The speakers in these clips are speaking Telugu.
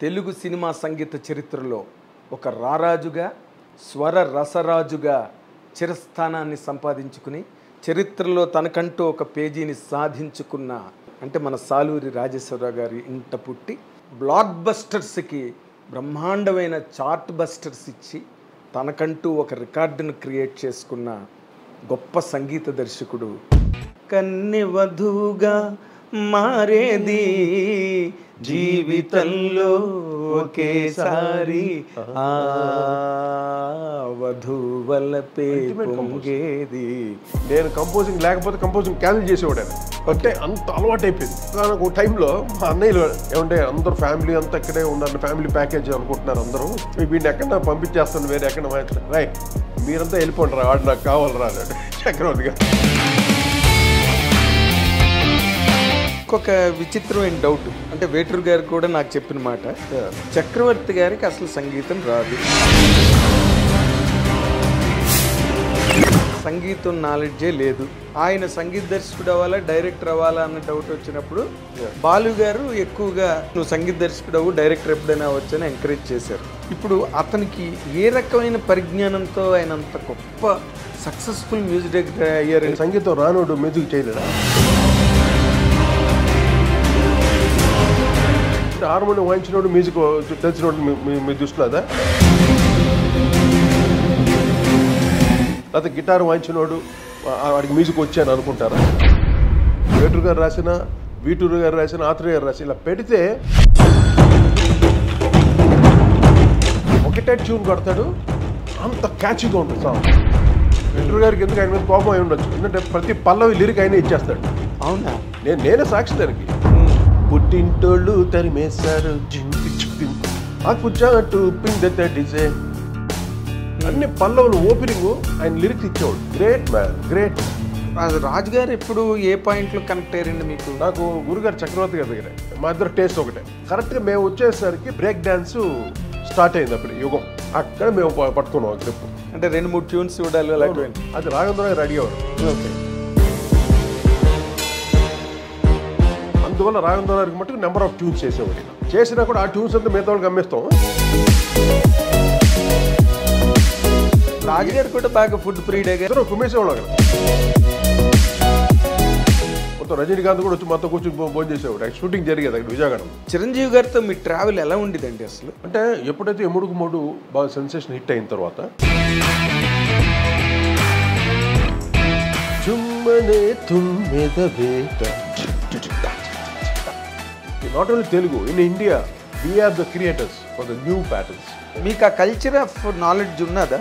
తెలుగు సినిమా సంగీత చరిత్రలో ఒక రారాజుగా స్వర రసరాజుగా చిరస్థానాన్ని సంపాదించుకుని చరిత్రలో తనకంటూ ఒక పేజీని సాధించుకున్న అంటే మన సాలూరి రాజేశ్వరరావు గారి ఇంట పుట్టి బ్లాక్ బస్టర్స్కి బ్రహ్మాండమైన చార్ట్ బస్టర్స్ ఇచ్చి తనకంటూ ఒక రికార్డును క్రియేట్ చేసుకున్న గొప్ప సంగీత దర్శకుడు. కన్నె వధువుగా మారేది జీవితంలో ఒకేసారి ఆ వధువలపే పొంగేది. నేను కంపోజింగ్ లేకపోతే కంపోజింగ్ క్యాన్సిల్ చేసేవాడు. అంటే అంత అలవాటు అయిపోయింది. ఒక టైంలో మా అన్నయ్యలు ఏమంటే అందరూ ఫ్యామిలీ అంతా ఇక్కడే ఉన్నారు, ఫ్యామిలీ ప్యాకేజ్ అనుకుంటున్నారు అందరూ. వీడిని ఎక్కడ పంపించేస్తాను, వేరే ఎక్కడ రాయ్ మీరంతా వెళ్ళిపోండి రా, వాడు నాకు కావాలి రా అన్నాడు చక్రవర్తి గారు. ఇంకొక విచిత్రమైన డౌట్ అంటే వేటూరు గారు కూడా నాకు చెప్పిన మాట, చక్రవర్తి గారికి అసలు సంగీతం రాదు, సంగీతం నాలెడ్జే లేదు, ఆయన సంగీత దర్శకుడు అవ్వాలా డైరెక్టర్ అవ్వాలా అన్న డౌట్ వచ్చినప్పుడు బాలు గారు ఎక్కువగా నువ్వు సంగీత దర్శకుడు అవ్వు, డైరెక్టర్ ఎప్పుడైనా అవ్వచ్చని ఎంకరేజ్ చేశారు. ఇప్పుడు అతనికి ఏ రకమైన పరిజ్ఞానంతో ఆయన అంత గొప్ప సక్సెస్ఫుల్ మ్యూజిక్ డైరెక్టర్ అయ్యారు? సంగీతం రానోడు మ్యూజిక్ చేయలేడా? హార్మోనియం వాయించినోడు మ్యూజిక్ తెలిసినోడు మీ దృష్టిలో అదా? లేకపోతే గిటార్ వాయించినోడు వాడికి మ్యూజిక్ వచ్చాను అనుకుంటారా? వేటూరు గారు రాసిన, వీటూరు గారు రాసిన, ఆత్రేయ గారు రాసిన ఇలా పెడితే ఒకటే ట్యూన్ కొడతాడు, అంత క్యాచ్గా ఉంటుంది సాంగ్. వేటూరు గారికి ఎందుకు ఆయన మీద కోపం అయి ఉండొచ్చు, ఎందుకంటే ప్రతి పల్లవి లిరిక్ ఆయనే ఇచ్చేస్తాడు. అవునా? నేనే సాక్షి దానికి. పుట్టింటోళ్ళు తరిమేశారు పిందె అన్ని పల్లవులు ఓపెనింగ్ ఆయన లిరిక్స్ ఇచ్చేవాడు. Great man, great. రాజుగారు ఎప్పుడు ఏ పాయింట్లో కనెక్ట్ అయ్యారండి మీకు? నాకు గురుగారు చక్రవర్తి గారి దగ్గర మా ఇద్దరు టేస్ట్ ఒకటే. కరెక్ట్గా మేము వచ్చేసరికి బ్రేక్ డ్యాన్స్ స్టార్ట్ అయింది అప్పుడు యుగం. అక్కడ మేము పట్టుకున్నాం గ్రిప్. అంటే 2-3 ట్యూన్స్ చూడాలి అలాంటివి. అది రాఘవేంద్ర రెడీ అవ్వరు. ఓకే. అందువల్ల రాఘవేంద్ర గారికి మటుకు నెంబర్ ఆఫ్ ట్యూన్స్ చేసేవాడు. చేసినా కూడా ఆ ట్యూన్స్ అంతా మిగతా వాళ్ళకి అమ్మేస్తాం. రాజుగారు కూడా బాగా ఫుడ్ ప్రియుడే గారు కుమ్మేసేవాళ్ళు అక్కడ. మొత్తం రజనీకాంత్ కూడా వచ్చి మొత్తం కూర్చొని భోజనం చేసేవాడు. షూటింగ్ జరిగేది అక్కడ విజయవాడ. చిరంజీవి గారితో మీ ట్రావెల్ ఎలా ఉండేదండి అసలు? అంటే ఎప్పుడైతే ఎముడుకు మూడు బాగా సెన్సేషన్ హిట్ అయిన తర్వాత not only Telugu, in India we are the creators for the new patterns. మీకు ఆ కల్చర్ ఆఫ్ నాలెడ్జ్ ఉన్నదా?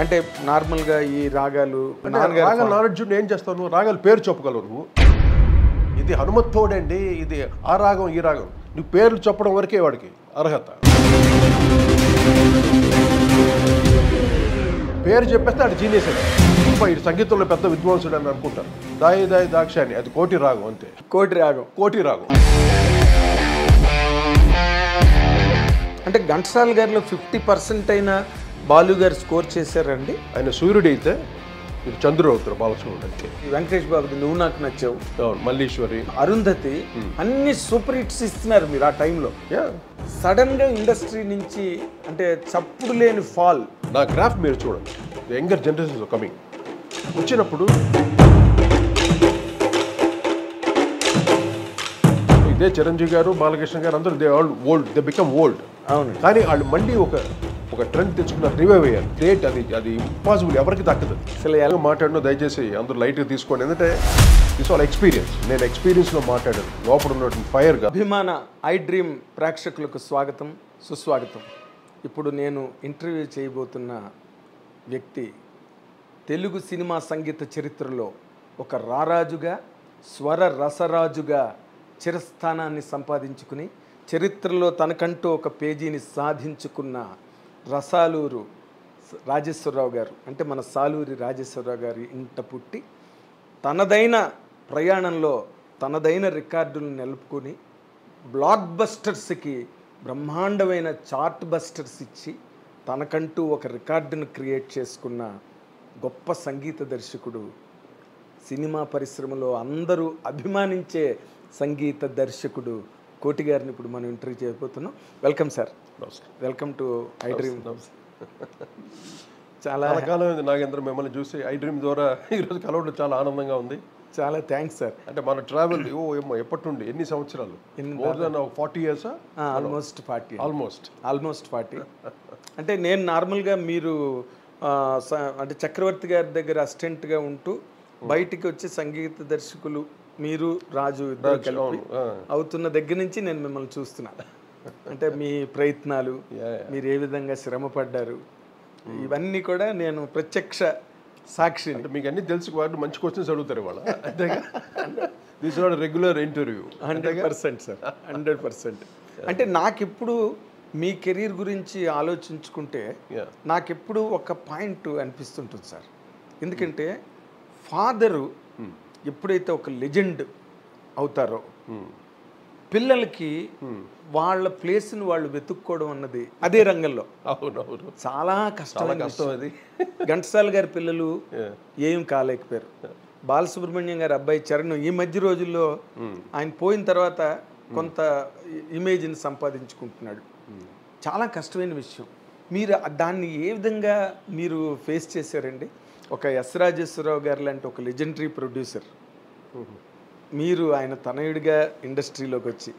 అంటే నార్మల్గా ఈ రాగాలు రాగాల నాలెడ్జ్ ఏం చేస్తావు నువ్వు? రాగాలు పేరు చెప్పగలవు నువ్వు. ఇది హనుమత్తోడండి, ఇది ఆ రాగం ఈ రాగం, నువ్వు పేర్లు చెప్పడం వరకే వాడికి అర్హత. పేరు చెప్పేస్తే అది జీనియస్ అండి. ఇది సంగీతంలో పెద్ద విద్వాంసుడు అని అనుకుంటారు. దాయి దాయి దాక్షాని అది కోటి రాగం అంతే. కోటి రాగం. అంటే ఘంటసాల గారిలో 50% అయినా బాలు గారు స్కోర్ చేశారండి. ఆయన సూర్యుడు అయితే మీరు చంద్రుడు అవుతారు. బాలచంద్రుడు అంటే వెంకటేష్ బాబు నువ్వు నాకు నచ్చావు, మల్లీశ్వరి, అరుంధతి అన్ని సూపర్ హిట్స్ ఇస్తున్నారు మీరు ఆ టైంలో. సడన్ గా ఇండస్ట్రీ నుంచి అంటే చప్పుడు లేని ఫాల్. నా గ్రాఫ్ మీరు చూడండి, యంగర్ జనరేషన్ కమింగ్ వచ్చినప్పుడు ఇదే చిరంజీవి గారు, బాలకృష్ణ గారు అందరూ they all old, they become old. అవును. కానీ వాళ్ళు మళ్ళీ ఒక ట్రెండ్ తెచ్చుకున్నారు, రివైవ్ అయ్యారు. గ్రేట్. అది ఇంపాసిబుల్, ఎవరికి దక్కదు. అసలు ఎలా మాట్లాడినా దయచేసి అందరూ లైట్గా తీసుకోండి, ఎందుకంటే దిస్ ఆల్ ఎక్స్పీరియన్స్. నేను ఎక్స్పీరియన్స్లో మాట్లాడాను, లోపల ఉన్నటువంటి ఫైర్గా. అభిమాన ఐ డ్రీమ్ ప్రేక్షకులకు స్వాగతం, సుస్వాగతం. ఇప్పుడు నేను ఇంటర్వ్యూ చేయబోతున్న వ్యక్తి తెలుగు సినిమా సంగీత చరిత్రలో ఒక రారాజుగా స్వర రసరాజుగా చిరస్థానాన్ని సంపాదించుకుని చరిత్రలో తనకంటూ ఒక పేజీని సాధించుకున్న రసాలూరు రాజేశ్వరరావు గారు అంటే మన సాలూరి రాజేశ్వరరావు గారి ఇంట పుట్టి తనదైన ప్రయాణంలో తనదైన రికార్డులను నిలుపుకొని బ్లాక్ బస్టర్స్కి బ్రహ్మాండమైన చార్ట్ బస్టర్స్ ఇచ్చి తనకంటూ ఒక రికార్డును క్రియేట్ చేసుకున్న గొప్ప సంగీత దర్శకుడు. సినిమా పరిశ్రమలో అందరూ అభిమానించే సంగీత దర్శకుడు కోటి గారిని ఇప్పుడు మనం ఇంటర్వ్యూ చేయబోతున్నాం. Welcome sir. Welcome to I dream. చాలా కాలం అయింది నాగేంద్ర మిమ్మల్ని చూసి. ఐ డ్రీమ్ ద్వారా ఈరోజు కలవడం చాలా ఆనందంగా ఉంది. చాలా థ్యాంక్స్ సార్. అంటే మన ట్రావెల్ ఏమో ఎప్పటి నుండి ఎన్ని సంవత్సరాలు? More than 40 years? Almost 40. Almost 40. అంటే నేను నార్మల్గా మీరు అంటే చక్రవర్తి గారి దగ్గర అసిస్టెంట్గా ఉంటూ బయటికి వచ్చి సంగీత దర్శకులు మీరు రాజు ఇద్దరు కలిపి అవుతున్న దగ్గర నుంచి నేను మిమ్మల్ని చూస్తున్నాను. అంటే మీ ప్రయత్నాలు, మీరు ఏ విధంగా శ్రమ పడ్డారు, ఇవన్నీ కూడా నేను ప్రత్యక్ష సాక్షి. అంటే మీకు అన్ని తెలుసు వాళ్ళు మంచి క్వశ్చన్స్ అడుగుతారు ఇవాళ. అంతేగా? This not regular interview. 100% sir, 100%. అంటే నాకెప్పుడు మీ కెరీర్ గురించి ఆలోచించుకుంటే నాకెప్పుడు ఒక పాయింట్ అనిపిస్తుంటుంది సార్. ఎందుకంటే ఫాదరు ఎప్పుడైతే ఒక లెజెండ్ అవుతారో పిల్లలకి వాళ్ళ ప్లేస్ని వాళ్ళు వెతుక్కోవడం అన్నది అదే రంగంలో అవునవును చాలా కష్టం. అది ఘంటసాల గారి పిల్లలు ఏం కాలేకపోయారు. బాలసుబ్రహ్మణ్యం గారి అబ్బాయి చరణ్ ఈ మధ్య రోజుల్లో ఆయన పోయిన తర్వాత కొంత ఇమేజ్ని సంపాదించుకుంటున్నాడు. చాలా కష్టమైన విషయం. మీరు దాన్ని ఏ విధంగా మీరు ఫేస్ చేశారండి? ఒక ఎస్ రాజేశ్వరరావు గారు లాంటి ఒక లెజెండరీ ప్రొడ్యూసర్, మీరు ఆయన తనయుడిగా ఇండస్ట్రీలోకి వచ్చి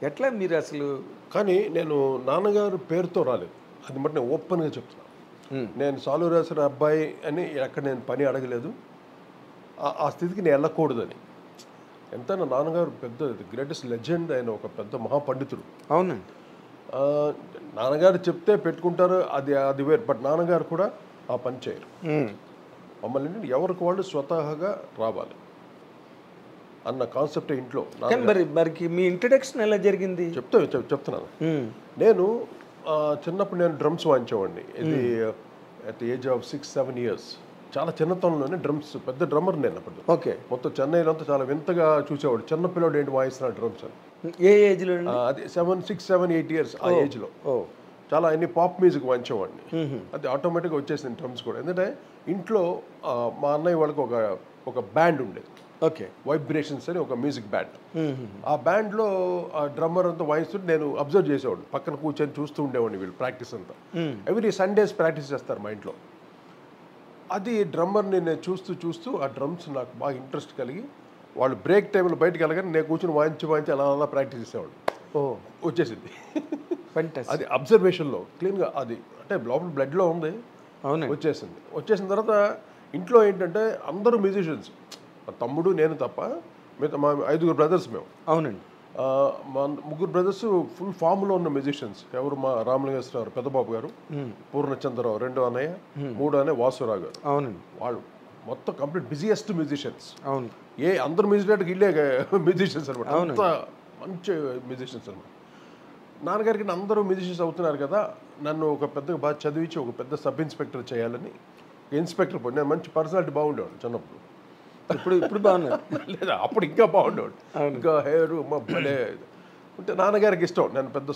ఎట్లా మీరు అసలు? కానీ నేను నాన్నగారు పేరుతో రాలేదు, అది మట్టి నేను ఓపెన్గా చెప్తున్నాను. నేను సాలూరాశ్వర అబ్బాయి అని ఎక్కడ నేను పని అడగలేదు. ఆ స్థితికి నేను వెళ్ళకూడదని. ఎంతైనా నాన్నగారు పెద్ద గ్రేటెస్ట్ లెజెండ్, ఆయన ఒక పెద్ద మహాపండితుడు. అవునండి. నాన్నగారు చెప్తే పెట్టుకుంటారు, అది వేరు. బట్ నాన్నగారు కూడా ఆ పని చేయరు. మమ్మల్ని ఎవరికి వాళ్ళు స్వతహాగా రావాలి అన్న కాన్సెప్ట్ ఇంట్లో. మరికి మీ ఇంట్రడక్షన్ ఎలా జరిగింది చెప్తున్నాను. నేను చిన్నప్పుడు నేను డ్రమ్స్ వాయించేవాడిని. ఇది at the age of 6-7 years. చాలా చిన్నతనంలోనే డ్రమ్స్, పెద్ద డ్రమ్మర్ నేను అప్పుడు. ఓకే. మొత్తం చెన్నైలో అంతా చాలా వింతగా చూసేవాడు, చిన్నపిల్లడు ఏంటి వాయిస్తున్నాడు డ్రమ్స్ అని. ఏ ఏజ్లో? అది 6-7-8 years ఆ ఏజ్లో. చాలా అన్ని పాప్ మ్యూజిక్ వాయించేవాడిని. అది ఆటోమేటిక్గా వచ్చేసింది డ్రమ్స్ కూడా. ఎందుకంటే ఇంట్లో మా అన్నయ్య వాళ్ళకి ఒక బ్యాండ్ ఉండేది. ఓకే. వైబ్రేషన్స్ అని ఒక మ్యూజిక్ బ్యాండ్. ఆ బ్యాండ్లో ఆ డ్రమ్మర్ అంతా వాయిస్తుంటే నేను అబ్జర్వ్ చేసేవాడు, పక్కన కూర్చొని చూస్తూ ఉండేవాడిని. వీళ్ళు ప్రాక్టీస్ అంతా ఎవ్రీ సండేస్ ప్రాక్టీస్ చేస్తారు మా ఇంట్లో. అది డ్రమ్మర్ని నేను చూస్తూ ఆ డ్రమ్స్ నాకు బాగా ఇంట్రెస్ట్ కలిగి, వాళ్ళు బ్రేక్ టైంలో బయటకు వెళ్ళగానే నేను కూర్చొని వాయించి అలా ప్రాక్టీస్ చేసేవాడు. వచ్చేసింది. అది అబ్జర్వేషన్లో క్లీన్గా, అది అంటే లోపల బ్లడ్లో ఉంది, వచ్చేసిన తర్వాత ఇంట్లో ఏంటంటే అందరూ మ్యూజిషియన్స్. మా తమ్ముడు నేను తప్ప మిగతా మా 5 brothers మేము. అవునండి. మా 3 brothers ఫుల్ ఫామ్లో ఉన్న మ్యూజిషియన్స్. ఎవరు? మా రామలింగేశ్వరరావు పెద్దబాబు గారు, పూర్ణచంద్రరావు రెండో అన్నయ్య, మూడో అన్నయ్య వాసురావు గారు. అవునండి. వాళ్ళు మొత్తం కంప్లీట్ బిజియెస్ట్ మ్యూజిషియన్స్. అవును. అందరు మ్యూజిక్ ఇల్లే మ్యూజిషియన్స్ అనమాట. అంత మంచి మ్యూజిషియన్స్ అనమాట. నాన్నగారికి అందరూ మ్యూజిషియన్స్ అవుతున్నారు కదా, నన్ను ఒక పెద్దగా బాగా చదివించి ఒక పెద్ద సబ్ ఇన్స్పెక్టర్ చేయాలని. ఇన్స్పెక్టర్ పోయి నేను మంచి పర్సనాలిటీ బాగుండేవాడు చిన్నప్పుడు. ఇప్పుడు బాగున్నాడు లేదా? అప్పుడు ఇంకా బాగుండేవాడు, ఇంకా హెయిర్ మా భలే అంటే. నాన్నగారికి ఇష్టం నేను పెద్ద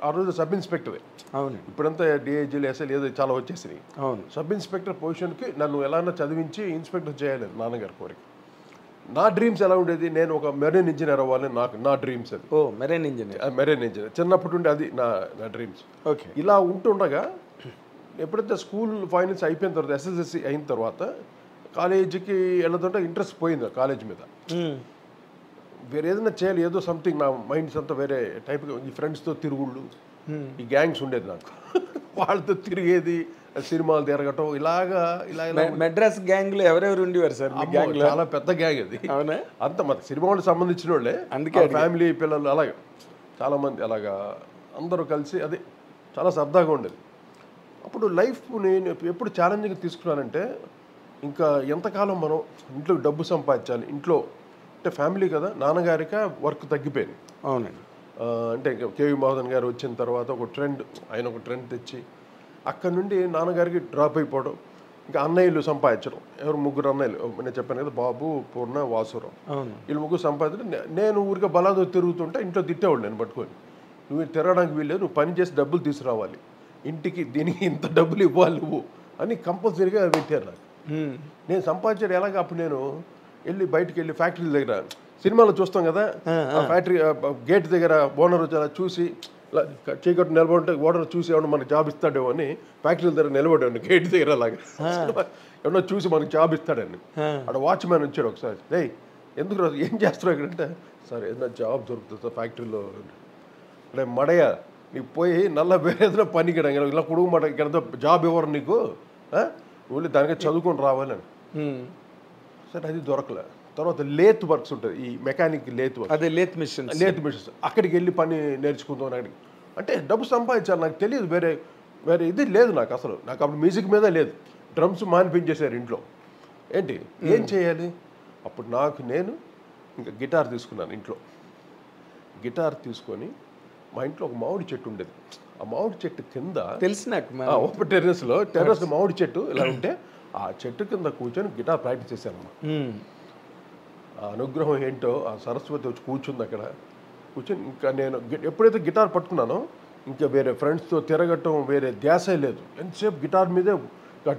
ఆ రోజు సబ్ ఇన్స్పెక్టరే. అవును. ఇప్పుడంతా డిఐజీలు ఎస్ఎల్ ఏదో చాలా వచ్చేసినాయి. అవును. సబ్ ఇన్స్పెక్టర్ పొజిషన్కి నన్ను ఎలాగైనా చదివించి ఇన్స్పెక్టర్ చేయాలని నాన్నగారి కోరిక. నా డ్రీమ్స్ ఎలా ఉండేది, నేను ఒక మెరైన్ ఇంజనీర్ అవ్వాలని నా డ్రీమ్స్. అది మెరైన్ ఇంజనీర్ చిన్నప్పటి నుండి అది నా డ్రీమ్స్. ఓకే. ఇలా ఉంటుండగా ఎప్పుడైతే స్కూల్ ఫైనల్స్ అయిపోయిన తర్వాత, SSLC అయిన తర్వాత కాలేజీకి వెళ్ళదంటే ఇంట్రెస్ట్ పోయింది కాలేజ్ మీద. వేరే ఏదైనా చేయాలి, ఏదో సంథింగ్. నా మైండ్స్ అంతా వేరే టైప్గా. ఈ ఫ్రెండ్స్తో తిరుగుళ్ళు, ఈ గ్యాంగ్స్ ఉండేది నాకు. వాళ్ళతో తిరిగేది, సినిమాలు తిరగటం, ఇలాగా. మెడ్రాస్ గ్యాంగ్ లో ఎవరెవరు ఉండేవారు సార్? చాలా పెద్ద గ్యాంగ్ అది. అవునా? అంత మన సినిమా వాళ్ళకి సంబంధించిన వాళ్ళే. అందుకే ఫ్యామిలీ పిల్లలు అలాగా చాలామంది అలాగా అందరూ కలిసి అది చాలా సరదాగా ఉండేది. అప్పుడు లైఫ్ నేను ఎప్పుడు ఛాలెంజింగ్ తీసుకున్నానంటే, ఇంకా ఎంతకాలం మనం ఇంట్లో డబ్బు సంపాదించాలి. ఇంట్లో అంటే ఫ్యామిలీ కదా, నాన్నగారికి వర్క్ తగ్గిపోయింది. అవునండి. అంటే కేవీ మోహన్ గారు వచ్చిన తర్వాత ఆయన ఒక ట్రెండ్ తెచ్చి అక్కడి నుండి నాన్నగారికి డ్రాప్ అయిపోవడం. ఇంకా అన్నయ్యలు సంపాదించడం. ఎవరు? 3 అన్నయ్యలు. నేను చెప్పాను కదా, బాబు, పూర్ణ, వాసురావు. వీళ్ళు 3 సంపాదించడం. నేను ఊరికే బలాదో తిరుగుతుంటే ఇంట్లో తిట్టేవాడు నేను పట్టుకొని, నువ్వు తిరగడానికి వీల్లేదు, నువ్వు పని చేసి డబ్బులు తీసుకురావాలి, ఇంటికి దీనికి ఇంత డబ్బులు ఇవ్వాలి నువ్వు అని కంపల్సరీగా పెట్టారు నాకు. నేను సంపాదించాడు ఎలాగ? అప్పుడు నేను బయటికి వెళ్ళి ఫ్యాక్టరీల దగ్గర సినిమాలో చూస్తాం కదా, ఆ ఫ్యాక్టరీ గేట్ దగ్గర ఓనర్ వచ్చి అలా చూసి చీకటి నిలబడి ఓనర్ చూసి ఏమన్నా మనకి జాబ్ ఇస్తాడేమో అని ఫ్యాక్టరీ దగ్గర నిలబడేవాడిని గేట్ దగ్గర అలాగా ఏమన్నా చూసి మనకి జాబ్ ఇస్తాడని. అక్కడ వాచ్మ్యాన్ వచ్చాడు ఒకసారి, రేయ్ ఎందుకు రోజు ఏం చేస్తున్నావు ఇక్కడ అంటే, సార్ ఏదైనా జాబ్ దొరుకుతుంది సార్ ఫ్యాక్టరీలో అంటే, మడయ్య నీకు పోయి నల్ల వేరే ఏదైనా పనికి ఇలా కొడుకు మాట ఇక్కడ జాబ్ ఇవ్వరు నీకు, ఓన్లీ దానికి చదువుకొని రావాలని. సరే అది దొరకలే. తర్వాత లేత్ వర్క్స్ ఉంటుంది, ఈ మెకానిక్ లేత్ వర్క్, అదే లేత్ మిషన్స్ అక్కడికి వెళ్ళి పని నేర్చుకుందాం అక్కడికి. అంటే డబ్బు సంపాదించాలి, నాకు తెలియదు వేరే వేరే ఇది లేదు నాకు అసలు. నాకు అప్పుడు మ్యూజిక్ మీద లేదు, డ్రమ్స్ మానిపించేశారు ఇంట్లో. ఏంటి ఏం చేయాలి అప్పుడు నాకు నేను ఇంకా గిటార్ తీసుకున్నాను ఇంట్లో. గిటార్ తీసుకొని మా ఇంట్లో ఒక మామిడి చెట్టు ఉండేది, ఆ మామిడి చెట్టు కింద తెలుసు నాకు ఓపెన్ టెర్రస్లో మామిడి చెట్టు ఇలా ఉంటే ఆ చెట్టు కింద కూర్చొని గిటార్ ప్రాక్టీస్ చేశాను. ఆ అనుగ్రహం ఏంటో, ఆ సరస్వతి వచ్చి కూర్చుంది అక్కడ కూర్చొని. ఇంకా నేను ఎప్పుడైతే గిటార్ పట్టుకున్నానో ఇంకా వేరే ఫ్రెండ్స్తో తిరగటం వేరే ధ్యాసే లేదు. ఎంతసేపు గిటార్ మీదే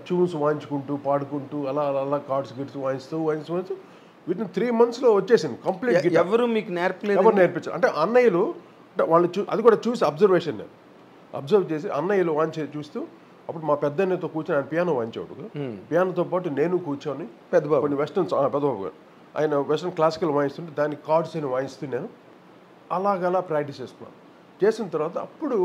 ట్యూన్స్ వాయించుకుంటూ పాడుకుంటూ అలా అలా కార్డ్స్ గిట్స్ వాయిస్తూ వీటిని 3 monthsలో వచ్చేసింది కంప్లీట్. ఎవరు మీకు నేర్పలేదు? ఎవరు నేర్పించారు అంటే అన్నయ్యలు, అంటే వాళ్ళు అది కూడా చూసి అబ్జర్వేషన్, నేను అబ్జర్వ్ చేసి అన్నయ్యలు వాయించే చూస్తూ అప్పుడు మా పెద్ద అన్నయ్యతో కూర్చొని ఆయన పియానో వాయించేవాడు. పియానోతో పాటు నేను కూర్చొని పెద్దబాబు కొన్ని వెస్టర్న్ పెద్దబాబు గారు ఆయన వెస్టర్న్ క్లాసికల్ వాయిస్తుంటే దానికి కార్డ్స్ అని వాయిస్తూ నేను అలాగలా ప్రాక్టీస్ చేసుకున్నాను. చేసిన తర్వాత అప్పుడు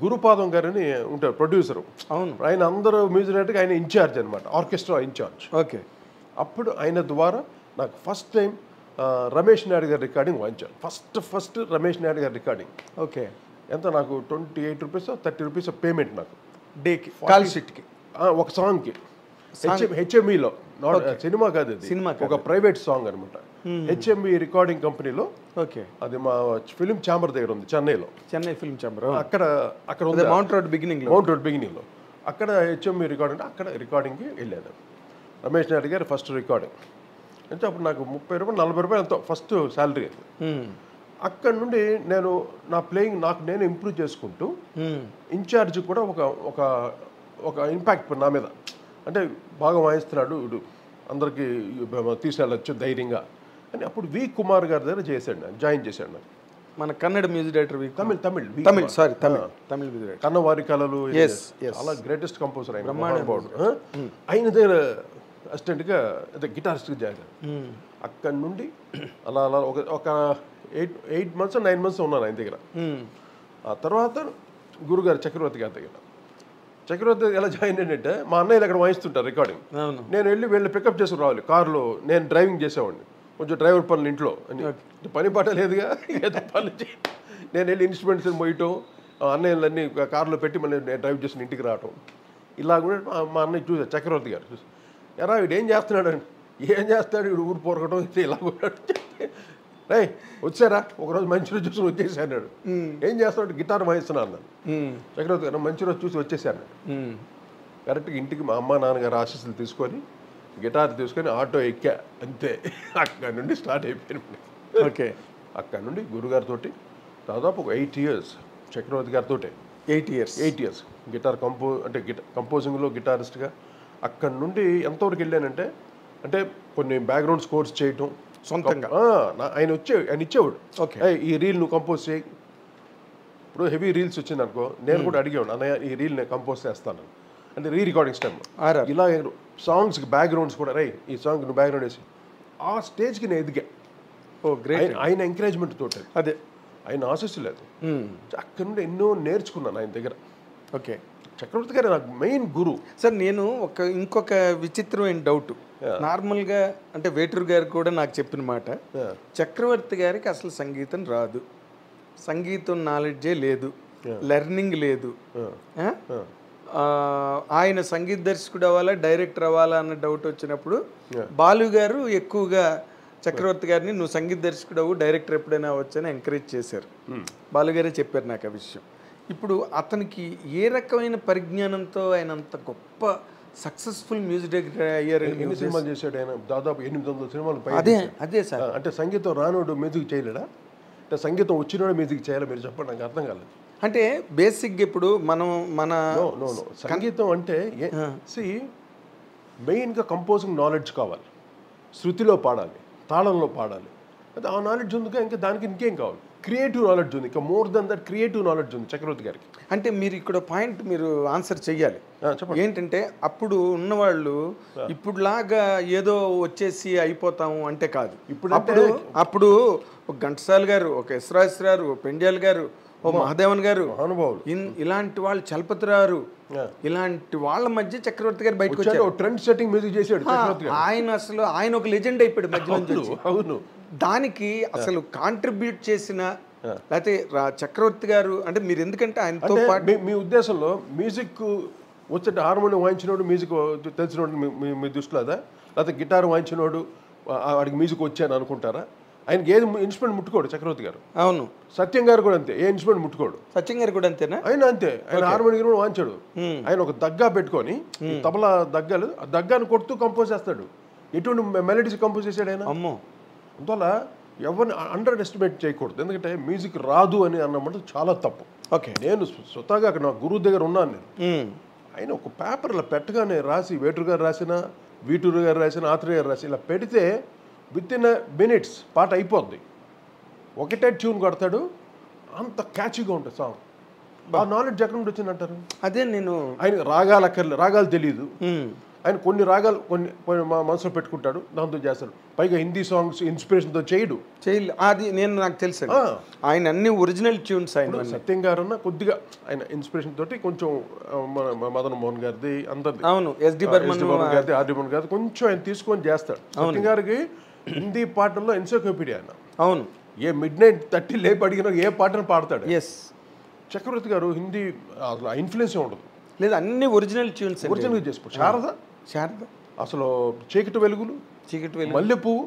గురుపాదం గారని ఉంటారు ప్రొడ్యూసరు, అవును, ఆయన అందరూ మ్యూజిక్ డైరెక్టర్గా ఆయన ఇన్ఛార్జ్ అనమాట, ఆర్కెస్ట్రా ఇన్ఛార్జ్. ఓకే. అప్పుడు ఆయన ద్వారా నాకు ఫస్ట్ టైం రమేష్ నాయుడు గారి రికార్డింగ్ వాయించాను. ఫస్ట్ రమేష్ నాయుడు గారి రికార్డింగ్. ఓకే. ఎంత నాకు 28 రూపీస్ 30 రూపీస్ పేమెంట్ నాకు డేకి, కాల్ షీట్కి, ఒక సాంగ్కి. హెచ్ఎంఈలో సినిమా కాదు, అది సినిమా, ఒక ప్రైవేట్ సాంగ్ అనమాట. హెచ్ఎంఈ రికార్డింగ్ కంపెనీలో. ఓకే. అది మా ఫిలిం ఛాంబర్ దగ్గర ఉంది, చెన్నైలో, చెన్నై ఫిలిం ఛాంబర్. అక్కడ ఉంది, మౌంట్ రోడ్ బిగినింగ్లో అక్కడ హెచ్ఎంఈ రికార్డింగ్, అక్కడ రికార్డింగ్కి వెళ్ళాను. రమేష్ నాయుడు గారు ఫస్ట్ రికార్డింగ్ అంటే అప్పుడు నాకు 30 రూపాయలు 40 రూపాయలు ఎంతో ఫస్ట్ శాలరీ. అక్కడ నుండి నేను నా ప్లేయింగ్ నాకు నేను ఇంప్రూవ్ చేసుకుంటూ ఇన్ఛార్జ్ కూడా ఒక ఇంపాక్ట్ నా మీద, అంటే బాగా వాయిస్తున్నాడు వీడు, అందరికీ తీసుకెళ్ళచ్చు ధైర్యంగా అని. అప్పుడు వి కుమార్ గారి దగ్గర జాయిన్ చేశాడు నాకు. మన Kannada music director, Tamil music director, కన్నవారి కళలు, చాలా గ్రేటెస్ట్ కంపోజర్ ఆయన. ఆయన దగ్గర అసిస్టెంట్గా అదే గిటారిస్ట్గా జాయిన్ అయ్యాను. అక్కడి నుండి అలా అలా ఒక 8 months 9 months ఉన్నాను ఆయన దగ్గర. ఆ తర్వాత గురుగారు చక్రవర్తి గారి దగ్గర. చక్రవర్తి ఎలా జాయిన్ అయ్యంటే మా అన్నయ్యలు అక్కడ వాయిస్తుంటారు రికార్డింగ్, నేను వెళ్ళి పికప్ చేసుకుని రావాలి కారులో. నేను డ్రైవింగ్ చేసేవాడిని, కొంచెం డ్రైవర్ పనులు ఇంట్లో అని, పని పాట లేదుగా ఏదో పనులు నేను వెళ్ళి ఇన్స్ట్రుమెంట్స్ మోయటం, అన్నయ్యలన్నీ కారులో పెట్టి మళ్ళీ నేను డ్రైవ్ చేసిన ఇంటికి రావటం. ఇలా కూడా మా అన్నయ్య చూసారు, చక్రవర్తి గారు చూసి, ఎరా వీడు ఏం చేస్తున్నాడు అని. ఏం చేస్తాడు వీడు, ఊరు పోరకటం ఇలా కూడా రే వచ్చారా ఒకరోజు మంచి రోజు చూసి వచ్చేసాడు. ఏం చేస్తాడు, గిటార్ వాయిస్తున్నాను అన్నాను. చక్రవర్తి గారు మంచి రోజు చూసి వచ్చేసాను. కరెక్ట్గా ఇంటికి మా అమ్మ నాన్నగారు ఆశీస్సులు తీసుకొని గిటార్ తీసుకొని ఆటో ఎక్కా, అంతే. అక్కడ నుండి స్టార్ట్ అయిపోయింది. ఓకే. అక్కడ నుండి గురుగారితో దాదాపు ఒక 8 years, చక్రవర్తి గారితో 8 years గిటార్ కంపోజింగ్లో గిటారిస్ట్గా. అక్కడ నుండి ఎంతవరకు వెళ్ళానంటే, అంటే కొన్ని బ్యాక్గ్రౌండ్ స్కోర్స్ చేయటం సొంతంగా. ఆయన ఇచ్చేవాడు, ఓకే ఈ రీల్ నువ్వు కంపోజ్ చేయి. ఇప్పుడు హెవీ రీల్స్ వచ్చింది అనుకో, నేను కూడా అడిగేవాడు, అన్నయ్య ఈ రీల్ నేను కంపోజ్ చేస్తాను అంటే రీరికార్డింగ్స్ టైం. ఇలా సాంగ్స్కి బ్యాక్గ్రౌండ్స్ కూడా, రై ఈ సాంగ్ నువ్వు బ్యాక్గ్రౌండ్ వేసి, ఆ స్టేజ్కి నేను ఎదిగా. ఓ గ్రేట్. ఆయన ఎంకరేజ్మెంట్ తోటి, అదే ఆయన ఆశిస్సు లేదు. అక్కడ నుండి ఎన్నో నేర్చుకున్నాను ఆయన దగ్గర. ఓకే. చక్రవర్తి గారు నాకు మెయిన్ గురు. సార్ నేను ఇంకొక విచిత్రమైన డౌట్, నార్మల్గా అంటే వేటూరు గారు కూడా నాకు చెప్పిన మాట, చక్రవర్తి గారికి అసలు సంగీతం రాదు, సంగీతం నాలెడ్జే లేదు, లెర్నింగ్ లేదు, ఆయన సంగీత దర్శకుడు అవ్వాలా డైరెక్టర్ అవ్వాలా అన్న డౌట్ వచ్చినప్పుడు బాలు గారు ఎక్కువగా చక్రవర్తి గారిని నువ్వు సంగీత దర్శకుడు అవ్వు, డైరెక్టర్ ఎప్పుడైనా అవ్వచ్చని ఎంకరేజ్ చేశారు. బాలుగారే చెప్పారు నాకు ఆ విషయం. ఇప్పుడు అతనికి ఏ రకమైన పరిజ్ఞానంతో ఆయన అంత గొప్ప సక్సెస్ఫుల్ మ్యూజిక్ డైరెక్టర్ అయ్యారు? ఎన్ని సినిమాలు చేశాడు ఆయన? దాదాపు 800 సినిమాలు. అదే సార్. అంటే సంగీతం రానోడు మ్యూజిక్ చేయలేడా? అంటే సంగీతం వచ్చినోడు మ్యూజిక్ చేయాలి? మీరు చెప్పండి, నాకు అర్థం కాలేదు. అంటే బేసిక్గా ఇప్పుడు మన సంగీతం అంటే మెయిన్గా కంపోజింగ్ నాలెడ్జ్ కావాలి, శృతిలో పాడాలి, తాళంలో పాడాలి, అది ఆ నాలెడ్జ్ ఉంది ఇంకా దానికి ఇంకేం కావాలి. క్రియేటివ్ నాలెడ్జ్ ఉంది, ఇంకా more than that creative knowledge ఉంది చక్రవర్తి గారికి. అంటే మీరు ఇక్కడ పాయింట్ మీరు ఆన్సర్ చెయ్యాలి. చెప్పండి. ఏంటంటే అప్పుడు ఉన్నవాళ్ళు ఇప్పుడులాగా ఏదో వచ్చేసి అయిపోతాము అంటే కాదు. అప్పుడు ఒక ఘంటసాల గారు, ఒక ఎస్రాజ్ గారు, ఒక పెండ్యాల్ గారు, ఓ మహాదేవన్ గారు, అనుభవాలు, ఇలాంటి వాళ్ళు, చలపతిరావు, ఇలాంటి వాళ్ళ మధ్య చక్రవర్తి గారు బయటకు వచ్చారు. ట్రెండ్ సెట్టింగ్ మ్యూజిక్ చేశాడు చక్రవర్తి గారు. ఆయన ఒక లెజెండ్ అయిపోయాడు మధ్య నుంచి. అవును. దానికి అసలు కాంట్రిబ్యూట్ చేసిన లేకపోతే చక్రవర్తి గారు అంటే మీరు ఎందుకంటే ఆయనతో పాటు మీ ఉద్దేశంలో మ్యూజిక్ వచ్చే హార్మోనియం వాయించినోడు మ్యూజిక్ తెలిసినోడు మీ దృష్టిలో అదా, లేకపోతే గిటార్ వాయించినోడు వాడికి మ్యూజిక్ వచ్చాను అనుకుంటారా? ఆయనకి ఏది ఇన్స్ట్రుమెంట్ ముట్టుకోడు చక్రవర్తి గారు. అవును. సత్యం గారు కూడా అంతే, ఏ ఇన్స్ట్రుమెంట్ ముట్టుకోడు. సత్యం గారు కూడా అంతేనా? ఆయన అంతే, ఆయన హార్మోనియం కూడా వాయించాడు. ఆయన ఒక దగ్గా పెట్టుకొని తబలా దగ్గలు ఆ దగ్గాను కొడుతూ కంపోజ్ చేస్తాడు. ఎటువంటి మెలడీస్ కంపోజ్ చేశాడు ఆయన. అమ్మో. అందువల్ల ఎవరిని అండర్ ఎస్టిమేట్ చేయకూడదు, ఎందుకంటే మ్యూజిక్ రాదు అని అన్నమాట చాలా తప్పు. ఓకే. నేను స్వతహాగా అక్కడ నా గురువు దగ్గర ఉన్నాను నేను. ఆయన ఒక పేపర్లో పెట్టగానే రాసి, వేటూరు గారు రాసిన, వీటూరు గారు రాసిన, ఆత్రేయ గారు రాసి ఇలా పెడితే విత్ ఇన్ మినిట్స్ పాట అయిపోద్ది. ఒకటే ట్యూన్ కొడతాడు, అంత క్యాచీగా ఉంటుంది సాంగ్. ఆ నాలెడ్జ్ ఎక్కడ నుండి వచ్చిందంటారు? అదే నేను ఆయన రాగాలు తెలియదు. ఆయన కొన్ని రాగాలు కొన్ని మా మనసులో పెట్టుకుంటాడు, దాంతో చేస్తాడు. పైగా హిందీ సాంగ్స్ ఇన్స్పిరేషన్తో చేయడు. అది నాకు తెలుసు. ఆయన అన్ని ఒరిజినల్ ట్యూన్స్. ఆయన సత్యం గారు కొద్దిగా ఆయన ఇన్స్పిరేషన్ తోటి కొంచెం మదన్ మోహన్ గారిది అందరిది, అవును, ఎస్డి బర్మన్ గారిది, ఆర్డి బర్మన్ గారిది కొంచెం ఆయన తీసుకొని చేస్తాడు. సత్యం గారికి హిందీ పాటల్లో ఎన్సైక్లోపీడియా ఆయన. అవును. ఏ మిడ్ నైట్ 30 లేపు అడిగినా ఏ పాటను పాడతాడు. ఎస్. చక్రవర్తి గారు హిందీ అసలు ఇన్ఫ్లుయెన్స్ ఉండదు, లేదు, అన్ని ఒరిజినల్ ట్యూన్స్. ఒరిజినల్ చేసుకో. శారద అసలు చీకటి వెలుగులు, మల్లెపువ్వు,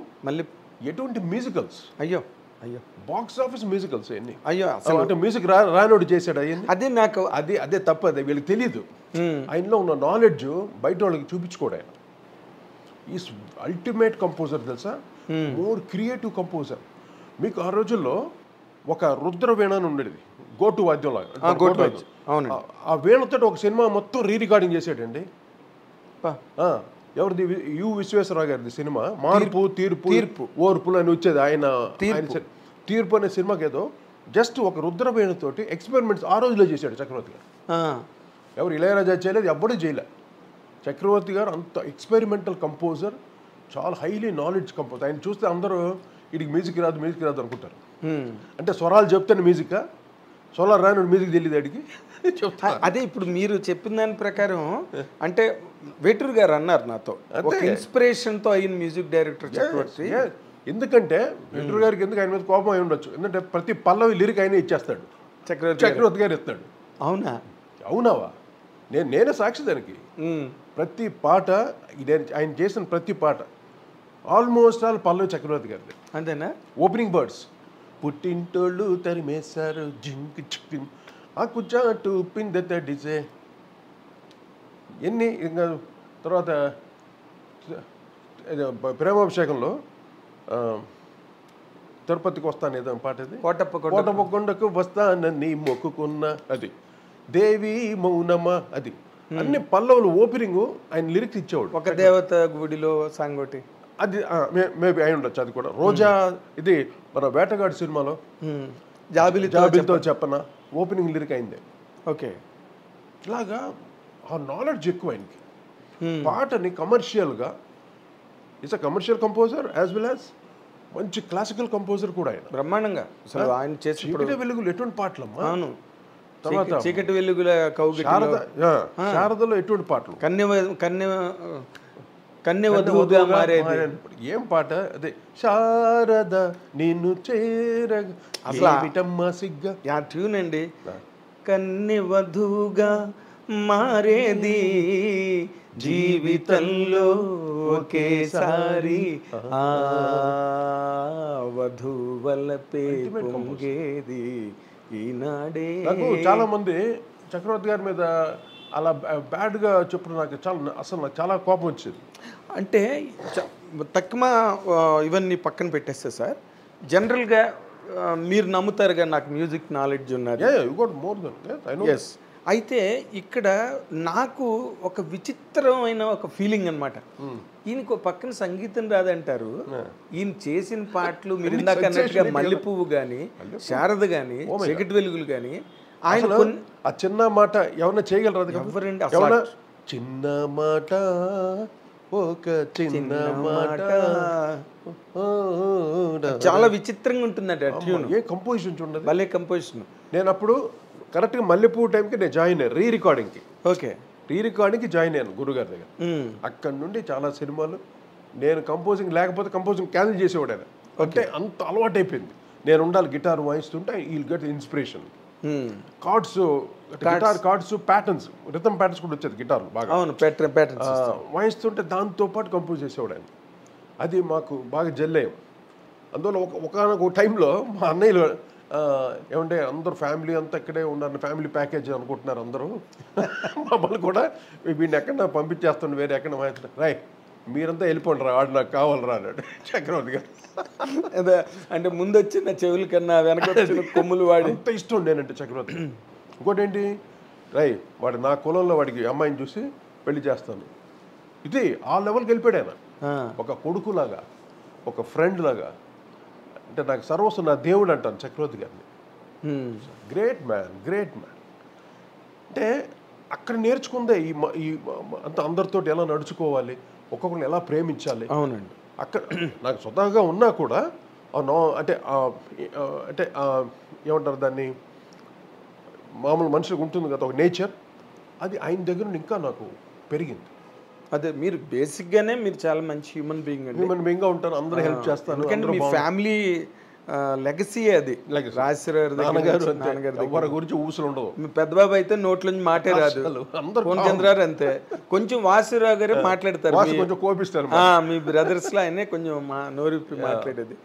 ఎటువంటి మ్యూజికల్స్. అయ్యో బాక్స్ ఆఫీస్ మ్యూజికల్స్ అన్ని. అయ్యో అసలు అంటే మ్యూజిక్ రానోడు చేశాడు అవన్నీ. అదే నాకు అదే తప్పు. అదే వీళ్ళకి తెలియదు. ఆయనలో ఉన్న నాలెడ్జ్ బయట వాళ్ళకి చూపించుకోడు. ఆయన ఈస్ అల్టిమేట్ కంపోజర్ తెలుసా, మోర్ క్రియేటివ్ కంపోజర్. మీకు ఆ రోజుల్లో ఒక రుద్ర వీణ అని ఉండేది, గోటు వాద్యం లాగా. ఆ వీణతో ఒక సినిమా మొత్తం రికార్డింగ్ చేసాడండి. ఎవరిది? యు విశ్వేశ్వరరావు గారిది సినిమా మార్పు తీర్పు ఓర్పులు అని వచ్చేది. ఆయన తీర్పు అనే సినిమాకి ఏదో జస్ట్ ఒక రుద్ర వీణతోటి ఎక్స్పెరిమెంట్స్ ఆ రోజులో చేశాడు చక్రవర్తి గారు. ఎవరు ఇళయరాజా చేయలేదు, ఎవ్వడూ చేయలే. చక్రవర్తి గారు అంత ఎక్స్పెరిమెంటల్ కంపోజర్, చాలా హైలీ నాలెడ్జ్ కంపోజర్. ఆయన చూస్తే అందరూ వీడికి మ్యూజిక్ రాదు అనుకుంటారు. అంటే స్వరాలు చెప్తాను మ్యూజిక్, స్వరాలు రాను మ్యూజిక్ తెలియదు అడిగి చెప్తా. అదే ఇప్పుడు మీరు చెప్పిన దాని ప్రకారం అంటే వేటూరు గారు అన్నారు నాతో, ఇన్స్పిరేషన్తో అయిన మ్యూజిక్ డైరెక్టర్ చక్రవర్తి. ఎందుకంటే వేటూరు గారికి ఎందుకు ఆయన మీద కోపం అయి ఉండొచ్చు, ఎందుకంటే ప్రతి పల్లవి లిరిక్ ఆయన ఇచ్చేస్తాడు, చక్రవర్తి గారు ఇస్తాడు. అవునావా? నేనే సాక్షి దానికి. ప్రతి పాట ఆయన చేసిన ప్రతి పాట ఆల్మోస్ట్ ఆల్ పల్లవి చక్రవర్తి గారిది. అంతేనా? ఓపెనింగ్ బర్డ్స్, పుట్టింటోళ్ళు తరిమేశారు జింక్ చిక్కిన్ ఆకు చాటు పిందెడిసే ఎన్ని. ఇంకా తర్వాత ప్రేమాభిషేకంలో తిరుపతికి వస్తాను ఏదో పాట, అది కోటప్ప కొండకు వస్తానని మొక్కుకున్న, అది దేవి మౌనమా, అది అన్ని పల్లవులు ఓపెనింగ్ ఆయన లిరిక్స్ ఇచ్చేవాడు. ఒక దేవత గుడిలో సాంగ్ ఒకటి, అది మేబీ అయి ఉండొచ్చు. అది కూడా రోజా, ఇది మన వేటగాడు సినిమాలో జాబిలితో చెప్పన ఓపెనింగ్ లిరిక్ అయింది. ఓకే. ఇలాగా ఆ నాలెడ్జ్ ఎక్కువ ఆయనకి. పాటని కమర్షియల్గా it's a commercial composer as well as మంచి క్లాసికల్ కంపోజర్ కూడా ఆయన. బ్రహ్మాండంగా అసలు ఆయన చేసి చీకటి వెలుగులు ఎటువంటి పాటలమ్మా. అవును. తర్వాత చీకటి వెలుగుల శారదలో ఎటువంటి పాటలు, కన్నెవధువుగా మారేది ఏం పాట అదే, శారద నిన్ను చేరగా అసలు సిగ్గా ఆ ట్యూన్ అండి. కన్నెవధువుగా మారేది జీవితంలో ఒకేసారి, ఆ వధువలపే పొంగేది ఈనాడే. నాకు చాలా మంది చక్రవర్తి గారి మీద అలా బ్యాడ్గా చెప్పడం నాకు చాలా కోపం వచ్చింది. అంటే తక్కువ ఇవన్నీ పక్కన పెట్టేస్తే సార్, జనరల్గా మీరు నమ్ముతారుగా నాకు మ్యూజిక్ నాలెడ్జ్ ఉన్నది. You got more than. Yes. అయితే ఇక్కడ నాకు ఒక విచిత్రమైన ఒక ఫీలింగ్ అనమాట. ఈయనకు పక్కన సంగీతం రాదంటారు, ఈయన చేసిన పాటలు మీరు ఇందాక అన్నట్టుగా మల్లెపువ్వు కానీ, శారద కానీ, చీకటి వెలుగులు కానీ, ఆయన ఆ చిన్న మాట ఎవరన్నా చేయగలరు? ఎవరండి ఎవరన్నా చిన్న మాట, ఒక చిన్న మాట, చాలా విచిత్రంగా ఉంటుందంట ట్యూన్. ఏ కంపోజిషన్ చూడండి, భలే కంపోజిషన్. నేను అప్పుడు కరెక్ట్గా మల్లెపువ్వు టైంకి నేను జాయిన్ అయ్యాను రీ రికార్డింగ్కి. ఓకే, రీ రికార్డింగ్కి జాయిన్ అయ్యాను గురుగారి దగ్గర. అక్కడి నుండి చాలా సినిమాలు నేను కంపోజింగ్ లేకపోతే కంపోజింగ్ క్యాన్సిల్ చేసేవాడు ఆయన. అంటే అంత అలవాటు అయిపోయింది. నేను ఉండాలి గిటార్ వాయిస్తుంటే ఈ get inspiration. Cards, guitar cards, patterns, rhythm patterns కూడా వచ్చేది గిటార్ బాగా. అవును, ప్యాటర్న్స్ వాయిస్తుంటే దాంతో పాటు కంపోజ్ చేసేవాడు ఆయన. అది మాకు బాగా జల్లయ్యాం. అందువల్ల ఒకనొక టైంలో మా అన్నయ్యలు ఏమంటే అందరూ ఫ్యామిలీ అంతా ఇక్కడే ఉన్నారు, ఫ్యామిలీ ప్యాకేజ్ అనుకుంటున్నారు అందరూ. మమ్మల్ని కూడా వీడిని ఎక్కడ పంపించేస్తాను, వేరే ఎక్కడ వాయిస్తాను, రాయ్ మీరంతా వెళ్ళిపోండి రా, వాడు నాకు కావాలరా అన్నాడు చక్రవర్తి గారు. అదే అంటే ముందు వచ్చిన చెవుల కన్నా వెనక వచ్చిన కొమ్ములు వాడి అంత ఇష్టం నేనంటే చక్రవర్తి. ఇంకోటి ఏంటి, రై వాడు నా కులంలో వాడికి అమ్మాయిని చూసి పెళ్లి చేస్తాను, ఇది ఆ లెవెల్కి వెళ్ళిపోయాడు ఆయన. ఒక కొడుకులాగా, ఒక ఫ్రెండ్ లాగా, అంటే నాకు సర్వస్వం, నా దేవుడు అంటాను చక్రవర్తి గారిని. Great man, great man. అంటే అక్కడ నేర్చుకుందే ఈ అంత అందరితో ఎలా నడుచుకోవాలి, ఒక్కొక్కరిని ఎలా ప్రేమించాలి. అవునండి. అక్కడ నాకు స్వతహాగా ఉన్నా కూడా అంటే అంటే ఏమంటారు దాన్ని, మామూలు మనుషులకు ఉంటుంది కదా ఒక నేచర్, అది ఆయన దగ్గర నుండి ఇంకా నాకు పెరిగింది. అదే మీరు బేసిక్గానే మీరు చాలా మంచి హ్యూమన్ బీయింగ్ అండి. హ్యూమన్ బీయింగ్గా ఉంటాను, అందరూ హెల్ప్ చేస్తాను. ఎందుకంటే మీ ఫ్యామిలీ లెగసీయే అది. నాన్నగారు వారి గురించి ఊసులు ఉండవు. మీ పెద్దబాబు అయితే నోట్లోంచి మాటే రాదు, చంద్రారు అంతే. కొంచెం వాసురావు గారే మాట్లాడతారు, కొంచెం కోపిస్తారు. మీ బ్రదర్స్ లో ఆయనే కొంచెం నోరిప్పి మాట్లాడేది.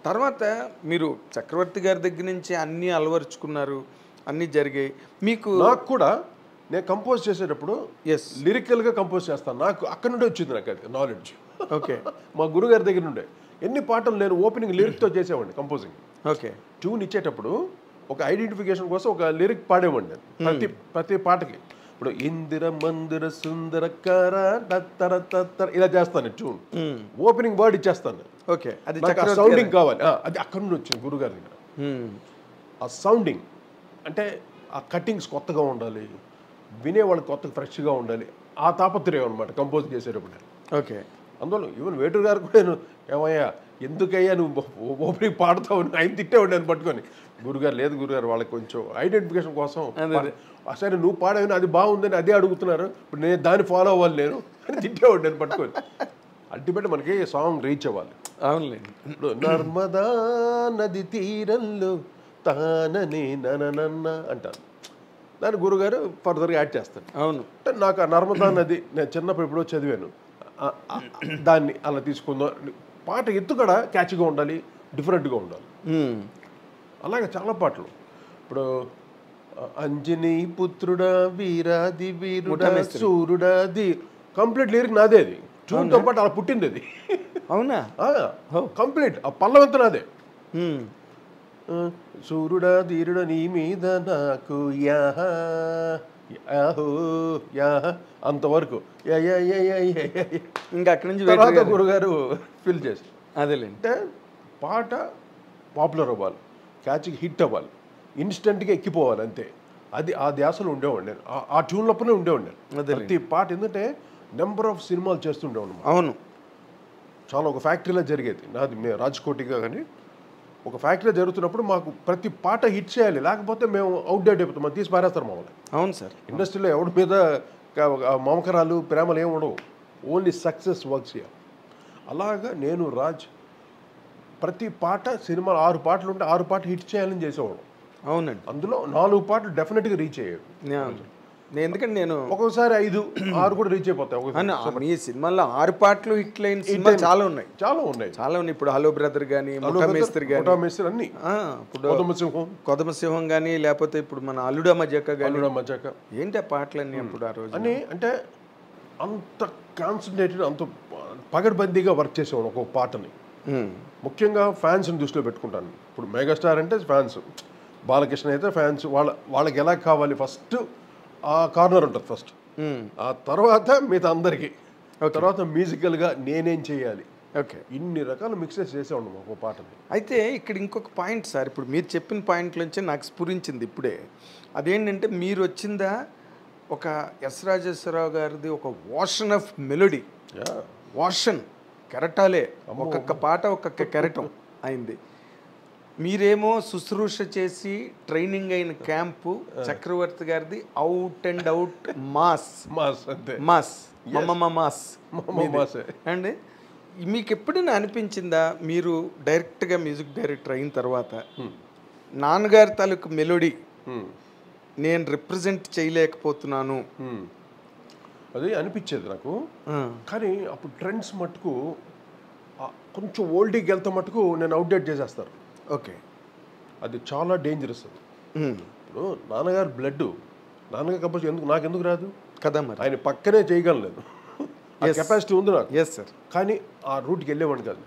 తర్వాత మీరు చక్రవర్తి గారి దగ్గర నుంచి అన్నీ అలవరుచుకున్నారు, అన్నీ జరిగాయి. మీకు నాకు కూడా నేను కంపోజ్ చేసేటప్పుడు లిరికల్గా కంపోజ్ చేస్తాను. నాకు అక్కడ నుండే వచ్చింది నాకు అది నాలెడ్జ్. ఓకే, మా గురుగారి దగ్గర నుండే ఎన్ని పాటలు నేను ఓపెనింగ్ లిరిక్తో చేసేవాడిని కంపోజింగ్. ఓకే, ట్యూన్ ఇచ్చేటప్పుడు ఒక ఐడెంటిఫికేషన్ కోసం ఒక లిరిక్ పాడేవాడిని ప్రతి పాటకి. ఇప్పుడు ఇందిర మందిర సుందర కర తత్తర తత్తర ఇలా చేస్తాను ట్యూన్, ఓపెనింగ్ వర్డ్ ఇచ్చేస్తాను. ఓకే, అది సౌండింగ్ కావాలి, అది అక్కడ నుండి వచ్చింది గురుగారి దగ్గర. ఆ సౌండింగ్ అంటే ఆ కటింగ్స్ కొత్తగా ఉండాలి, వినేవాళ్ళు కొత్తగా ఫ్రెష్గా ఉండాలి, ఆ తాపత్రయం అనమాట కంపోజ్ చేసేటప్పుడు. ఓకే, అందువల్ల ఈవెన్ వేటూరు గారు కూడా నేను ఏమయ్యా ఎందుకయ్యా నువ్వు ఓపెనింగ్ పాడుతావు, ఆయన తిట్టేవాడు నేను పట్టుకొని. గురుగారు లేదు గురుగారు, వాళ్ళకి కొంచెం ఐడెంటిఫికేషన్ కోసం, సరే నువ్వు పాడేవని అది బాగుందని అదే అడుగుతున్నారు, ఇప్పుడు నేను దాన్ని ఫాలో అవ్వాలి నేను అని తిట్టేవాడు నేను పట్టుకొని. అల్టిమేట్ మనకి సాంగ్ రీచ్ అవ్వాలి. అవునులేండి. ఇప్పుడు నర్మదా నది తీరంలో తానని నన్న అంటాను, దాన్ని గురుగారు ఫర్దర్గా యాడ్ చేస్తాను. అవును, అంటే నాకు ఆ నర్మదా నది నేను చిన్నప్పుడు ఎప్పుడో చదివాను, దాన్ని అలా తీసుకుందాం. పాట ఎత్తుకడ క్యాచ్గా ఉండాలి, డిఫరెంట్గా ఉండాలి. అలాగే చాలా పాటలు. ఇప్పుడు అంజనీ పుత్రుడా వీరాది వీరుడా సూర్యుడాది కంప్లీట్ లిరిక్ నాదే, అది ట్యూన్తో పాటు అలా పుట్టింది అది. అవునా? కంప్లీట్ ఆ పల్లవంతా నాదే. సూర్యుడా ధీరుడా నీ మీద నాకు యాహో యాహ అంతవరకు ఇంకా అక్కడి నుంచి తర్వాత గురుగారు ఫిల్ చేసి. అదేలేండి. అంటే పాట పాపులర్ అవ్వాలి, క్యాచ్కి హిట్ అవ్వాలి, ఇన్స్టెంట్గా ఎక్కిపోవాలి అంతే. అది ఆ ధ్యాసలో ఉండేవాడు నేను, ఆ ట్యూన్ లోపలనే ఉండేవాడు నేను ప్రతి పాట. ఎందుకంటే నెంబర్ ఆఫ్ సినిమాలు చేస్తుండేవాడు. అవును, చాలా ఒక ఫ్యాక్టరీలో జరిగేది నాది, మేము రాజ్కోటిగా కానీ ఒక ఫ్యాక్టరీలో జరుగుతున్నప్పుడు మాకు ప్రతి పాట హిట్ చేయాలి, లేకపోతే మేము అవుట్డేట్ అయిపోతాం, మాకు తీసి పారేస్తారు మమ్మల్ని. అవును సార్. ఇండస్ట్రీలో ఎవరి మీద మమకరాలు ప్రేమలు ఏమి ఉండవు, ఓన్లీ సక్సెస్ వర్క్స్ చేయాలి. అలాగా నేను రాజ్ ప్రతి పాట సినిమా 6 పాటలు ఉంటే 6 పాటలు హిట్ చేయాలని చేసేవాడు. అవునండి. అందులో 4 పాటలు డెఫినెట్గా రీచ్ అయ్యాడు. ఎందుకంటే నేను ఒక్కొక్కసారి 5, 6 కూడా రీచ్ అయిపోతాయి. మీ సినిమాలో 6 పాటలు హిట్ అయిన సినిమాలు చాలా ఉన్నాయి, చాలా ఉన్నాయి. ఇప్పుడు హలో బ్రదర్ కానీ, ముఠామేస్త్రి కానీ, అన్ని, ఇప్పుడు కొదమసింహం కానీ, లేకపోతే ఇప్పుడు మన అల్లుడా మజాక కానీ, ఏంటి ఆ పాటలన్నీ అప్పుడు ఆ రోజు అని. అంటే అంత కాన్సన్ట్రేటెడ్, అంత పగడ్బందీగా వర్క్ చేసేవాడు ఒక్కొక్క పాటని. ముఖ్యంగా ఫ్యాన్స్ని దృష్టిలో పెట్టుకుంటాను. ఇప్పుడు మెగాస్టార్ అంటే ఫ్యాన్స్, బాలకృష్ణ అయితే ఫ్యాన్స్, వాళ్ళకి ఎలా కావాలి ఫస్ట్ ఆ కార్నర్ ఉంటుంది ఫస్ట్, ఆ తర్వాత మిగతా అందరికీ, తర్వాత మ్యూజికల్గా నేనేం చేయాలి, ఓకే. ఇన్ని రకాల మిక్సెస్ చేసే ఉన్నాం ఒక పాటని. అయితే ఇక్కడ ఇంకొక పాయింట్ సార్, ఇప్పుడు మీరు చెప్పిన పాయింట్లోంచి నాకు స్ఫురించింది ఇప్పుడే. అదేంటంటే మీరు వచ్చిందా ఒక ఎస్ రాజేశ్వరరావు గారిది ఒక వాషన్ ఆఫ్ మెలోడీ, వాషన్ కెరటాలే, ఒక్కొక్క పాట ఒక్కొక్క కెరటం అయింది. మీరేమో శుశ్రూష చేసి ట్రైనింగ్ అయిన క్యాంపు, చక్రవర్తి గారిది out and out mass mass అంతే, మాస్ మాస్ మాసే అండి. మీకు ఎప్పుడైనా అనిపించిందా మీరు డైరెక్ట్గా మ్యూజిక్ డైరెక్టర్ అయిన తర్వాత నాన్నగారి తాలూకు మెలోడీ నేను రిప్రజెంట్ చేయలేకపోతున్నాను? అది అనిపించేది నాకు. కానీ అప్పుడు ట్రెండ్స్ మట్టుకు కొంచెం ఓల్డీకి వెళ్తే మట్టుకు నేను అవుట్డేట్ చేసేస్తారు. ఓకే, అది చాలా డేంజరస్. అది ఇప్పుడు నాన్నగారు బ్లడ్, నాన్నగారు కంపోజ్ నాకెందుకు రాదు కదా, మరి ఆయన పక్కనే చేయగలను, కెపాసిటీ ఉంది నాకు. Yes sir. కానీ ఆ రూట్కి వెళ్ళేవాడిని కాదు.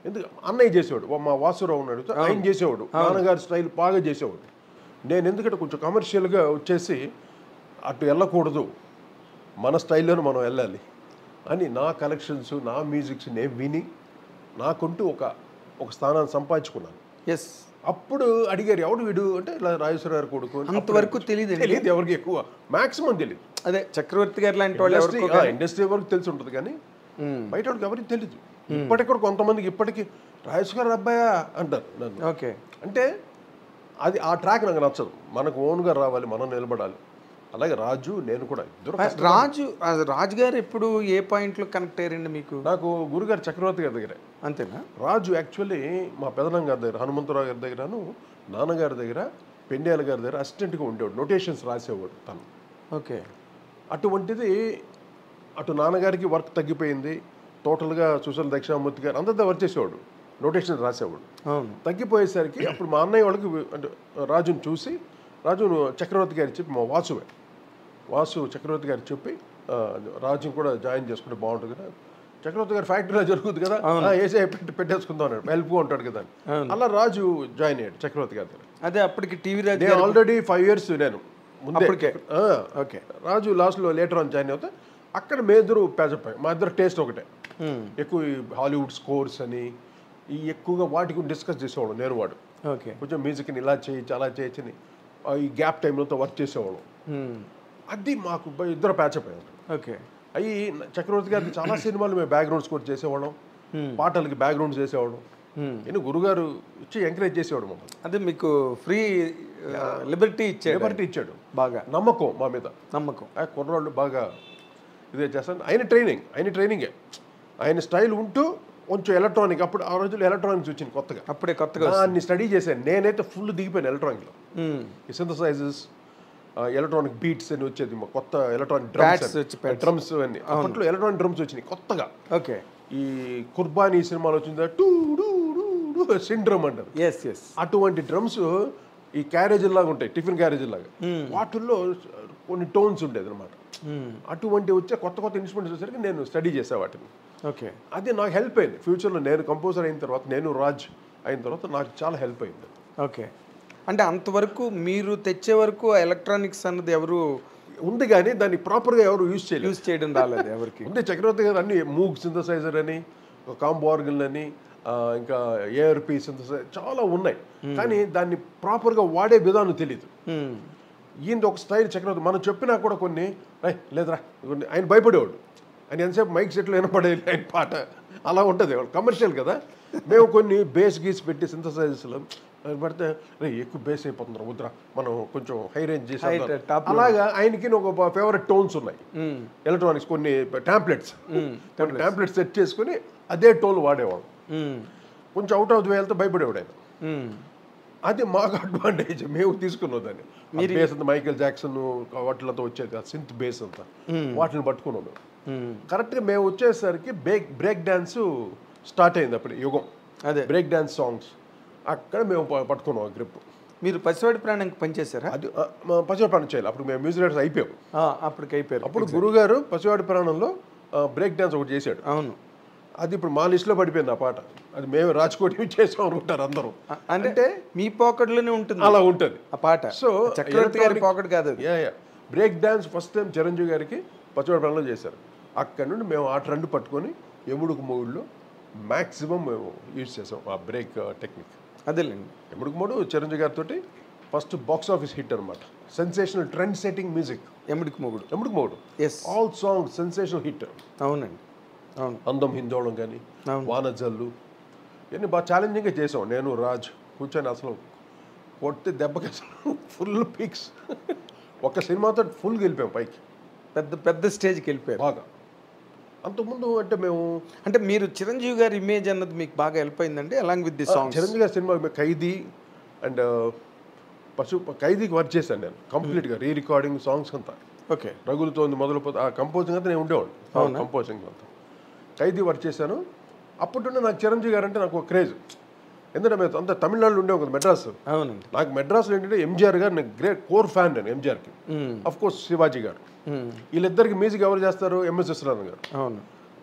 ఎందుకు అన్నయ్య చేసేవాడు, మా వాసురావు ఉన్నాడు, ఆయన చేసేవాడు, నాన్నగారి స్టైల్ బాగా చేసేవాడు. నేను ఎందుకంటే కొంచెం కమర్షియల్గా వచ్చేసి అటు వెళ్ళకూడదు, మన స్టైల్లోనే మనం వెళ్ళాలి అని నా కలెక్షన్స్, నా మ్యూజిక్స్ నేను విని నాకుంటూ ఒక స్థానాన్ని సంపాదించుకున్నాను. ఎస్. అప్పుడు అడిగారు ఎవడు వీడు అంటే, ఇలా రాజేశ్వర గారు కొడుకు. అంతవరకు తెలియదు ఎవరికి, ఎక్కువ మ్యాక్సిమం తెలియదు. అదే చక్రవర్తి గారు లాంటి వాళ్ళు ఇండస్ట్రీ వరకు తెలిసి ఉంటుంది, కానీ బయట వాళ్ళకి ఎవరికి తెలియదు. ఇప్పటికి కూడా కొంతమందికి ఇప్పటికీ రాజేశ్వర గారు అబ్బాయా అంటారు నన్ను. ఓకే. అంటే అది ఆ ట్రాక్ నాకు నచ్చదు. మనకు ఓన్గా రావాలి, మనం నిలబడాలి. అలాగే రాజు, నేను కూడా ఇద్దరు. రాజు గారు ఎప్పుడు ఏ పాయింట్లో కనెక్ట్ అయ్యారండి మీకు? నాకు గురుగారు చక్రవర్తి గారి దగ్గరే. అంతేనా? రాజు యాక్చువల్లీ మా పెదనాన్న గారి దగ్గర, హనుమంతరావు గారి దగ్గరను, నాన్నగారి దగ్గర, పెండ్యాల గారి దగ్గర అసిస్టెంట్గా ఉండేవాడు, నోటేషన్స్ రాసేవాడు తను. ఓకే. అటువంటిది అటు నాన్నగారికి వర్క్ తగ్గిపోయింది టోటల్గా. సుశల దక్షిణామూర్తి గారు అంతా వర్క్ చేసేవాడు, నోటేషన్ రాసేవాడు. తగ్గిపోయేసరికి అప్పుడు మా అన్నయ్య వాళ్ళకి అంటే రాజుని చూసి, రాజును చక్రవర్తి గారికి చెప్పి, మా వాసు చక్రవర్తి గారికి చెప్పి రాజుని కూడా జాయిన్ చేసుకుంటే బాగుంటుంది కదా, చక్రవర్తి గారి ఫ్యాక్టరీలో జరుగుతుంది కదా, ఏసీ పెట్టేసుకుందాం అన్నాడు, హెల్ప్గా ఉంటాడు కదా. అలా రాజు జాయిన్ అయ్యాడు చక్రవర్తి గారి దగ్గర. అదే అప్పటికి టీవీ రాజు ఆల్రెడీ 5 years నేను ముందే. ఓకే. రాజు లాస్ట్లో లేటర్ ఆన్ జాయిన్ అవుతా. అక్కడ మీ ఇద్దరు ప్యాచప్ అయ్యి, మా ఇద్దరు టేస్ట్ ఒకటే. ఎక్కువ హాలీవుడ్ స్కోర్స్ అని ఈ ఎక్కువగా వాటి గురించి డిస్కస్ చేసేవాడు నేను వాడు. ఓకే. కొంచెం మ్యూజిక్ని ఇలా చేయొచ్చు, అలా చేయొచ్చని ఈ గ్యాప్ టైంలో వర్క్ చేసేవాళ్ళం. అది మాకు ఇద్దరు ప్యాచప్ అయ్యారు. ఓకే. అవి చక్రవర్తి గారికి చాలా సినిమాలు మేము బ్యాక్గ్రౌండ్ స్కోర్ చేసేవాళ్ళం, పాటలకి బ్యాక్గ్రౌండ్ చేసేవాళ్ళం. నేను గురుగారు ఇచ్చి ఎంకరేజ్ చేసేవాడు మమ్మల్ని. అదే మీకు ఫ్రీ లిబర్టీ ఇచ్చాడు. బాగా నమ్మకం మా మీద, నమ్మకం. కుర్రాళ్ళు బాగా ఇదే చేస్తాను. ఆయన ట్రైనింగే, ఆయన స్టైల్ ఉంటూ కొంచెం ఎలక్ట్రానిక్. అప్పుడు ఆ రోజుల్లో ఎలక్ట్రానిక్స్ వచ్చింది కొత్తగా దాన్ని స్టడీ చేశాను. నేనైతే ఫుల్ దిగిపోయాను ఎలక్ట్రానిక్లో. ఈ సింథసైజర్స్, ఎలక్ట్రానిక్ బీట్స్ అని వచ్చేది, కొత్త ఎలక్ట్రానిక్ డ్రమ్స్ అన్ని. అప్పట్లో ఎలక్ట్రానిక్ డ్రమ్స్ వచ్చినాయి కొత్తగా. ఓకే. ఈ కుర్బానీ సినిమాలో వచ్చిందా టూ సిండ్రమ్ అంటారు. అటువంటి డ్రమ్స్ ఈ క్యారేజీల లాగా ఉంటాయి, టిఫిన్ క్యారేజీ లాగా. వాటిల్లో కొన్ని టోన్స్ ఉండేది అనమాట. అటువంటి వచ్చే కొత్త ఇన్స్ట్రుమెంట్స్ వచ్చేసరికి నేను స్టడీ చేసా వాటిని. ఓకే. అది నాకు హెల్ప్ అయింది. ఫ్యూచర్లో నేను కంపోజర్ అయిన తర్వాత, నేను రాజ్ అయిన తర్వాత నాకు చాలా హెల్ప్ అయింది. ఓకే. అంటే అంతవరకు మీరు తెచ్చే వరకు ఎలక్ట్రానిక్స్ అన్నది ఎవరు ఉంది, కానీ దాన్ని ప్రాపర్గా ఎవరు యూజ్ చేయడం రాలేదు ఎవరికి. అంటే చక్రవర్తి గారు అన్ని మూగ్ సింథసైజర్ అని, కాంబో ఆర్గన్ అని, ఇంకా ఏఆర్పి సింథసైజర్ చాలా ఉన్నాయి, కానీ దాన్ని ప్రాపర్గా వాడే విధానం తెలియదు. ఈయన ఒక స్టైల్ చక్రవర్తి మనం చెప్పినా కూడా కొన్ని లేదురా ఆయన భయపడేవాడు. ఆయన ఎంతసేపు మైక్ సెట్లో వినపడేది ఆయన పాట అలా ఉంటుంది. కమర్షియల్ కదా. మేము కొన్ని బేస్ గీస్ పెట్టి సింథసైజర్స్లో పడితే ఎక్కువ బేస్ అయిపోతుంది వద్దురా, మనం కొంచెం హై రేంజ్ చేసి అలాగా. ఆయనకి ఒక ఫేవరెట్ టోన్స్ ఉన్నాయి ఎలక్ట్రానిక్స్, కొన్ని ట్యాంప్లెట్స్ సెట్ చేసుకుని అదే టోన్ వాడేవాడు. కొంచెం అవుట్ ఆఫ్ ది వే వెళ్తే భయపడేవాడు ఆయన. అది మాకు అడ్వాంటేజ్, మేము తీసుకున్నాం దాన్ని. బేస్ అంతా మైకేల్ జాక్సన్ వాటిలతో వచ్చేది, ఆ సింత్ బేస్ అంతా వాటిని పట్టుకున్నాం మేము. కరెక్ట్గా మేము వచ్చేసరికి బ్రేక్ డ్యాన్స్ స్టార్ట్ అయింది అప్పుడు యుగం. అదే బ్రేక్ డ్యాన్స్ సాంగ్స్ అక్కడ మేము పట్టుకున్నాం ఆ గ్రిప్. మీరు పసివాడి ప్రాణానికి పనిచేశారా? అది పసివాడి ప్రాణం చేయాలి. అప్పుడు మేము మ్యూజిక్ డైరెక్టర్స్ అయిపోయాం. అప్పుడు గురుగారు పసివాడి ప్రాణంలో బ్రేక్ డ్యాన్స్ ఒకటి చేశాడు. అవును. అది ఇప్పుడు మా లిస్ట్లో పడిపోయింది ఆ పాట. అది మేము రాజ్కోట్ చేసాం అనుకుంటారు అందరూ. అంటే మీ పాకెట్లోనే ఉంటుంది, అలా ఉంటుంది ఆ పాట. సో చక్రవర్తి గారి పాకెట్ కాదు. Break dance first time Chiranjeevi గారికి పచ్చవాడపల్లిలో చేశారు. అక్కడ నుండి మేము ఆ ట్రెండ్ పట్టుకొని ఎముడుకు మూడులో మ్యాక్సిమం మేము యూజ్ చేసాం ఆ బ్రేక్ టెక్నిక్. అదేలేండి. ఎముడుకు మూడు చిరంజీవి గారితో ఫస్ట్ బాక్స్ ఆఫీస్ హిట్ అనమాట. Sensational trend setting music Yamudiki Mogudu. ఎముడుకు మూడు yes, all song sensational hit. అవునండి, అవును. అందం హిందోళం కానీ అవును. వానజల్లు ఇవన్నీ బాగా ఛాలెంజింగ్గా చేసాం. నేను రాజ్ కూర్చొని అసలు కొట్టి దెబ్బకి అసలు ఫుల్ పీక్స్. ఒక సినిమాతో ఫుల్గా వెళ్ళిపోయాం పైకి, పెద్ద పెద్ద స్టేజ్కి వెళ్ళిపోయారు బాగా. అంతకుముందు అంటే మేము అంటే మీరు చిరంజీవి గారి ఇమేజ్ అన్నది మీకు బాగా హెల్ప్ అయిందండి along with the song. Chiranjeevi గారి సినిమా ఖైదీ అండ్ ఖైదీకి వర్క్ చేశాను నేను కంప్లీట్గా, రీ రికార్డింగ్ సాంగ్స్ అంతా. ఓకే. రగులుతోంది మొదలుపోతే ఆ కంపోజింగ్ అంతా నేను ఉండేవాడు, కంపోజింగ్ అంతా. ఖైదీ వర్క్ చేశాను. అప్పటి నాకు చిరంజీవి గారు అంటే నాకు ఒక క్రేజ్. ఎందుకంటే మేము అంతా తమిళనాడులో ఉండేవాం కదా, మెడ్రాస్. అవునండి. నాకు మెడ్రాస్లో ఏంటంటే ఎంజీఆర్ గారు నాకు గ్రేట్ కోర్ ఫ్యాన్. నేను ఎంజీఆర్కి, అఫ్ కోర్స్ శివాజీ గారు. వీళ్ళిద్దరికి మ్యూజిక్ ఎవరు చేస్తారు? ఎంఎస్ విశ్వనాథన్ గారు. అవును.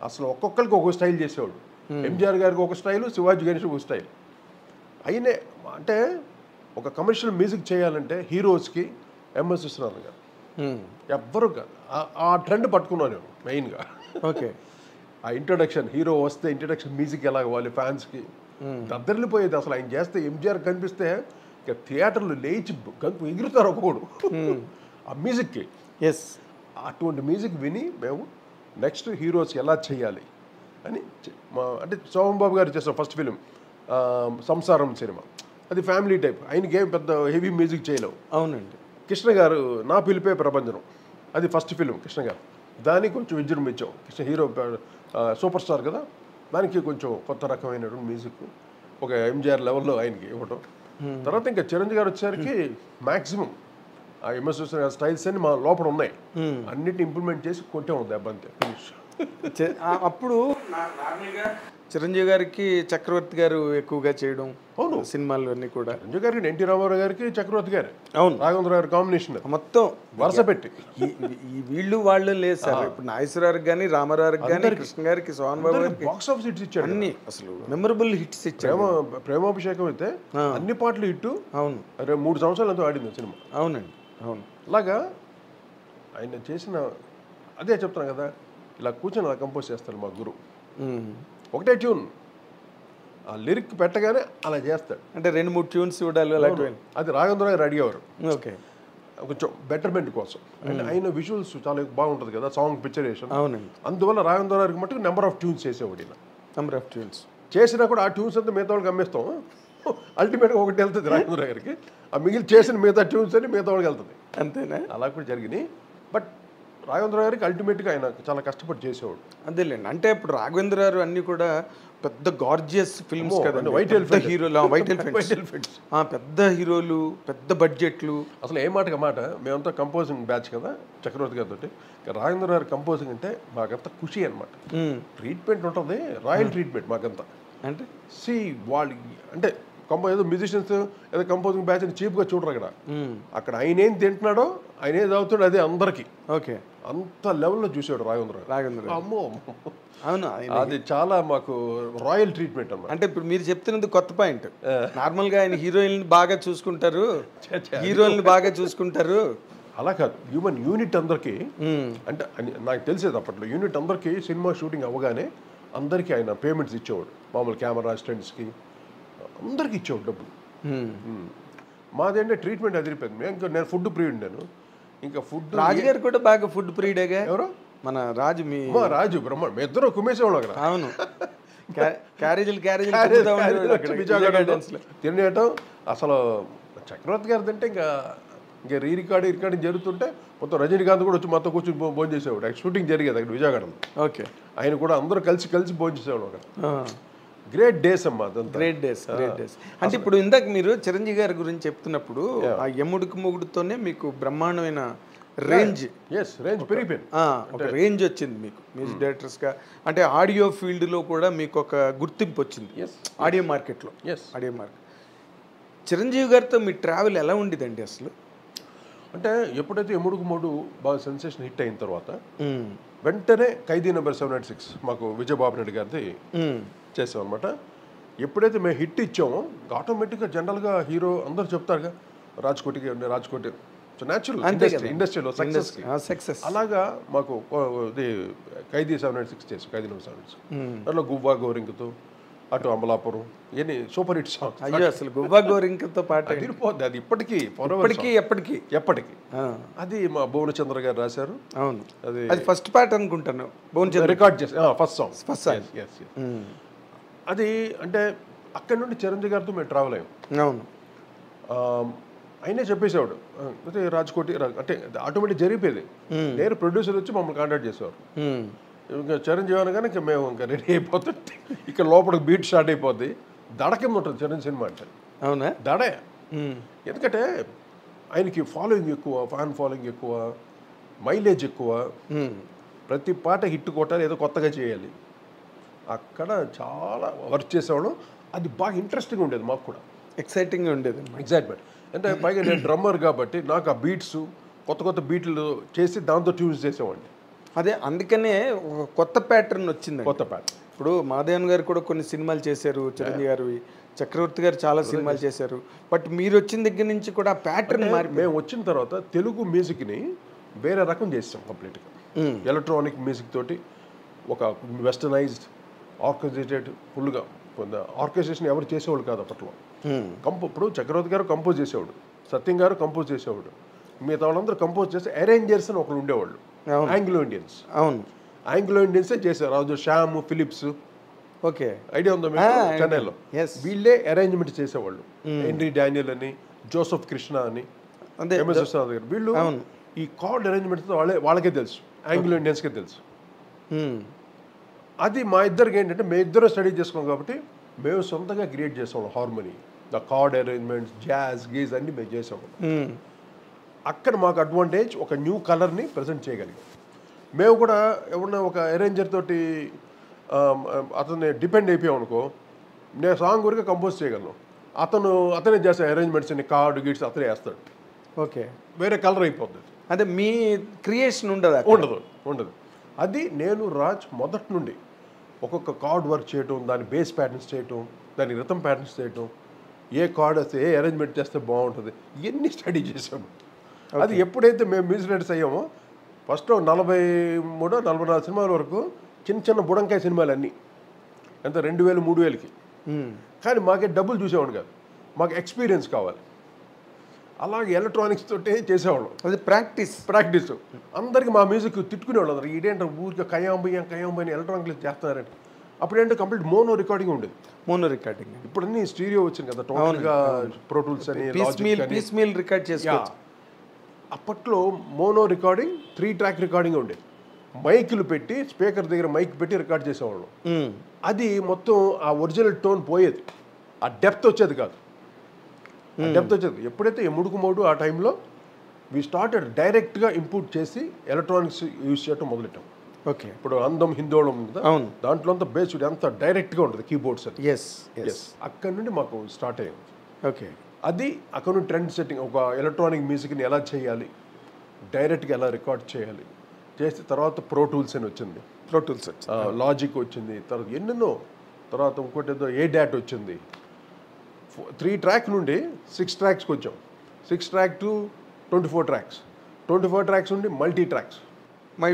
అసలు ఒక్కొక్కరికి ఒక్కొక్క స్టైల్ చేసేవాడు. ఎంజీఆర్ గారికి ఒక స్టైల్, శివాజీ గారికి ఒక స్టైల్. అయినే అంటే ఒక కమర్షియల్ మ్యూజిక్ చేయాలంటే హీరోస్కి ఎంఎస్ విశ్వనాథన్ గారు ఎవ్వరు ఆ ట్రెండ్ పట్టుకున్నాను నేను మెయిన్గా. ఓకే. ఆ ఇంట్రొడక్షన్, హీరో వస్తే ఇంట్రొడక్షన్ మ్యూజిక్ ఎలా కావాలి ఫ్యాన్స్కి దద్దరిల్లిపోయేది. అసలు ఆయన చేస్తే ఎంజీఆర్ కనిపిస్తే ఇక థియేటర్లు లేచి ఎగురుతారు ఒక్కొక్కడు ఆ మ్యూజిక్కి. ఎస్. అటువంటి మ్యూజిక్ విని మేము నెక్స్ట్ హీరోస్ ఎలా చేయాలి అని అంటే సోమన్ బాబు గారు చేస్తాం ఫస్ట్ ఫిలిం సంసారం సినిమా. అది ఫ్యామిలీ టైప్, ఆయనకి ఏం పెద్ద హెవీ మ్యూజిక్ చేయలేవు. అవునండి. కృష్ణ గారు నా పిలిపే ప్రపంచం, అది ఫస్ట్ ఫిలిం కృష్ణ గారు. దానికి కొంచెం విజృంభించాం. కృష్ణ హీరో సూపర్ స్టార్ కదా, దానికి కొంచెం కొత్త రకమైనటువంటి మ్యూజిక్ ఒక ఎంజీఆర్ లెవెల్లో ఆయనకి ఇవ్వటం. తర్వాత ఇంకా చిరంజీవి గారు వచ్చేసరికి మ్యాక్సిమం ఆ ఎంఎస్ విశ్వనాథన్ స్టైల్స్ అన్ని మా లోపల ఉన్నాయి, అన్నిటిని ఇంప్లిమెంట్ చేసి కొంటే ఉంది అబ్బంతే ఫినిష్. అప్పుడు నార్మల్గా చిరంజీవి గారికి చక్రవర్తి గారు ఎక్కువగా చేయడం అవును సినిమాలు అన్నీ కూడా. చిరంజీవి గారికి ఎన్టీ రామారావు గారికి చక్రవర్తి గారు, అవును, రాఘవేంద్ర గారి కాంబినేషన్ మొత్తం వరుస పెట్టి. ఈ వీళ్ళు వాళ్ళు లేదు సార్. ఇప్పుడు నాగేశ్వరరావుకి కానీ, రామారావుకి కానీ, కృష్ణ గారికి, సోహన్ బాబు గారికి బాక్స్ ఆఫీస్ హిట్స్ ఇచ్చాడు. అన్ని అసలు మెమరబుల్ హిట్స్ ఇచ్చాడు. ప్రేమాభిషేకం అయితే అన్ని పాటలు హిట్. అవును. 3 సంవత్సరాలు ఎంతో ఆడింది సినిమా. అవునండి, అవును. అలాగా ఆయన చేసిన అదే చెప్తాను కదా, ఇలా కూర్చొని అలా కంపోజ్ చేస్తాడు మా గురువు. ఒకటే ట్యూన్, ఆ లిరిక్ పెట్టగానే అలా చేస్తాడు. అంటే 2-3 ట్యూన్స్ చూడాలి అలాంటివి. అది రాఘవేంద్ర గారు అడిగేవారు ఓకే, కొంచెం బెటర్మెంట్ కోసం. అంటే ఆయన విజువల్స్ చాలా బాగుంటుంది కదా, సాంగ్ పిక్చరేషన్. అవునండి. అందువల్ల రాఘవేంద్ర గారికి మటుకు నెంబర్ ఆఫ్ ట్యూన్స్ చేసేవాడు. నెంబర్ ఆఫ్ ట్యూన్స్ చేసినా కూడా ఆ ట్యూన్స్ అంతా మిగతా వాళ్ళకి అమ్మేస్తాం. అల్టిమేట్గా ఒకటి వెళ్తుంది రాఘవేంద్ర గారికి, ఆ మిగిలి చేసిన మిగతా ట్యూన్స్ అని మిగతా వాళ్ళకి వెళ్తుంది. అంతేనా? అలా కూడా జరిగినాయి. బట్ రాఘవేంద్ర గారికి అల్టిమేట్గా ఆయన చాలా కష్టపడి చేసేవాడు. అదేలేండి. అంటే ఇప్పుడు రాఘవేంద్ర గారు అన్ని కూడా పెద్ద గార్జియస్ ఫిల్మ్స్ కదండి. వైట్ హీరోలు, వైట్ ఎలిఫెంట్స్, పెద్ద హీరోలు, పెద్ద బడ్జెట్లు. అసలు ఏ మాటకి మాట, మేమంతా కంపోజింగ్ బ్యాచ్ కదా చక్రవర్తి గారితో. రాఘవేంద్ర గారి కంపోజింగ్ అంటే మాకంతా ఖుషి అనమాట. ట్రీట్మెంట్ ఉంటుంది, రాయల్ ట్రీట్మెంట్ మాకంతా. అంటే వాళ్ళు అంటే ఏదో మ్యూజిషియన్స్ ఏదో కంపోజింగ్ బ్యాచ్ అని చీప్గా చూడరు. అక్కడ ఆయన ఏం తింటున్నాడో, ఆయన ఏది అవుతాడో అదే అందరికి. ఓకే, అంత లెవెల్లో చూసాడు రాఘవేంద్ర. అమ్మో, అవును. అది చాలా మాకు రాయల్ ట్రీట్మెంట్ అన్నమాట. అంటే ఇప్పుడు మీరు చెప్తున్నది కొత్త పాయింట్. నార్మల్గా ఆయన హీరోయిన్ బాగా చూసుకుంటారు, హీరోయిన్ బాగా చూసుకుంటారు. అలా కాదు, హ్యూమన్ యూనిట్ అందరికి. అంటే నాకు తెలిసేది అప్పట్లో యూనిట్ అందరికి సినిమా షూటింగ్ అవ్వగానే అందరికీ ఆయన పేమెంట్స్ ఇచ్చేవాడు. మామూలు కెమెరా అసిస్టెంట్స్కి అందరికి ఇచ్చేవాడు డబ్బులు. మాదేంటే ట్రీట్మెంట్ అదిరిపోయింది. ఇంకా నేను ఫుడ్ ప్రియుడు. నేను ఇంకా ఫుడ్, రాజు గారు కూడా బాగా ఫుడ్ ప్రియుడేగా. ఎవరు? మన రాజు. రాజు బ్రహ్మాండ, మీ ఇద్దరు కుమ్మేసేవాడు అక్కడ. అవును, క్యారేజీలు తినేయటం. అసలు చక్రవర్తి గారిది అంటే ఇంకా రీ రికార్డింగ్ జరుగుతుంటే మొత్తం రజనీకాంత్ కూడా వచ్చి మొత్తం కూర్చొని భోజనం చేసేవాడు. అక్కడ షూటింగ్ జరిగేది అక్కడ విజయవాడలో. ఓకే, ఆయన కూడా అందరూ కలిసి భోజనం చేసేవాడు అక్కడ. గ్రేట్ డేస్ అమ్మా, గ్రేట్ డేస్. అంటే ఇప్పుడు ఇందాక మీరు చిరంజీవి గారి గురించి చెప్తున్నప్పుడు ఆ యముడికి మొగుడుతోనే మీకు బ్రహ్మాండమైన రేంజ్ పెరిగిపోయింది. ఒక రేంజ్ వచ్చింది మీకు మ్యూజిక్ డైరెక్టర్స్గా. అంటే ఆడియో ఫీల్డ్లో కూడా మీకు ఒక గుర్తింపు వచ్చింది ఆడియో మార్కెట్లో. Audio market. చిరంజీవి గారితో మీ ట్రావెల్ ఎలా ఉండేదండి అసలు? అంటే ఎప్పుడైతే ఎముడుకు మూడు బాగా సెన్సేషన్ హిట్ అయిన తర్వాత వెంటనే ఖైదీ నెంబర్ 796 మాకు విజయబాబు నాయుడు గారిది చేసాం అనమాట. ఎప్పుడైతే మేము హిట్ ఇచ్చామో ఆటోమేటిక్గా జనరల్గా హీరో అందరూ చెప్తారుగా, రాజ్కోటి న్యాచురల్ అంతే ఇండస్ట్రీలో సక్సెస్ సక్సెస్. అలాగా మాకు ఇది ఖైదీ 796 చేసి ఖైదీ నెంబర్ 796 దాంట్లో గువ్వా గోరింకతో అటు అమలాపురం ఇవన్నీ సూపర్ హిట్ సాంగ్స్. అయ్యో అసలు గువ్వా గోరింకతో పాట తిరిగిపోద్ది అది ఇప్పటికీ ఎప్పటికీ అది మా భువనచంద్ర గారు రాశారు. అవును, అది ఫస్ట్ పాట అనుకుంటాను భువనచంద్ర రికార్డ్ చేసి ఫస్ట్ సాంగ్. Yes. అది అంటే అక్కడి నుండి చిరంజీవి గారితో మేము ట్రావెల్ అయ్యాం. అవును, అయినా చెప్పేసేవాడు అంటే రాజ్కోటి అంటే ఆటోమేటిక్ జరిగిపోయేది. నేను ప్రొడ్యూసర్ వచ్చి మమ్మల్ని కాంటాక్ట్ చేసేవారు. ఇంకా చిరంజీవి అనగానే ఇంకా మేము ఇంకా రెడీ అయిపోతుంటే ఇక్కడ లోపలికి బీట్ స్టార్ట్ అయిపోద్ది. దడ కింద ఉంటుంది చిరంజీవి సినిమా అంటే. అవునా, దడే. ఎందుకంటే ఆయనకి ఫాలోయింగ్ ఎక్కువ, ఫ్యాన్ ఫాలోయింగ్ ఎక్కువ, మైలేజ్ ఎక్కువ, ప్రతి పాట హిట్ కొట్టాలి, ఏదో కొత్తగా చేయాలి. అక్కడ చాలా వర్క్ చేసేవాడు. అది బాగా ఇంట్రెస్టింగ్ ఉండేది మాకు కూడా, ఎక్సైటింగ్గా ఉండేది. ఎగ్జైట్మెంట్ అంటే పైగా నేను డ్రమ్మర్ కాబట్టి నాకు ఆ బీట్స్ కొత్త బీట్లు చేసి దాంతో ట్యూన్స్ చేసేవాడిని. అదే అందుకనే ఒక కొత్త ప్యాటర్న్ వచ్చింది. కొత్త ప్యాటర్న్. ఇప్పుడు మాధవన్ గారు కూడా కొన్ని సినిమాలు చేశారు, చిరంజీవి గారివి, చక్రవర్తి గారు చాలా సినిమాలు చేశారు. బట్ మీరు వచ్చిన దగ్గర నుంచి కూడా ప్యాటర్న్ మారి, మేము వచ్చిన తర్వాత తెలుగు మ్యూజిక్ని వేరే రకం చేసాం కంప్లీట్గా. ఎలక్ట్రానిక్ మ్యూజిక్ తోటి ఒక వెస్టర్నైజ్డ్ ఆర్కెస్ట్రేటెడ్ ఫుల్గా. ఆర్కెస్ట్రేషన్ ఎవరు చేసేవాళ్ళు కాదు అప్పట్లో. ఇప్పుడు చక్రవర్తి గారు కంపోజ్ చేసేవాడు, సత్యం గారు కంపోజ్ చేసేవాడు, మిగతా వాళ్ళందరూ కంపోజ్ చేసి అరేంజర్స్ అని ఒకరు ఉండేవాళ్ళు, ఆంగ్లో ఇండియన్స్. అవును, ఆంగ్లో ఇండియన్సే చేశారు. రాజు శ్యామ్, ఫిలిప్స్, ఓకే, ఐడియా ఉందా మీకు? చెన్నైలో వీళ్ళే అరేంజ్మెంట్ చేసేవాళ్ళు. హెన్రీ డానియల్ అని, జోసెఫ్ కృష్ణ అని, ఎంఎస్ విశ్వనాథ్ గారు, వీళ్ళు ఈ కార్డ్ అరేంజ్మెంట్స్ వాళ్ళకే తెలుసు, ఆంగ్లో ఇండియన్స్కే తెలుసు. అది మా ఇద్దరికి ఏంటంటే మేము ఇద్దరు స్టడీ చేసుకున్నాం కాబట్టి మేము సొంతంగా క్రియేట్ చేసాము harmony, the card arrangements, jazz guise అన్ని మేము చేసాము. అక్కడ మాకు అడ్వాంటేజ్, ఒక న్యూ కలర్ని ప్రజెంట్ చేయగలిగాం. మేము కూడా ఎవరన్నా ఒక అరేంజర్ తోటి అతన్ని డిపెండ్ అయిపోయాం అనుకో, నేను సాంగ్ వరకు కంపోజ్ చేయగలను, అతనే చేసే అరేంజ్మెంట్స్ అన్ని కార్డు గిట్స్ అతనే వేస్తాడు. ఓకే, వేరే కలర్ అయిపోతుంది. అదే మీ క్రియేషన్ ఉండదు. అది నేను రాజ్ మొదటి నుండి ఒక్కొక్క కార్డ్ వర్క్ చేయటం, దాని బేస్ ప్యాటర్న్స్ చేయటం, దాని రిథమ్ ప్యాటర్న్స్ చేయటం, ఏ కార్డ్ వస్తే ఏ అరేంజ్మెంట్ చేస్తే బాగుంటుంది, ఇవన్నీ స్టడీ చేసాము. అది ఎప్పుడైతే మేము మ్యూజిక్ డైరెక్టర్స్ అయ్యామో ఫస్ట్ 43-44 సినిమాల వరకు చిన్న బుడంకాయ సినిమాలు అన్నీ ఎంత 2000-3000కి. కానీ మాకే డబ్బులు చూసేవాడు కాదు, మాకు ఎక్స్పీరియన్స్ కావాలి. అలాగే ఎలక్ట్రానిక్స్ తోటే చేసేవాళ్ళం. అది ప్రాక్టీస్. అందరికి మా మ్యూజిక్ తిట్టుకునేవాళ్ళు అందరికి, ఇదేంటే ఊరికి కయాంబయ్యని ఎలక్ట్రానిక్స్ చేస్తున్నారంటే. అప్పుడేంటే కంప్లీట్ మోనో రికార్డింగ్ ఉండేది. ఇప్పుడు అన్ని స్టీరియో వచ్చింది కదా, టోటల్గా ప్రో టూల్స్ అని పీస్ మీల్ రికార్డ్ చేసుకోవచ్చు. అప్పట్లో మోనో రికార్డింగ్ 3 ట్రాక్ రికార్డింగ్ ఉండేది. మైకులు పెట్టి, స్పీకర్ దగ్గర మైక్ పెట్టి రికార్డ్ చేసేవాళ్ళం. అది మొత్తం ఆ ఒరిజినల్ టోన్ పోయేది, ఆ డెప్త్ వచ్చేది కాదు. ఎప్పుడైతే ఎముడుకు మోడు ఆ టైంలో వి స్టార్టెడ్ డైరెక్ట్గా ఇంపోర్ట్ చేసి ఎలక్ట్రానిక్స్ యూజ్ చేయడం మొదలెట్టాం. ఓకే, ఇప్పుడు అందం హిందోళం ఉంది కదా, దాంట్లో అంతా బేస్డ్ ఎంత డైరెక్ట్గా ఉంటుంది కీబోర్డ్స్ అని. అక్కడ నుండి మాకు స్టార్ట్ అయ్యింది. ఓకే, అది అక్కడ నుండి ట్రెండ్ సెట్టింగ్, ఒక ఎలక్ట్రానిక్ మ్యూజిక్ని ఎలా చేయాలి, డైరెక్ట్గా ఎలా రికార్డ్ చేయాలి చేసి, తర్వాత ప్రో టూల్స్ అని వచ్చింది, లాజిక్ వచ్చింది, తర్వాత ఎన్నెన్నో, తర్వాత ఇంకోటి ఏదో ADAT వచ్చింది. 3 ట్రాక్ నుండి 6 ట్రాక్స్కి వచ్చాం. 6 ట్రాక్ టు 24 ట్రాక్స్, 24 ట్రాక్స్ నుండి మల్టీ ట్రాక్స్,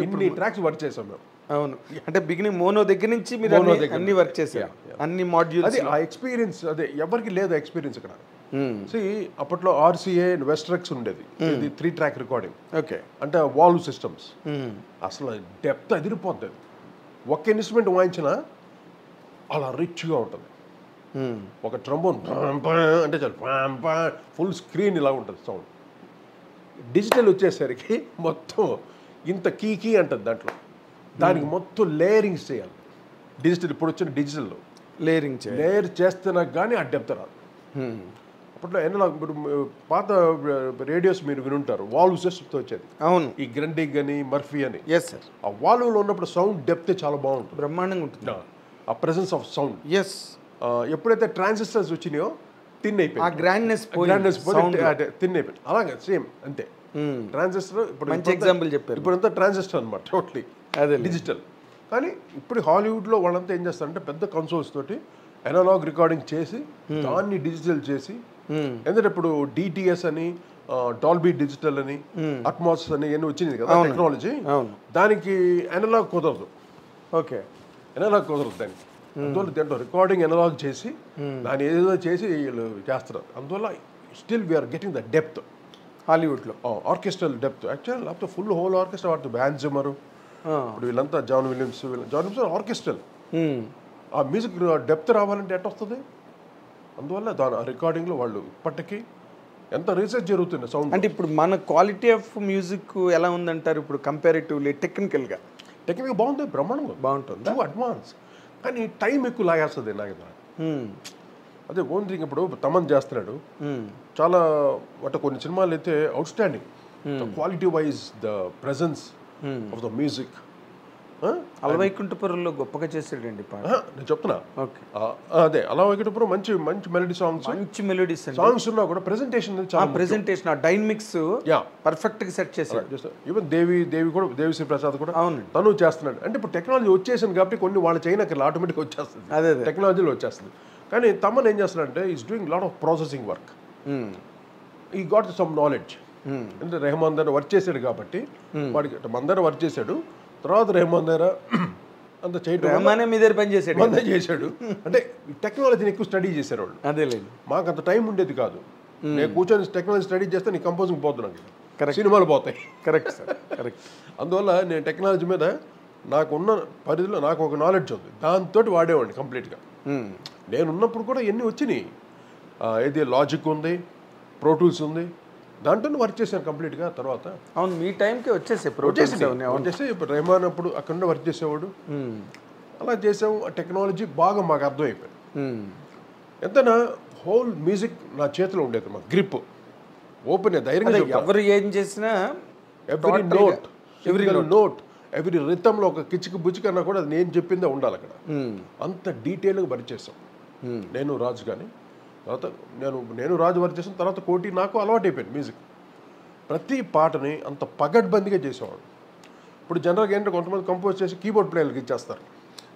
ఇన్ని ట్రాక్స్ వర్క్ చేసాం మేము. అవును, అంటే బిగినింగ్ మోనో దగ్గర నుంచి మీరు అన్ని వర్క్ చేశారు, అన్ని మాడ్యూల్స్. అది ఆ ఎక్స్పీరియన్స్, అదే ఎవరికి లేదు ఎక్స్పీరియన్స్ ఇక్కడ. అప్పట్లో RCA వెస్ట్రెక్స్ ఉండేది, ఇది 3 ట్రాక్ రికార్డింగ్. ఓకే, అంటే వాల్వ్ సిస్టమ్స్. అసలు డెప్త్ అదిరిపోతుంది. ఒక్క ఇన్స్ట్రుమెంట్ వాయించినా అలా రిచ్గా ఉంటుంది. ఒక ట్రంబోన్ అంటే చాలు ఫుల్ స్క్రీన్ ఇలా ఉంటుంది సౌండ్. డిజిటల్ వచ్చేసరికి మొత్తం ఇంత కీ అంటుంది దాంట్లో, దానికి మొత్తం లేయరింగ్స్ చేయాలి. డిజిటల్ ఇప్పుడు వచ్చిన డిజిటల్లో లేయర్ చేస్తున్నా కానీ ఆ డెప్త్ రాదు. అప్పట్లో ఇప్పుడు పాత రేడియోస్ మీరు వినుంటారు, వాల్వ్ సిస్టమ్తో వచ్చేది. అవును, ఈ గ్రండిగ్ అని, మర్ఫీ అని. సార్, ఆ వాల్వ్లో ఉన్నప్పుడు సౌండ్ డెప్త్ చాలా బాగుంటుంది, బ్రహ్మాండంగా ఉంటుంది. ఆ ప్రెసెన్స్ ఆఫ్ సౌండ్. ఎప్పుడైతే ట్రాన్సిస్టర్స్ వచ్చినాయో థిన్ అయిపోయింది, గ్రాండ్నెస్ థిన్ అయిపోయింది. అలాగే సేమ్ అంతే. ట్రాన్సిస్టర్ ఇప్పుడు మంచి ఎగ్జాంపుల్ చెప్పారు. ఇప్పుడు అంతా ట్రాన్సిస్టర్ అనమాట, టోటలీ డిజిటల్. కానీ ఇప్పుడు హాలీవుడ్లో వాళ్ళంతా ఏం చేస్తారంటే పెద్ద కన్సోల్స్ తోటి అనలాగ్ రికార్డింగ్ చేసి దాన్ని డిజిటల్ చేసి ఎందుకంటే ఇప్పుడు డిటిఎస్ అని డాల్బీ డిజిటల్ అని అట్మాస్ అని ఇవన్నీ వచ్చింది కదా టెక్నాలజీ, దానికి అనలాగ్ కుదరదు. ఓకే, ఎనలాగ్ కుదరదు దానికి. అందువల్ల దీంట్లో రికార్డింగ్ ఎనలాగ్ చేసి దాన్ని ఏదో చేసి వీళ్ళు చేస్తారు. అందువల్ల still we are getting the depth హాలీవుడ్లో ఆర్కెస్ట్రల్ డెప్త్. యాక్చువల్ లేకపోతే ఫుల్ హోల్ ఆర్కెస్ట్రా వాడుతుంది. బ్యాన్ జిమ్మరు ఇప్పుడు వీళ్ళంతా జాన్ విలియమ్స్ ఆర్కెస్ట్రల్. ఆ మ్యూజిక్ డెప్త్ రావాలంటే ఎట్ట వస్తుంది? అందువల్ల దాని రికార్డింగ్లో వాళ్ళు ఇప్పటికీ ఎంత రీసెర్చ్ జరుగుతుంది సౌండ్. అంటే ఇప్పుడు మన క్వాలిటీ ఆఫ్ మ్యూజిక్ ఎలా ఉందంటారు ఇప్పుడు కంపారిటివ్లీ టెక్నికల్గా? టెక్నిక్ బాగుంటుంది, బ్రహ్మాండంగా బాగుంటుంది, అడ్వాన్స్. కానీ టైం ఎక్కువ లాగేస్తుంది నాకు. అదే ఓన్ థింగ్. ఇప్పుడు తమన్ చేస్తున్నాడు చాలా అంటే కొన్ని సినిమాలు అయితే outstanding quality wise, the presence of the music. అలవైకుంఠపురంలో గొప్పగా చేసాడండి పాట. నేను చెప్తున్నా అదే అలవైకుంఠపురం మంచి మంచి మెలడీ సాంగ్స్, మంచి మెలోడీస్ సాంగ్స్ ఉన్నా కూడా ప్రెజెంటేషన్ చాలా ప్రెజెంటేషన్ ఆ డైనమిక్స్ పర్ఫెక్ట్ గా సెట్ చేశాడు. ఈవెన్ దేవి కూడా దేవిశ్రీ ప్రసాద్ కూడా అవును తను చేస్తున్నాడు. అంటే ఇప్పుడు టెక్నాలజీ వచ్చేసింది కాబట్టి కొన్ని వాళ్ళు చైనాకి ఆటోమేటిక్ వచ్చేస్తుంది, అదే టెక్నాలజీలో వచ్చేస్తుంది. కానీ తమన్ ఏం చేస్తున్నాడంటే is doing lot of processing work. ఈ గాట్ సమ్ నాలెడ్జ్. అంటే రెహమాన్ దగ్గర వర్క్ చేశాడు కాబట్టి వాడికి మందర వర్క్ చేశాడు. తర్వాత రెహమాన్ దగ్గర అంత చేయడం పని చేశాడు, మందే చేశాడు. అంటే టెక్నాలజీని ఎక్కువ స్టడీ చేశారు వాళ్ళు. అదేలేదు, మాకు అంత టైం ఉండేది కాదు. నేను కూర్చొని టెక్నాలజీ స్టడీ చేస్తే నీ కంపోజింగ్ పోతున్నాను, సినిమాలు పోతాయి. Correct sir, correct. అందువల్ల నేను టెక్నాలజీ మీద నాకున్న పరిధిలో నాకు ఒక నాలెడ్జ్ ఉంది, దాంతో వాడేవాడిని కంప్లీట్గా. నేను ఉన్నప్పుడు కూడా ఎన్ని వచ్చినాయి, ఏది లాజిక్ ఉంది, ప్రోటూల్స్ ఉంది, దాంట్లో వర్క్ చేశాను కంప్లీట్గా. తర్వాత అవును మీ టైంకి వచ్చేసి ఇప్పుడు రెహమాన్ అప్పుడు అక్కడ వర్క్ చేసేవాడు. అలా చేసాము. ఆ టెక్నాలజీ బాగా మాకు అర్థమైపోయింది. ఎంతైనా హోల్ మ్యూజిక్ నా చేతిలో ఉండేది, మా గ్రిప్ ఓపెన్ ధైర్యంగా. ఎవరు ఏం చేసినా ఎవ్రీ నోట్ ఎవ్రీ రిథంలో ఒక కిచికి బుచ్చికి అన్నా కూడా నేను చెప్పిందే ఉండాలి అక్కడ. అంత డీటెయిల్గా వర్క్ చేసాం నేను రాజు. కానీ తర్వాత నేను రాజు వర్క్ చేసిన తర్వాత కోటి నాకు అలవాటు అయిపోయింది మ్యూజిక్. ప్రతి పాటని అంత పగడ్బందీగా చేసేవాడు. ఇప్పుడు జనరల్గా ఏంటంటే కొంతమంది కంపోజ్ చేసి కీబోర్డ్ ప్లేయర్కి ఇచ్చేస్తారు.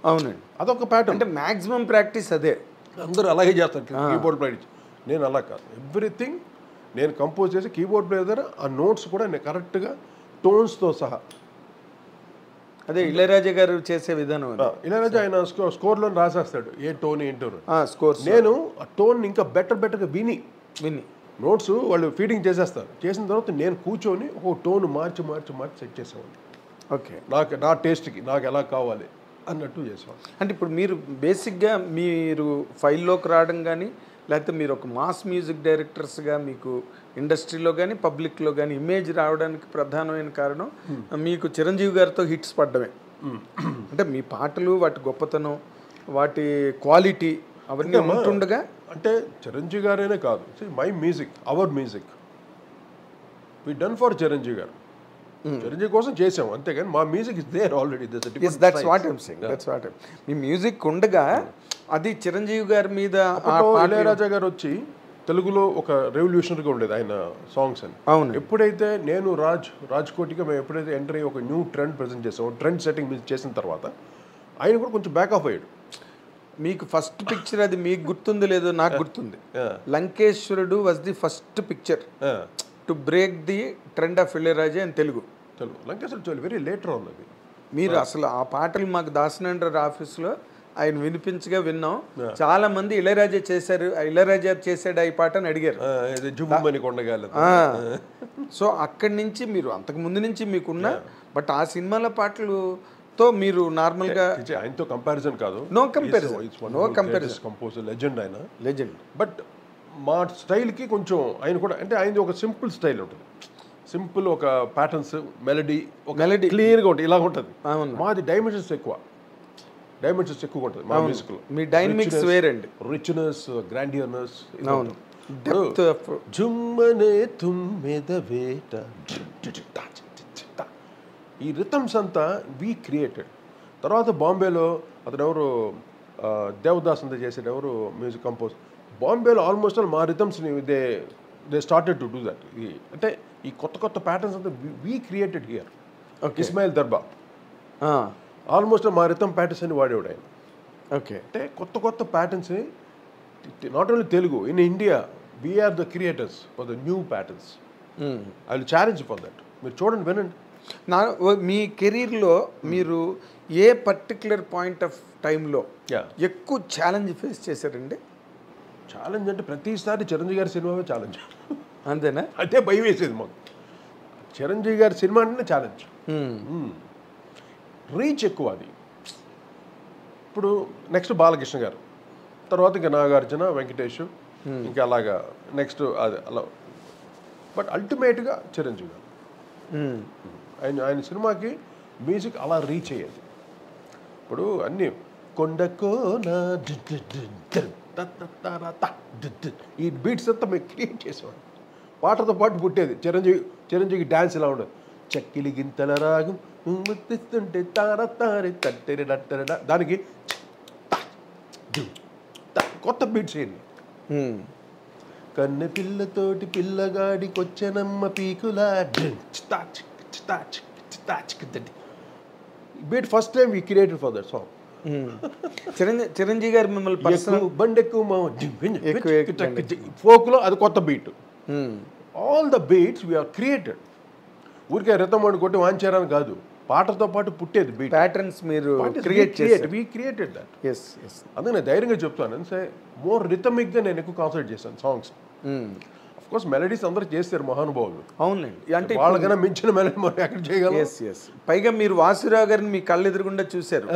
అవునండి, అదొక ప్యాటర్న్. అంటే మ్యాక్సిమం ప్రాక్టీస్ అదే, అందరూ అలాగే చేస్తారు కీబోర్డ్ ప్లేయర్. నేను అలా కాదు, ఎవ్రీథింగ్ నేను కంపోజ్ చేసి కీబోర్డ్ ప్లేయర్ దగ్గర ఆ నోట్స్ కూడా నేను కరెక్ట్గా టోన్స్తో సహా. అదే ఇళయరాజా గారు చేసే విధానం. ఇళయరాజా ఆయన స్కోర్లో రాసేస్తాడు ఏ టోన్ ఏంటో స్కోర్. నేను ఆ టోన్ ఇంకా బెటర్గా విని నోట్స్ వాళ్ళు ఫీడింగ్ చేసేస్తారు. చేసిన తర్వాత నేను కూర్చొని ఒక టోన్ మార్చి సెట్ చేసేవాడిని. ఓకే, నా టేస్ట్కి నాకు ఎలా కావాలి అన్నట్టు చేసేవాడు. అంటే ఇప్పుడు మీరు బేసిక్గా మీరు ఫైల్లోకి రావడం కానీ లేకపోతే మీరు ఒక మాస్ మ్యూజిక్ డైరెక్టర్స్గా మీకు ఇండస్ట్రీలో కానీ పబ్లిక్లో కానీ ఇమేజ్ రావడానికి ప్రధానమైన కారణం మీకు చిరంజీవి గారితో హిట్స్ పడ్డమే. అంటే మీ పాటలు, వాటి గొప్పతనం, వాటి క్వాలిటీ అవన్నీ ఉంటుండగా. అంటే చిరంజీవి గారైనా కాదు, my music, our music we done for Chiranjeevi garu. Chiranjeevi కోసం చేసాము అంతేగాని మా music is there already. That's what I'm saying, that's what మీ మ్యూజిక్ ఉండగా అది చిరంజీవి గారి మీద. ఇళయరాజా గారు వచ్చి తెలుగులో ఒక రెవల్యూషనరీగా ఉండేది ఆయన సాంగ్స్ అని. అవును, ఎప్పుడైతే నేను రాజ్కోటిగా మేము ఎప్పుడైతే ఎంటర్ అయ్యి ఒక న్యూ ట్రెండ్ ప్రజెంట్ చేసాము, ట్రెండ్ సెట్టింగ్ చేసిన తర్వాత ఆయన కూడా కొంచెం బ్యాక్ ఆఫ్ అయ్యాడు. మీకు ఫస్ట్ పిక్చర్ అది మీకు గుర్తుంది లేదో నాకు గుర్తుంది. Lankeshwarudu was the first picture to break the trend of Ilaiyaraaja in Telugu. Lankeshwarudu very later ఉంది అది. మీరు అసలు ఆ పాటలు మాకు దాసనండ్ర ఆఫీస్లో ఆయన వినిపించగా విన్నాం. చాలా మంది ఇళయరాజా చేశారు, ఇళయరాజా చేశాడు ఈ పాట అని అడిగారు. సో అక్కడి నుంచి మీరు అంతకు ముందు నుంచి మీకున్న బట్ ఆ సినిమాల పాటలతో మీరు నార్మల్గా ఆయనతో కంపారిజన్ కాదు, నో కంపారిజన్ కంపోజర్, లెజెండ్ ఆయన, లెజెండ్. బట్ మా స్టైల్కి కొంచెం ఆయన కూడా అంటే ఆయనది ఒక సింపుల్ స్టైల్ ఉంటుంది, సింపుల్ ఒక ప్యాటర్న్స్, మెలడీ క్లియర్గా ఉంటుంది, ఇలా ఉంటుంది. మాది డైమెన్షన్స్ ఎక్కువ ఉంటుంది మా మ్యూజిక్లో. మీ డైనమిక్స్ వేరండి, రిచ్నెస్, గ్రాండియర్నెస్. జుమ్మనే తుమ్మెద వేట, ఈ రిథమ్స్ అంతా వీ క్రియేటెడ్. తర్వాత బాంబేలో అతను ఎవరు దేవదాస్ అంతా చేసాడు, ఎవరు మ్యూజిక్ కంపోజ్. బాంబేలో ఆల్మోస్ట్ ఆల్ మా రిథమ్స్ని they started to do that. అంటే ఈ కొత్త ప్యాటర్న్స్ అంతా we created here. Ismail Darbar almost మా రిథమ్ ప్యాటర్న్స్ అని వాడేవాడు ఆయన. ఓకే, అంటే కొత్త patterns not only Telugu, in India we are the creators for the new patterns. I will challenge for that. మీరు చూడండి, వినండి. మీ కెరీర్లో మీరు ఏ పర్టికులర్ పాయింట్ ఆఫ్ టైంలో ఎక్కువ ఛాలెంజ్ ఫేస్ చేశారండి? ఛాలెంజ్ అంటే ప్రతిసారి చిరంజీవి గారి సినిమావే ఛాలెంజ్. అంతేనా? అదే భయం వేసేది మాకు. చిరంజీవి గారి సినిమా అంటే ఛాలెంజ్. రీచ్ ఎక్కువ అది. ఇప్పుడు నెక్స్ట్ బాలకృష్ణ గారు, తర్వాత ఇంకా నాగార్జున, వెంకటేష్, ఇంకా అలాగా నెక్స్ట్ అది అలా. బట్ అల్టిమేట్గా చిరంజీవి గారు ఆయన సినిమాకి మ్యూజిక్ అలా రీచ్ అయ్యేది. ఇప్పుడు అన్నీ కొండకోన ఈ బీట్స్ అంతా మేము క్రియేట్ చేసేవాడు. పాటతో పాటు పుట్టేది. చిరంజీవికి డ్యాన్స్ ఇలా ఉండదు. చక్కిలి గింతల రాగం ముత్తిస్తుంటే తార తారి తట్టెరి డట్టెరడ, దానికి కొత్త బీట్స్ వేయండి. కన్నె పిల్లతోటి పిల్లగాడికొచ్చనమ్మ పీకులా beat first time we created for that song. Chiranjeevi garu మిమ్మల్ని బండెక్కు ఫోక్లో అది కొత్త beat. All the beats we are created. ఊరికే రితం అని కొట్టి వాంచారని కాదు, పాటతో పాటు పుట్టేది బీట్ ప్యాటర్న్స్ మీరు క్రియేట్ చేశారు. We created that. Yes yes. అందుకే నేను ధైర్యంగా చెప్తాను. అంటే మోర్ రిథమిక్గా నేను ఎక్కువ కాన్సన్ట్రేట్ చేశాను సాంగ్స్. అఫ్ కోర్స్ మెలడీస్ అందరూ చేస్తారు మహానుభావులు. అవునండి. అంటే వాళ్ళకన్నా మించిన మెలడీ మనం ఎక్కడ చేయగలం. Yes yes. పైగా మీరు వాసురావు గారిని మీ కళ్ళు ఎదురుగుండా చూశారు.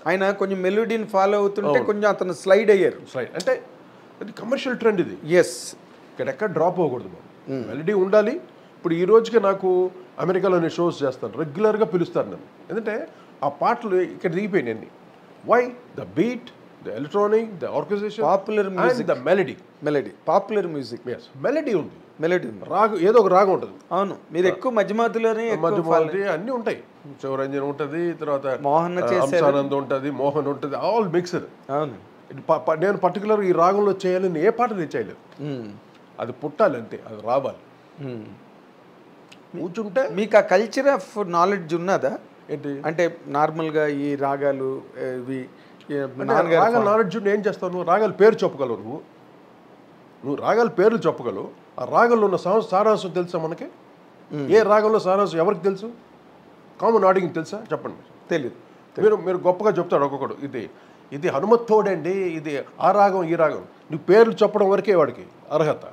ఆయన కొంచెం మెలోడీని ఫాలో అవుతుంటే కొంచెం అతను స్లైడ్ అయ్యారు. స్లైడ్ అంటే అది కమర్షియల్ ట్రెండ్ ఇది. ఎస్. ఇక్కడెక్కడ డ్రాప్ అవ్వకూడదు. మెలడీ ఉండాలి. ఇప్పుడు ఈ రోజుకి నాకు అమెరికాలో నేను షోస్ చేస్తాను, రెగ్యులర్గా పిలుస్తారు నన్ను. ఎందుకంటే ఆ పాటలు ఇక్కడ దిగిపోయినాయి అన్ని. Why? The beat, the electronic, the orchestration, popular music, the melody. Popular music. Yes, melody ఉంది. మెలడీ ఉంది. రాగం ఏదో ఒక రాగం ఉంటుంది. అవును. మీరు ఎక్కువ మధ్యమాతులోనే మధ్యమాతి అన్నీ ఉంటాయి. శివరంజన్ ఉంటుంది, తర్వాత మోహన్ అంశానంద్ ఉంటుంది, మోహన్ ఉంటుంది, ఆల్ మిక్స్డ్. అవును. నేను పర్టికులర్ ఈ రాగంలో చేయాలని ఏ పాట నేను చేయలేదు. అది పుట్టాలి అంతే, అది రావాలి. కూర్చుంటే మీకు ఆ కల్చర్ ఆఫ్ నాలెడ్జ్ ఉన్నదా ఏంటి అంటే నార్మల్గా ఈ రాగాలు ఇవి రాగాల నాలెడ్జ్ ఉంటే ఏం చేస్తావు? నువ్వు రాగాల పేరు చెప్పగలవు. నువ్వు రాగాల పేర్లు చెప్పగలవు. ఆ రాగంలో ఉన్న సారాంశం తెలుసా మనకి? ఏ రాగంలో సారాంశం ఎవరికి తెలుసు? కామన్ ఆడియన్స్కి తెలుసా? చెప్పండి. తెలియదు. మీరు గొప్పగా చెప్తాడు ఒక్కొక్కడు, ఇది హనుమత్తోడండి, ఇది ఆ రాగం ఈ రాగం. నువ్వు పేర్లు చెప్పడం వరకే వాడికి అర్హత.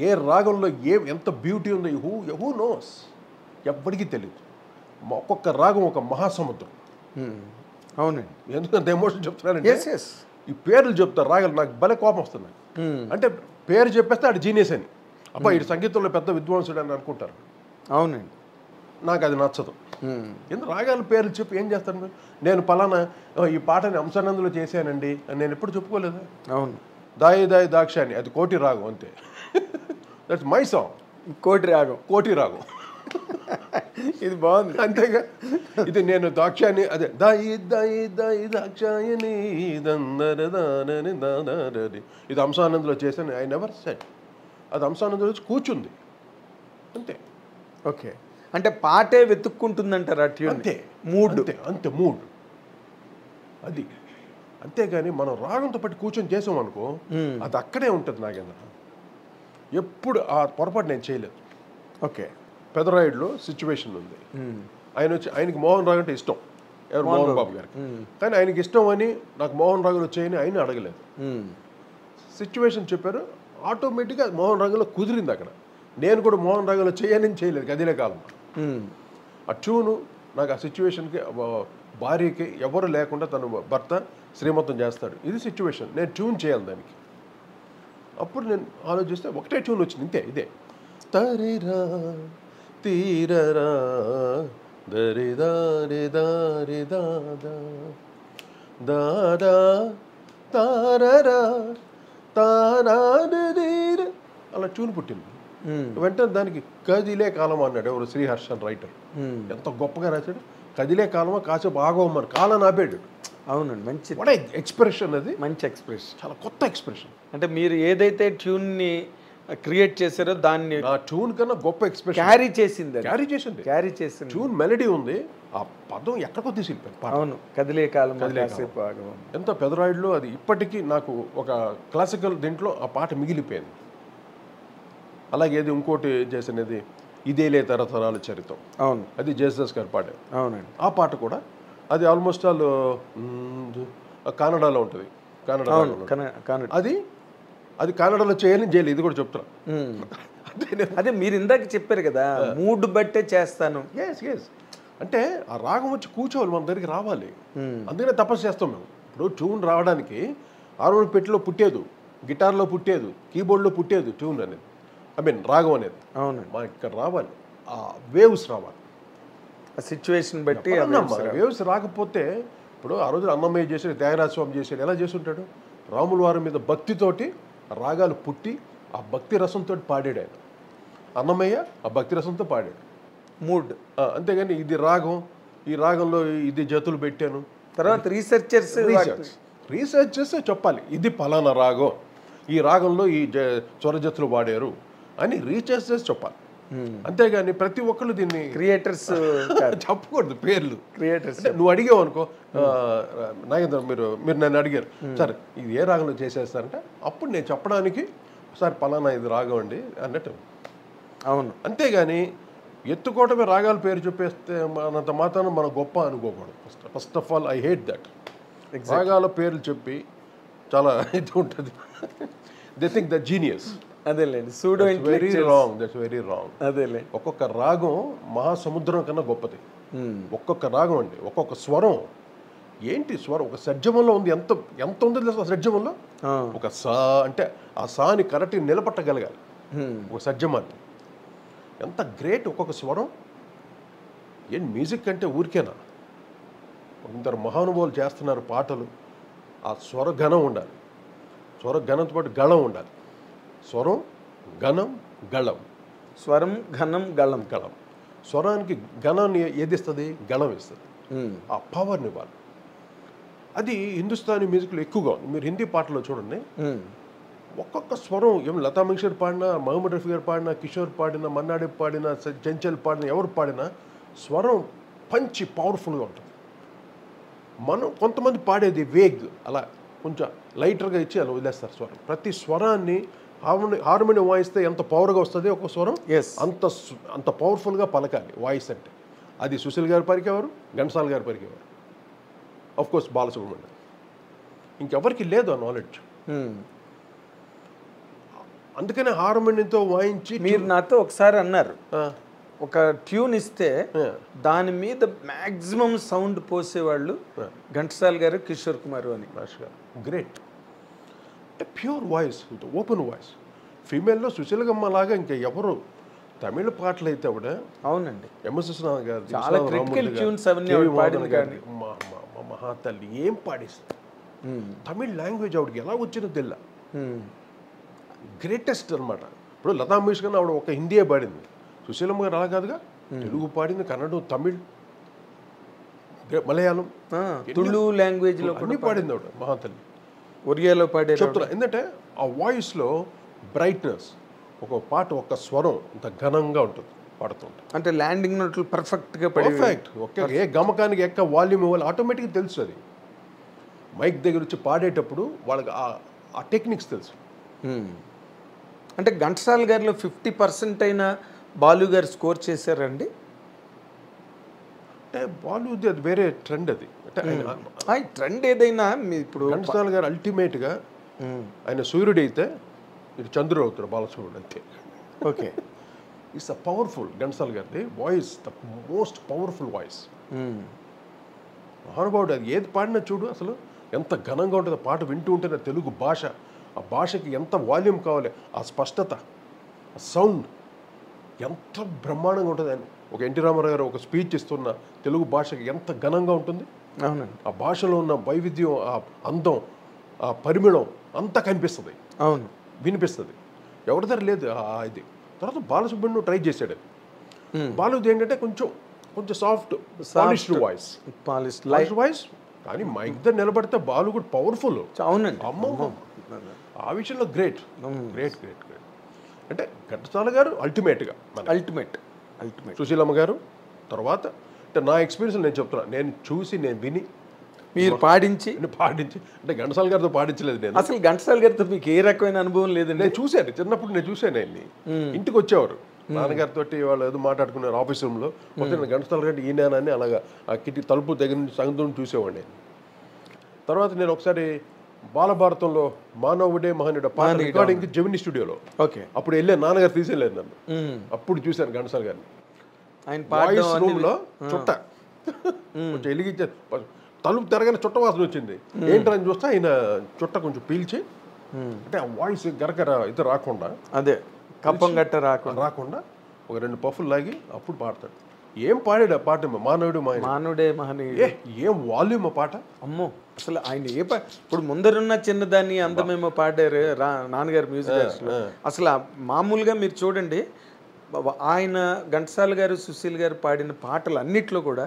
ఏ రాగంలో ఎంత బ్యూటీ ఉందో హూ నోస్, ఎవ్వడికి తెలియదు. ఒక్కొక్క రాగం ఒక మహాసముద్రం. అవునండి. ఎందుకంత ఎమోషన్ చెప్తున్నానంటే ఎస్. ఈ పేర్లు చెప్తారు రాగలు. నాకు భలే కోపం వస్తుంది. అంటే పేరు చెప్పేస్తే ఆడు జీనియస్ అని, అబ్బా ఇటు సంగీతంలో పెద్ద విద్వాంసుడు అని అనుకుంటారు. అవునండి. నాకు అది నచ్చదు. ఎందుకు రాగాల పేర్లు చెప్పి ఏం చేస్తాను? నేను పలానా ఈ పాటని అంశానందులో చేశానండి అని నేను ఎప్పుడు చెప్పుకోలేదు. అవును. దాయి దాయి దాక్షాని, అది కోటి రాగం అంతే. That's my song. కోటి రాగం. ఇది బాగుంది. అంతేగా. ఇది నేను దాక్షాయని, అదే దాయి దాయి దాయి దాక్షాయని దందరదానని దాదారది, ఇది అంశానందులో చేశాను. I never said. అది అంశానందులో కూర్చుంది అంతే. ఓకే. అంటే పాటే వెతుక్కుంటుందంటారా ట్యూన్? అంతే. మూడ్ అంతే మూడ్ అది. అంతేగాని మనం రాగంతో పాటు కూర్చొని చేసాం అనుకో, అది అక్కడే ఉంటుంది. నాకేందా ఎప్పుడు ఆ పొరపాటు నేను చేయలేదు. ఓకే. పెదరాయుడులో సిచ్యువేషన్ ఉంది. ఆయనకి మోహన్ రావు అంటే ఇష్టం. ఎవరు? మోహన్ బాబు గారికి. కానీ ఆయనకి ఇష్టం అని నాకు మోహన్ రావులో చేయని ఆయన అడగలేదు. సిచ్యువేషన్ చెప్పారు, ఆటోమేటిక్గా మోహన్ రావులో కుదిరింది. అక్కడ నేను కూడా మోహన్ రావులో చేయని చేయలేదు. గదిలే కాలం ఆ ట్యూను నాకు ఆ సిచ్యువేషన్కి, భార్యకి ఎవరు లేకుండా తన భర్త శ్రీమంతం చేస్తాడు. ఇది సిచ్యువేషన్, నేను ట్యూన్ చేయాలి దానికి. అప్పుడు నేను ఆలోచిస్తే ఒకటే ట్యూన్ వచ్చింది, ఇంతే. ఇదే తరిరా తీరరా దరిదారి దారి దాదా దాదా తారరా తారాదీర అలా ట్యూన్ పుట్టింది. వెంటనే దానికి కదిలే కాలం అన్నాడు ఎవరు? శ్రీహర్షన్ రైటర్. ఎంత గొప్పగా రాశాడు. కదిలే కాలమా కాసేపు ఆగవమ్మని కాలం ఆపాడు. అవునండి. మంచి ఎక్స్ప్రెషన్. అది మంచి ఎక్స్ప్రెషన్, చాలా కొత్త ఎక్స్ప్రెషన్. అంటే మీరు ఏదైతే ట్యూన్ని క్రియేట్ చేశారో దాన్ని ఆ ట్యూన్ కన్నా గొప్ప ఎక్స్ప్రెషన్ క్యారీ చేసింది. ట్యూన్ మెలడీ ఉంది, ఆ పదం ఎక్కడికో తీసుకెళ్ళిపోయింది. అవును. కదిలే కాలం. ఎంత పెదరాయుడులో అది ఇప్పటికీ నాకు ఒక క్లాసికల్ దీంట్లో ఆ పాట మిగిలిపోయింది. అలాగే ఇది ఇంకోటి చేసినది ఇదేలే తరతరాల చరిత్రం, అవును, అది జేసస్ గారు పాడారు. అవునండి. ఆ పాట కూడా అది ఆల్మోస్ట్ ఆల్ కన్నడలో ఉంటుంది. అది అది కన్నడలో చేయాలని చేయలేదు, ఇది కూడా చెప్తున్నా. అదే మీరు ఇందాక చెప్పారు కదా, మూడ్ బట్టే చేస్తాను. ఎస్ అంటే ఆ రాగం వచ్చి కూర్చోవాలి, మన దగ్గరికి రావాలి. అందుకనే తపస్సు చేస్తాం మేము. ఇప్పుడు ట్యూన్ రావడానికి హార్మోనియం పెట్టిలో పుట్టేదు, గిటార్లో పుట్టేదు, కీబోర్డ్లో పుట్టేదు ట్యూన్ అనేది, రాగం అనేది. అవునండి. మనకి ఇక్కడ రావాలి, ఆ వేవ్స్ రావాలి, సిచ్యువేషన్ బట్టి. వేవ్స్ రాకపోతే ఇప్పుడు ఆ రోజు అన్నమయ్య చేసాడు, త్యాగరాజ స్వామి చేసాడు, ఎలా చేస్తుంటాడు? రాముల వారి మీద భక్తితోటి రాగాలు పుట్టి ఆ భక్తి రసంతో పాడాడు ఆయన. అన్నమయ్య ఆ భక్తి రసంతో పాడాడు, మూడ్. అంతేగాని ఇది రాగం, ఈ రాగంలో ఇది జతులు పెట్టాను. తర్వాత రీసెర్చ్ చేస్తే చెప్పాలి ఇది పలానా రాగం, ఈ రాగంలో ఈ స్వరజతులు వాడారు అని రీసెర్చ్ చేసి చెప్పాలి. అంతేగాని ప్రతి ఒక్కళ్ళు దీన్ని క్రియేటర్స్ చెప్పకూడదు పేర్లు. క్రియేటర్స్ నువ్వు అడిగావు అనుకో, నాగేంద్ర మీరు నన్ను అడిగారు, సార్ ఇది ఏ రాగంలో చేసేస్తారంటే అప్పుడు నేను చెప్పడానికి సార్ పలానా ఇది రాగం అండి అన్నట్టు. అవును. అంతేగాని ఎత్తుకోవటమే రాగాల పేరు చెప్పేస్తే మనంత మాత్రం మనం గొప్ప అనుకోకూడదు. First of all I hate that. రాగాల పేర్లు చెప్పి చాలా ఇది ఉంటుంది. They think the genius. అదేలేండి, pseudo very wrong, that's very wrong. అదేలే, ఒక్కొక్క రాగం మహాసముద్రం కన్నా గొప్పది. ఒక్కొక్క రాగం అండి, ఒక్కొక్క స్వరం. ఏంటి స్వరం? ఒక షడ్జమంలో ఉంది, ఎంత ఎంత ఉంది తెలుసు షడ్జమంలో. ఒక సా అంటే ఆ సాని కరెక్ట్గా నిలబట్టగలగాలి ఒక షడ్జమాన్ని. ఎంత గ్రేట్ ఒక్కొక్క స్వరం. ఏం మ్యూజిక్ అంటే ఊరికేనా? కొందరు మహానుభావులు చేస్తున్నారు పాటలు. ఆ స్వరఘనం ఉండాలి, స్వరఘనంతో పాటు గళం ఉండాలి. స్వరం, ఘనం, గళం. స్వరం, ఘనం, గళం. స్వరానికి ఘనాన్ని ఏది ఇస్తుంది? గళం ఇస్తుంది. ఆ పవర్ని ఇవ్వాలి. అది హిందుస్థానీ మ్యూజిక్లో ఎక్కువగా ఉంది. మీరు హిందీ పాటలో చూడండి, ఒక్కొక్క స్వరం ఏం లతా మంగేష్కర్ పాడినా, మహమ్మద్ రఫీ గారు పాడినా, కిషోర్ పాడినా, మన్నాడే పాడినా, చెంచల్ పాడినా, ఎవరు పాడినా స్వరం పంచి పవర్ఫుల్గా ఉంటుంది. మనం కొంతమంది పాడేది వేగ్, అలా కొంచెం లైటర్గా ఇచ్చి అలా వదిలేస్తారు స్వరం. ప్రతి స్వరాన్ని హార్మోనియం వాయిస్తే ఎంత పవర్గా వస్తుంది ఒక స్వరం, అంత పవర్ఫుల్గా పలకాలి వాయిస్ అంటే. అది సుశీల్ గారు పరికేవారు, ఘంటసాల గారు పరికేవారు, ఆఫ్ కోర్స్ బాలసుబ్రహ్మణ్యం. ఇంకెవరికి లేదు ఆ నాలెడ్జ్. అందుకనే హార్మోనియంతో వాయించి. మీరు నాతో ఒకసారి అన్నారు, ఒక ట్యూన్ ఇస్తే దాని మీద మ్యాక్సిమం సౌండ్ పోసేవాళ్ళు ఘంటసాల గారు, కిషోర్ కుమార్ అని. గ్రేట్. అంటే ప్యూర్ వాయిస్, ఓపెన్ వాయిస్. ఫీమేల్లో సుశీలగమ్మ లాగా ఇంకా ఎవరు తమిళ పాటలు అయితే కూడా. అవునండి, ఎంఎస్ విశ్వనాథ్ గారు చాలా క్రిటికల్ ట్యూన్స్ అవన్నీ పాడింది. కానీ మహాతల్లి ఏం పాడిస్తారు. తమిళ్ లాంగ్వేజ్ ఆవిడకి ఎలా వచ్చిందో తెల్ల. గ్రేటెస్ట్ అనమాట. ఇప్పుడు లతా మంగేష్కర్ ఆవిడ ఒక హిందీయే పాడింది, సుశీలమ్మ గారు అలా కాదుగా. తెలుగు పాడింది, కన్నడ, తమిళ్, మలయాళం, తుళు లాంగ్వేజ్లో అన్నీ పాడింది ఆవిడ మహాతల్లి. ఒరియాలో పాడే చెప్తున్నా. ఎందుకంటే ఆ వాయిస్లో బ్రైట్నెస్, ఒక పాట ఒక స్వరం అంత ఘనంగా ఉంటుంది పాడుతుంటుంది. అంటే ల్యాండింగ్ నోట్లు పర్ఫెక్ట్గా పర్ఫెక్ట్. ఒకే ఏ గమకానికి ఎక్క వాల్యూమ్ ఇవ్వాలి ఆటోమేటిక్గా తెలుసు. అది మైక్ దగ్గర వచ్చి పాడేటప్పుడు వాళ్ళకి ఆ టెక్నిక్స్ తెలుసు. అంటే ఘంటసాల గారిలో 50% అయినా బాలు గారు స్కోర్ చేశారండి. అంటే బాలుది అది వేరే ట్రెండ్. అది అంటే ట్రెండ్ ఏదైనా ఇప్పుడు ఘంటసాల గారు అల్టిమేట్గా ఆయన సూర్యుడు అయితే ఇటు చంద్రుడు అవుతాడు బాలసుబ్రహ్మణ్యం అంతే. Okay, it's a powerful. Ghantasala గారిది voice the most powerful voice. మహానుభావుడు. అది ఏది పాడినా చూడు అసలు ఎంత ఘనంగా ఉంటుంది. పాట వింటూ ఉంటే తెలుగు భాష, ఆ భాషకి ఎంత వాల్యూమ్ కావాలి, ఆ స్పష్టత, ఆ సౌండ్ ఎంత బ్రహ్మాండంగా ఉంటుంది. అని ఒక ఎన్టీ రామారావు గారు ఒక స్పీచ్ ఇస్తున్న తెలుగు భాషకి ఎంత ఘనంగా ఉంటుంది. అవునండి, ఆ భాషలో ఉన్న వైవిధ్యం, ఆ అందం, ఆ పరిమళం అంతా కనిపిస్తుంది. అవును, వినిపిస్తుంది. ఎవరి దగ్గర లేదు ఇది. తర్వాత బాలసుబ్రహ్మణ్యం ట్రై చేశాడు. బాలుది ఏంటంటే కొంచెం సాఫ్ట్ పాలిష్డ్ వాయిస్, వాయిస్. కానీ మైక్ దగ్గర నిలబడితే బాలు కూడా పవర్ఫుల్. అవునండి, అమ్మ ఆ విషయంలో గ్రేట్. అంటే ఘంటసాల గారు అల్టిమేట్గా అల్టిమేట్. సుశీలమ్మ గారు తర్వాత. అంటే నా ఎక్స్పీరియన్స్ నేను చెప్తున్నా, నేను చూసి నేను విని మీరు పాడించి పాడించి అంటే ఘంటసాల గారితో పాడించలేదు నేను. అసలు ఘంటసాల గారితో మీకు ఏ రకమైన అనుభవం లేదండి? నేను చూశాను, చిన్నప్పుడు నేను చూశాను ఆయన్ని. ఇంటికి వచ్చేవారు నాన్నగారితో, వాళ్ళు ఏదో మాట్లాడుకున్నారు ఆఫీస్ రూమ్లో. వస్తే ఘంటసాల గారి ఈయనని అలాగా ఆ కిటి తలుపు దగ్గర నుంచి సంగతం చూసేవాడిని నేను. తర్వాత నేను ఒకసారి బాలభారతంలో మానవుడే మహనీయుడు పాట రికార్డింగ్ జెమిని స్టూడియోలో ఓకే అప్పుడు వెళ్ళాను, నాన్నగారు తీసుకెళ్ళారు నన్ను. అప్పుడు చూశాను ఘంటసాల గారిని ఆయన వాయిస్ రూమ్లో. చుట్ట కొంచెం వెలిగించారు, తలుపు తెరగానే చుట్ట వాసన వచ్చింది. ఏంటని చూస్తే ఆయన చుట్ట కొంచెం పీల్చి, అంటే ఆ వాయిస్ గరగర ఇది రాకుండా, అదే కప్పం గట్ట రాకుండా ఒక 2 పఫ్ఫులు లాగి అప్పుడు పాడతాడు. ఏం పాడాడు ఆ పాట, మానవుడే మహనీయుడు. ఏం వాల్యూమ్ ఆ పాట. అమ్మో, అసలు ఆయన ఇప్పుడు ముందరున్న చిన్నదాన్ని అందమేమో పాడారు నాన్నగారు మ్యూజిక్. అసలు మామూలుగా మీరు చూడండి, ఆయన ఘంటసాల గారు సుశీల్ గారు పాడిన పాటలు అన్నిట్లో కూడా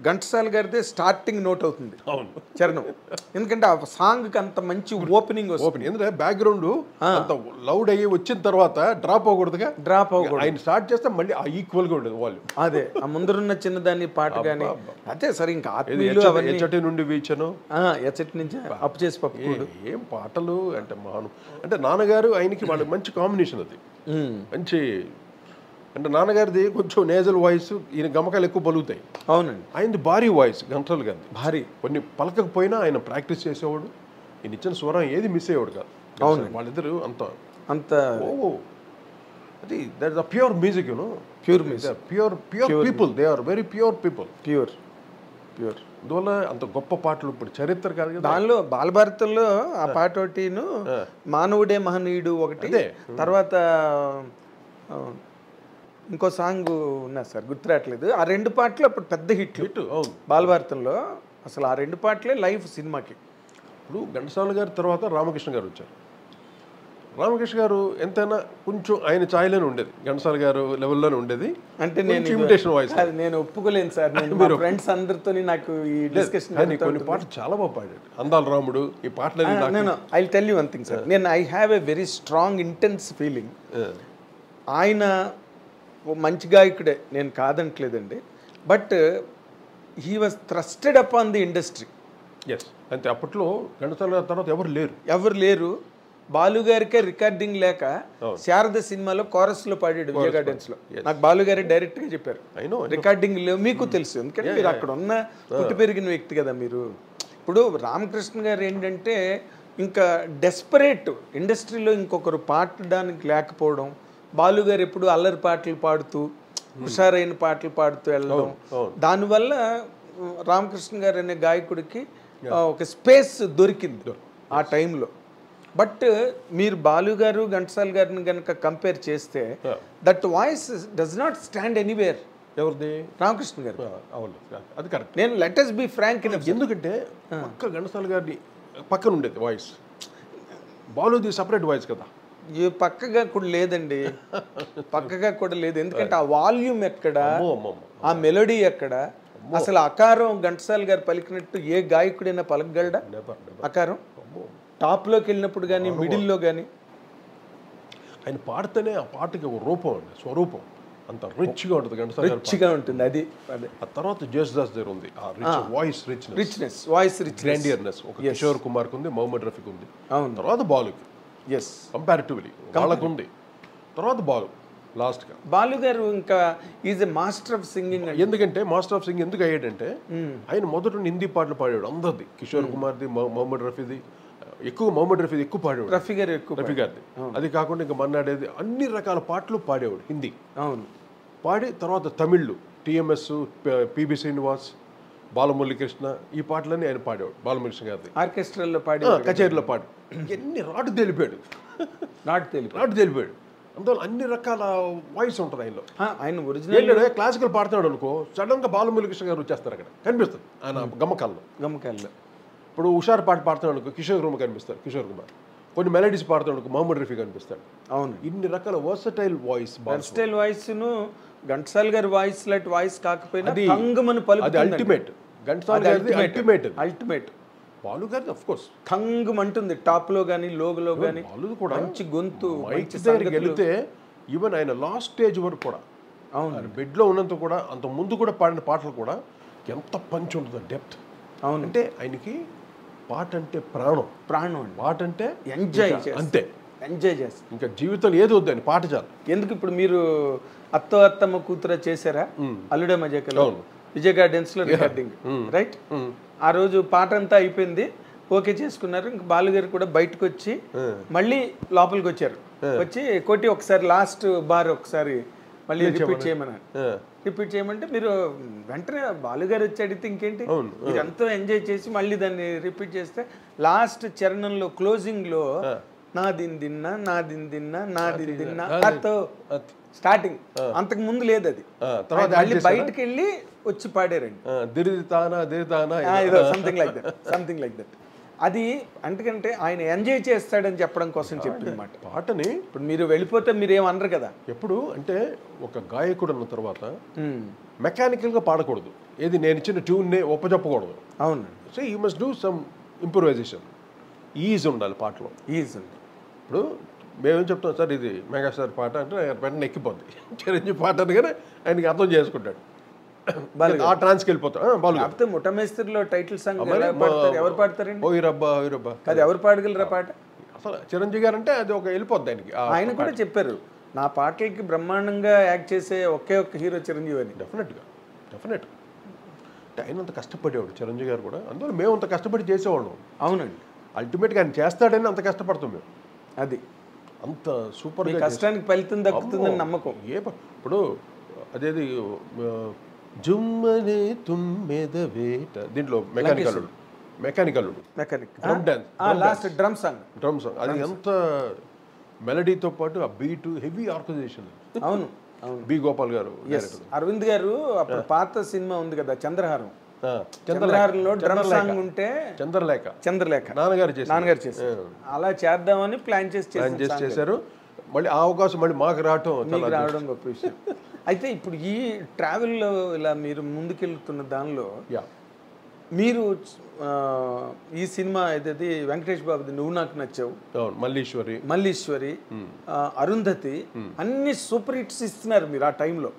ఘంటసాల గారిదే స్టార్టింగ్ నోట్ అవుతుంది, చరణం. ఎందుకంటే ఆ సాంగ్కి అంత మంచి ఓపెనింగ్ వస్తుంది. ఎందుకంటే బ్యాక్గ్రౌండ్ అంత లౌడ్ అయ్యి వచ్చిన తర్వాత డ్రాప్ అవ్వకూడదుగా. ఆయన స్టార్ట్ చేస్తే మళ్ళీ ఆ ఈక్వల్ గా ఉండదు వాల్యూమ్. అదే ఆ ముందరున్న చిన్నదాన్ని పాట కానీ అదే సరే. ఇంకా ఎచ్చటి నుండి వీచను, ఎచ్చటి నుంచి అప్పు చేసి పప్పుకోడు, ఏం పాటలు అంటే నాన్నగారు ఆయనకి వాళ్ళకి మంచి కాంబినేషన్ అది. మంచి అంటే నాన్నగారిది కొంచెం నేజల్ వాయిస్, ఈయన గమకాలు ఎక్కువ పలుకుతాయి. అవునండి. ఆయనది భారీ వాయిస్ ఘంటసాల గారిది భారీ. కొన్ని పలకకపోయినా ఆయన ప్రాక్టీస్ చేసేవాడు. ఈయన ఇచ్చిన స్వరం ఏది మిస్ అయ్యేవాడు కాదు. అవును, వాళ్ళిద్దరు అంత అది that is pure music, pure music, pure people. They are very pure people. Pure అందువల్ల అంత గొప్ప పాటలు ఇప్పుడు చరిత్ర కాదు కదా. దానిలో బాలభారతంలో ఆ పాట ఒకటిను, మానవుడే మహనీయుడు ఒకటి, తర్వాత ఇంకో సాంగ్ ఉన్నా సార్ గుర్తురాట్లేదు. ఆ 2 పాటలు అప్పుడు పెద్ద హిట్ బాలభారతంలో. అసలు ఆ 2 పాటలే లైఫ్ సినిమాకి. ఇప్పుడు ఘంటసాల గారి తర్వాత రామకృష్ణ గారు వచ్చారు. రామకృష్ణ గారు ఎంతైనా కొంచెం ఆయన ఛాయలోనే ఉండేది, ఘంటసాల గారు లెవెల్లోనే ఉండేది. అంటే నేను ఇమిటేషన్ వాయిస్ నేను ఒప్పుకోలేను సార్. మీరు ఫ్రెండ్స్ అందరితో నాకు ఈ డిస్కషన్ కొన్ని పాటలు చాలా బాగా పాడాడు. అందాల రాముడు ఈ పాటలు. నేను I tell you one thing sir, నేను I have a very strong intense feeling. ఆయన మంచి గాయకుడే, నేను కాదంటలేదండి. But he was thrusted upon the industry. Yes, అంటే అప్పట్లో ఘంటసాల తర్వాత ఎవరు లేరు. బాలుగారికే రికార్డింగ్ లేక శారద సినిమాలో కోరస్లో పాడాడు విజయ గార్డెన్స్లో. నాకు బాలుగారి డైరెక్ట్గా చెప్పారు రికార్డింగ్ లేవు. మీకు తెలుసు, ఎందుకంటే మీరు అక్కడ ఉన్న పుట్టి పెరిగిన వ్యక్తి కదా మీరు. ఇప్పుడు రామకృష్ణ గారు ఏంటంటే ఇంకా డెస్పరేట్, ఇండస్ట్రీలో ఇంకొకరు పాడడానికి లేకపోవడం. బాలుగారు ఎప్పుడు అల్లరి పాటలు పాడుతూ హుషారైన పాటలు పాడుతూ వెళ్ళడం, దానివల్ల రామకృష్ణ గారు అనే గాయకుడికి ఒక స్పేస్ దొరికింది ఆ టైంలో. బట్ మీరు బాలుగారు ఘంటసాల గారిని కనుక కంపేర్ చేస్తే that voice does not stand anywhere. ఎవరిది? రామకృష్ణ గారు. అవును, అది కరెక్ట్. నేను లెట్ us be frank, ఎందుకంటే పక్క ఘంటసాల గారిని పక్కన ఉండేది వాయిస్, బాలుది సపరేట్ వాయిస్ కదా. పక్కగా కూడా లేదండి, పక్కగా కూడా లేదు. ఎందుకంటే ఆ వాల్యూమ్ ఎక్కడ, ఆ మెలోడీ ఎక్కడ, అసలు అకారం ఘంటసాల గారు పలికినట్టు ఏ గాయకుడైనా పలకగలడా? అకారం టాప్లోకి వెళ్ళినప్పుడు కానీ మిడిల్లో కానీ ఆయన పాడితేనే ఆ పాటకి ఒక రూపం అండి, స్వరూపం అంత రిచ్గా ఉంటుంది. ఘంటసాల రిచ్గా ఉంటుంది. అది ఆ తర్వాత జేసుదాస్ దగ్గర ఉంది ఆ rich voice, richness, voice rich, grandeurness. ఒక కిషోర్ కుమార్కి ఉంది, మొహమ్మద్ రఫీకి ఉంది, తర్వాత బాలుకి కంపారిటివ్లీ వాళ్ళకు ఉంది, తర్వాత బాలు లాస్ట్గా. బాలు గారు ఇంకా is a master of singing. ఎందుకంటే మాస్టర్ ఆఫ్ సింగింగ్ ఎందుకు అయ్యాడంటే ఆయన మొదట హిందీ పాటలు పాడాడు అందరిది, కిషోర్ కుమార్ది, మొహమ్మద్ రఫీది. ఎక్కువ మొహమ్మద్ రఫీది ఎక్కువ పాడేవాడు, రఫీ గారిది. అది కాకుండా ఇంకా మన్నాడేది అన్ని రకాల పాటలు పాడేవాడు హిందీ. అవును, పాడి తర్వాత తమిళ్లు టిఎంఎస్, పిబి శ్రీనివాస్, బాలమురళీకృష్ణ, ఈ పాటలన్నీ ఆయన పాడేవాడు. బాలమురళీకృష్ణ గారిది ఆర్కెస్ట్రాల్లో పాడి, కచేరీలో పాడు, ఎన్ని రాటు తెలిపాడు, రాటు తెలిపాడు. అందువల్ల అన్ని రకాల వాయిస్ ఉంటుంది ఆయనలో. ఆయన ఒరిజినల్ క్లాసికల్ పాడుతున్నాడు అనుకో, సడన్గా బాలమురళీకృష్ణ గారు వచ్చేస్తారు, అక్కడ కనిపిస్తుంది ఆయన గమ్మకాల్లో. ఇప్పుడు హుషారు పాట పాడుతున్నాడు అనుకో, కిషోర్ కుమార్ కనిపిస్తారు, కిషోర్ కుమార్. కొన్ని మెలడీస్ పాడుతున్నాడు అనుకో, మొహమ్మద్ రఫీ కనిపిస్తాడు. అవును, ఇన్ని రకాల వర్సటైల్ వాయిస్. వర్సటైల్ వాయిస్ను ఘంటసాల గారి వాయిస్ లాంటి వాయిస్ కాకపోయినా థంగమని పలుకుతుంది. అది అల్టిమేట్. ఘంటసాల గారిది అల్టిమేట్. బాలు గారిది ఆఫ్ కోర్స్ థంగమంటుంది, టాప్ లో కానీ లోగలో కానీ. బాలు కూడా మంచి గొంతు, మంచి దగ్గరికి వెళితే ఈవెన్ ఆయన లాస్ట్ స్టేజ్ వరకు కూడా, అవును, బెడ్ లో ఉన్నంత కూడా, అంత ముందు కూడా పాడిన పాటలు కూడా ఎంత పంచి ఉంటుంది, డెప్త్. అవును. అంటే ఆయనకి పాట అంటే ప్రాణం, ప్రాణం పాట అంటే ఎంజాయ్ అంతే, ఎంజాయ్ చేస్తారు. ఇంకా జీవితంలో ఏది వద్దని పాట చాలు. ఎందుకు ఇప్పుడు మీరు అత్తమ్మ కూతుర చేశారా అల్లుడే మజాకలో, అవును. విజయ్ గార్డెన్స్ లో రికార్డింగ్, రైట్? ఆ రోజు పాట అంతా అయిపోయింది, ఓకే చేసుకున్నారు. ఇంకా బాలుగారు కూడా బయటకు వచ్చి మళ్ళీ లోపలికి వచ్చారు. వచ్చి కొట్టి ఒకసారి లాస్ట్ బార్ ఒకసారి మళ్ళీ రిపీట్ చేయమన్నారు. రిపీట్ చేయమంటే మీరు వెంటనే బాలుగారు వచ్చి అడిగితే ఇంకేంటి, మీరు ఎంతో ఎంజాయ్ చేసి మళ్ళీ దాన్ని రిపీట్ చేస్తే లాస్ట్ చరణంలో క్లోజింగ్ లో నా దిన్ దిన్నా నా దిన్ దిన్నా నా దిన్ దిన్నా అతో స్టార్టింగ్, అంతకు ముందు లేదు అది. మళ్ళీ బయటకు వెళ్ళి వచ్చి పాడారండి, something like that, something like that. అది ఎందుకంటే ఆయన ఎంజాయ్ చేస్తాడని చెప్పడం కోసం చెప్తున్నమాట పాటని. ఇప్పుడు మీరు వెళ్ళిపోతే మీరు ఏమనరు కదా. ఎప్పుడు అంటే ఒక గాయకుడు అన్న తర్వాత మెకానికల్గా పాడకూడదు, ఏది నేను ఇచ్చిన ట్యూన్ని ఒప్పచెప్పకూడదు. అవును. So you must do some improvisation, is ఉండాలి పాటలో, ఈజ్ ఉంది. ఇప్పుడు మేమేం చెప్తాం సార్ ఇది మెగాస్టార్ పాట అంటే వెంటనే ఎక్కిపోద్ది, చిరంజీవి పాట అని కానీ ఆయనకి అర్థం చేసుకుంటాడు, ఆ ట్రాన్స్కి వెళ్ళిపోతాడు. కాకపోతే ముఠమేస్త్రిలో టైటిల్ సాంగ్ ఎవరు పాడతారండి? ఓయ్ రబ్బా ఓయ్ రబ్బా, అది ఎవరు పాడగలరా పాట? అసలు చిరంజీవి గారు అంటే అది ఒక వెళ్ళిపోద్ది ఆయనకి. ఆయన కూడా చెప్పారు నా పాటలకి బ్రహ్మాండంగా యాక్ట్ చేసే ఒకే ఒక్క హీరో చిరంజీవి అని. డెఫినెట్ అంటే ఆయన అంత కష్టపడేవాడు చిరంజీవి గారు కూడా, అందువల్ల మేము అంత కష్టపడి చేసేవాళ్ళం. అవునండి. అల్టిమేట్గా ఆయన చేస్తాడని అంత కష్టపడతాం మేము, అది అంత సూపర్గా కష్టానికి ఫలితం దక్కుతుందని నమ్మకం. ఇప్పుడు అదేది జుమ్మనే తుమ్మెద వేట, దీంట్లో మెకానిక్ లాస్ట్ డ్రమ్ సాంగ్ అది ఎంత మెలడీతో పాటు ఆ బీట్ హెవీ ఆర్గనైజేషన్. అవును. బి గోపాల్ గారు, అరవింద్ గారు అప్పుడు పాత సినిమా ఉంది కదా చంద్రహారం, చంద్రహారంలో డ్రమ్ సాంగ్ ఉంటే చంద్రలేఖ నాన్నగారు చేశారు. అలా చేద్దామని ప్లాన్ చేశారు. మళ్ళీ ఆ అవకాశం మళ్ళీ మాకు రావడం గొప్ప విషయం. అయితే ఇప్పుడు ఈ ట్రావెల్లో ఇలా మీరు ముందుకెళ్తున్న దానిలో మీరు ఈ సినిమా ఏదైతే వెంకటేష్ బాబుది నువ్వు నాకు నచ్చావు, మల్లీశ్వరి, అరుంధతి అన్ని సూపర్ హిట్స్ ఇస్తున్నారు మీరు ఆ టైంలో.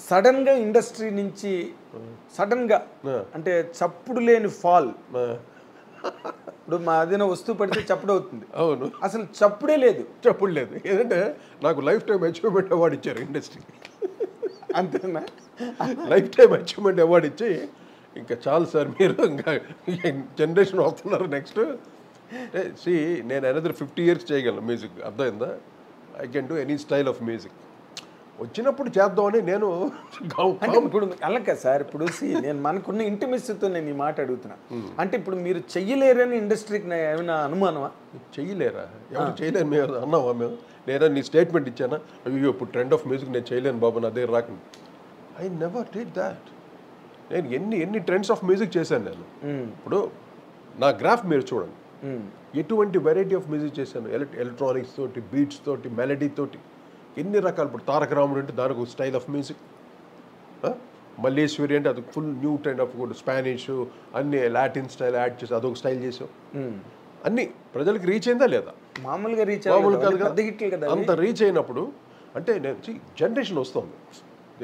సడన్ గా ఇండస్ట్రీ నుంచి సడన్ గా అంటే చప్పుడు లేని ఫాల్. ఇప్పుడు మా అదేనా వస్తువు పడితే చప్పుడు అవుతుంది, అవును, అసలు చప్పుడు లేదు. ఏదంటే నాకు లైఫ్ టైం అచీవ్మెంట్ అవార్డు ఇచ్చారు ఇండస్ట్రీకి, అంతేనా? లైఫ్ టైం అచీవ్మెంట్ అవార్డు ఇచ్చి ఇంకా చాలు సార్ మీరు ఇంకా జనరేషన్ వస్తున్నారు నెక్స్ట్. సి నేను అనదర్ 50 years చేయగలను మ్యూజిక్, అర్థమైందా? I can do any style of music. వచ్చినప్పుడు చేద్దామని నేను ఇప్పుడు అలాగే సార్. ఇప్పుడు నేను మనకున్న ఇంటిమెస్సీతో నేను ఈ మాట అడుగుతున్నా. అంటే ఇప్పుడు మీరు చెయ్యలేరని ఇండస్ట్రీకి ఏమైనా అనుమానమా? చెయ్యలేరా? ఎవరు చేయలేను మేము అన్నావా? మేము లేదా నీ స్టేట్మెంట్ ఇచ్చానా? అయ్యో ఇప్పుడు ట్రెండ్ ఆఫ్ మ్యూజిక్ నేను చేయలేను బాబు, నా దగ్గర రాకండి. I never did that. నేను ఎన్ని ట్రెండ్స్ ఆఫ్ మ్యూజిక్ చేశాను నేను. ఇప్పుడు నా గ్రాఫ్ మీరు చూడండి, ఎటువంటి వెరైటీ ఆఫ్ మ్యూజిక్ చేశాను. ఎలక్ట్రానిక్స్ తోటి, బీట్స్ తోటి, మెలడీ తోటి, ఎన్ని రకాలు. ఇప్పుడు తారక రాముడు అంటే దానికి ఒక స్టైల్ ఆఫ్ మ్యూజిక్, మల్లేశ్వరి అంటే అది full new trend of Spanish, అన్ని లాటిన్ స్టైల్ యాడ్ చేసి అదొక స్టైల్ చేసాం. అన్ని ప్రజలకు రీచ్ అయిందా లేదా? మామూలుగా అంత రీచ్ అయినప్పుడు అంటే నేను జనరేషన్ వస్తుంది,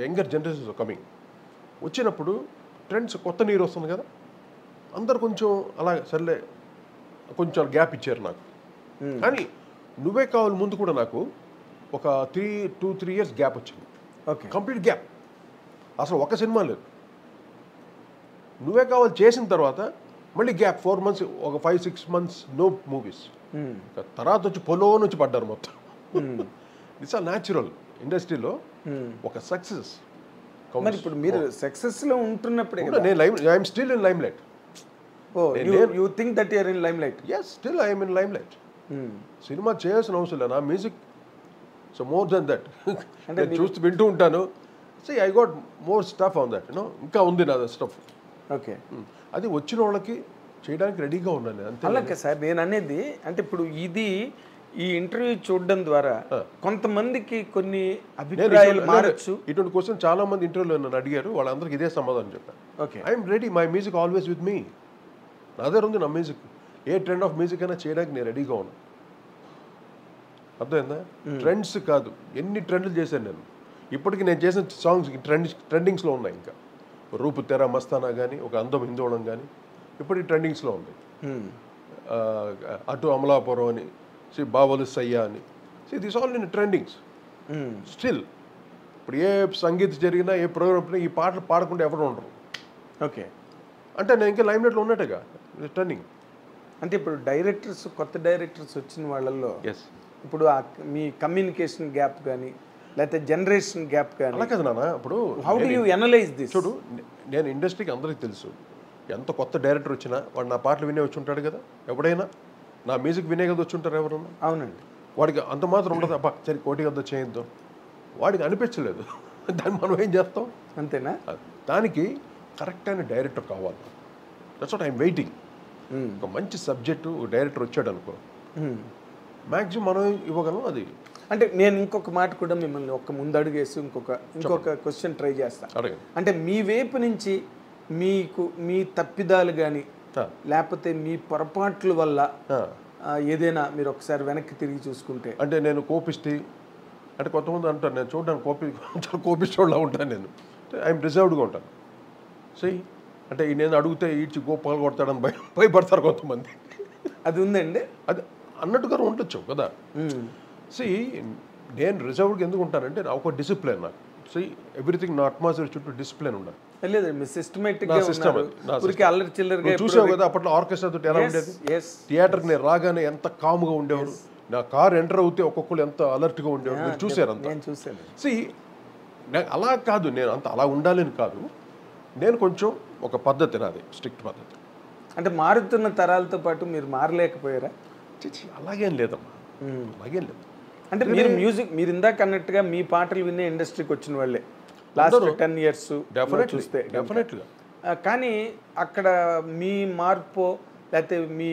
యంగర్ జనరేషన్ కమింగ్, వచ్చినప్పుడు ట్రెండ్స్ కొత్త నీరు వస్తుంది కదా, అందరు కొంచెం అలా సర్లే కొంచెం గ్యాప్ ఇచ్చారు నాకు. కానీ నువ్వే కావాలి ముందు కూడా నాకు ఒక 2-3 years గ్యాప్ వచ్చింది. ఓకే, కంప్లీట్ గ్యాప్, అసలు ఒక సినిమా లేదు. నువ్వే కావాలి చేసిన తర్వాత మళ్ళీ గ్యాప్ 4 months, ఒక 5-6 months నో మూవీస్. తర్వాత వచ్చి పొలో నుంచి పడ్డారు మొత్తం. ఇట్స్ ఆల్ న్యాచురల్ ఇండస్ట్రీలో ఒక సక్సెస్. మరి ఇప్పుడు మీరు సక్సెస్ లో ఉంటున్నప్పుడే I'm still in limelight. You think that you are in limelight? yes, still I am in limelight. సినిమా చేయాల్సిన అవసరం లేదు, నా music so more than that. అంటే చూస్తూ వింటూ ఉంటాను. See, I got more stuff on that, you know. ఇంకా ఉంది నా స్టఫ్. ఓకే, అది వచ్చిన వాళ్ళకి చేయడానికి రెడీగా ఉన్నాను అంతే. అలాగే సార్ నేను అనేది, అంటే ఇప్పుడు ఇది ఈ ఇంటర్వ్యూ చూడడం ద్వారా కొంతమందికి కొన్ని అభిప్రాయాలు మారచ్చు. ఇటువంటి క్వశ్చన్ చాలా మంది ఇంటర్వ్యూలో నన్ను అడిగారు, వాళ్ళందరికీ ఇదే సమాధానం చెప్పాను. Okay, I'm ready, my music always with me. నా దగ్గర ఉంది నా మ్యూజిక్, ఏ ట్రెండ్ ఆఫ్ మ్యూజిక్ అయినా చేయడానికి నేను రెడీగా ఉన్నాను. అర్థమైందా? ట్రెండ్స్ కాదు, ఎన్ని ట్రెండ్లు చేశాను నేను. ఇప్పటికి నేను చేసిన సాంగ్స్ ట్రెండింగ్స్లో ఉన్నాయి. ఇంకా రూపు తెర మస్తానా కానీ, ఒక అందం హిందోళం కానీ, ఇప్పటికి ట్రెండింగ్స్లో ఉంది. అటు అమలాపురం అని, బావలు సయ్యా అని, this all in trendings still. ఇప్పుడు ఏ సంగీతం జరిగినా ఏ ప్రోగ్రామ్ ఈ పాటలు పాడకుండా ఎవరు ఉండరు. ఓకే, అంటే నేను ఇంకా లైమ్ లైట్లో ఉన్నట్టుగా ట్రెండింగ్. అంటే ఇప్పుడు డైరెక్టర్స్, కొత్త డైరెక్టర్స్ వచ్చిన వాళ్ళల్లో ఇప్పుడు మీ కమ్యూనికేషన్ గ్యాప్ కానీ లేకపోతే జనరేషన్ గ్యాప్ కానీ అలా కదా నాన్న. ఇప్పుడు how do you analyse this? చూడు, నేను ఇండస్ట్రీకి అందరికీ తెలుసు, ఎంత కొత్త డైరెక్టర్ వచ్చినా వాడు నా పాటలు వినే వచ్చి ఉంటాడు కదా. ఎవడైనా నా మ్యూజిక్ వినే కదా వచ్చి ఉంటారు ఎవరన్నా. అవునండి. వాడికి అంత మాత్రం ఉండదు, అబ్బా సరే కోటి కదా చేయొద్దు, వాడికి అనిపించలేదు. దాన్ని మనం ఏం చేస్తాం? అంతేనా? దానికి కరెక్ట్ అయిన డైరెక్టర్ కావాలి. That's what I'm waiting. ఒక మంచి సబ్జెక్టు డైరెక్టర్ వచ్చాడు అనుకో, మ్యాక్సిమం మనం ఇవ్వగలం. అది అంటే నేను ఇంకొక మాట కూడా మిమ్మల్ని ఒక ముందడుగేసి ఇంకొక క్వశ్చన్ ట్రై చేస్తాను. అంటే మీ వైపు నుంచి మీకు మీ తప్పిదాలు కానీ లేకపోతే మీ పొరపాట్ల వల్ల ఏదైనా మీరు ఒకసారి వెనక్కి తిరిగి చూసుకుంటే. అంటే నేను కోపిస్తే, అంటే కొంతమంది అంటారు నేను చూడడానికి కోపిస్తోళ్ళ ఉంటాను. నేను ఐఎమ్ రిజర్వ్డ్గా ఉంటాను. అంటే నేను అడిగితే ఈడ్చి గోపాలు కొడతాడని భయపడతారు కొంతమంది. అది ఉందండి, అది అన్నట్టుగా ఉండొచ్చు కదా. నేను రిజర్వ్డ్గా ఎందుకు ఉంటానంటే ఒక డిసిప్లిన్ నాకు. ఎవ్రీథింగ్ నా అట్మాస్ఫియర్ చుట్టూ డిసిప్లిన్ ఉండాలి. చూసావు కదా అప్పట్లో ఆర్కెస్ట్రాతో ఎలా ఉండేది. థియేటర్కి నేను రాగానే ఎంత కామ్గా ఉండేవారు. నా కార్ ఎంటర్ అవుతే ఒక్కొక్కరు ఎంత అలర్ట్గా ఉండేవారు. మీరు చూసారు అంతా. అలా కాదు, నేను అంత అలా ఉండాలని కాదు. నేను కొంచెం ఒక పద్ధతి, నాది స్ట్రిక్ట్ పద్ధతి. అంటే మారుతున్న తరాలతో పాటు మీరు మారలేకపోయారా? అలాగేం లేదమ్మా, అలాగేం లేదు. అంటే మీరు మ్యూజిక్, మీరు ఇందాక అన్నట్టుగా మీ పాటలు వినే ఇండస్ట్రీకి వచ్చిన వాళ్ళే లాస్ట్ 10 years చూస్తే డెఫినెట్గా. కానీ అక్కడ మీ మార్పో లేకపోతే మీ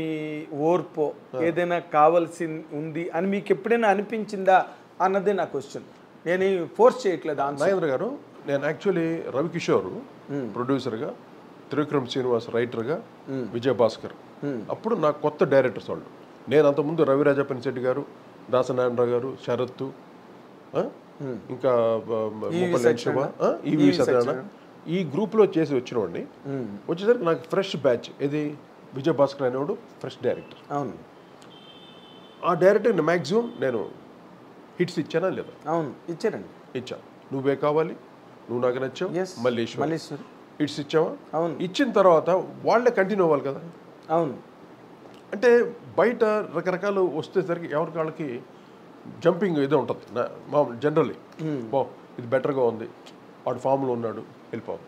ఓర్పో ఏదైనా కావాల్సి ఉంది అని మీకు ఎప్పుడైనా అనిపించిందా అన్నదే నా క్వశ్చన్. నేను ఫోర్స్ చేయట్లేదు. నాగేంద్ర గారు, నేను యాక్చువల్లీ రవికిషోర్ ప్రొడ్యూసర్గా, త్రివిక్రమ్ శ్రీనివాస్ రైటర్గా, విజయభాస్కర్ అప్పుడు నాకు కొత్త డైరెక్టర్స్ వాళ్ళు. నేను అంతకుముందు రవిరాజ పెనిశెట్టి గారు, దాసనారాయణరావు గారు, శరత్, ఇంకా ఈవి సత్యనారాయణ, ఈ గ్రూప్లో చేసి వచ్చిన వాడిని. వచ్చేసరికి నాకు ఫ్రెష్ బ్యాచ్. ఇది విజయభాస్కర్ అనేవాడు ఫ్రెష్ డైరెక్టర్. అవును, ఆ డైరెక్టర్ మ్యాక్సిమం నేను హిట్స్ ఇచ్చానా లేదా? అవును, ఇచ్చారండి. ఇచ్చాను. నువ్వే కావాలి, నువ్వు నాకు నచ్చావు, మల్లేశ్వరి హిట్స్ ఇచ్చావా? అవును. ఇచ్చిన తర్వాత వాళ్ళే కంటిన్యూ అవ్వాలి కదా. అవును. అంటే బయట రకరకాలు వచ్చేసరికి ఎవరికి వాళ్ళకి జంపింగ్ ఏదో ఉంటుంది మామూలు జనరల్లీ. ఇది బెటర్గా ఉంది, వాడు ఫామ్లో ఉన్నాడు, వెళ్ళిపోవాలి.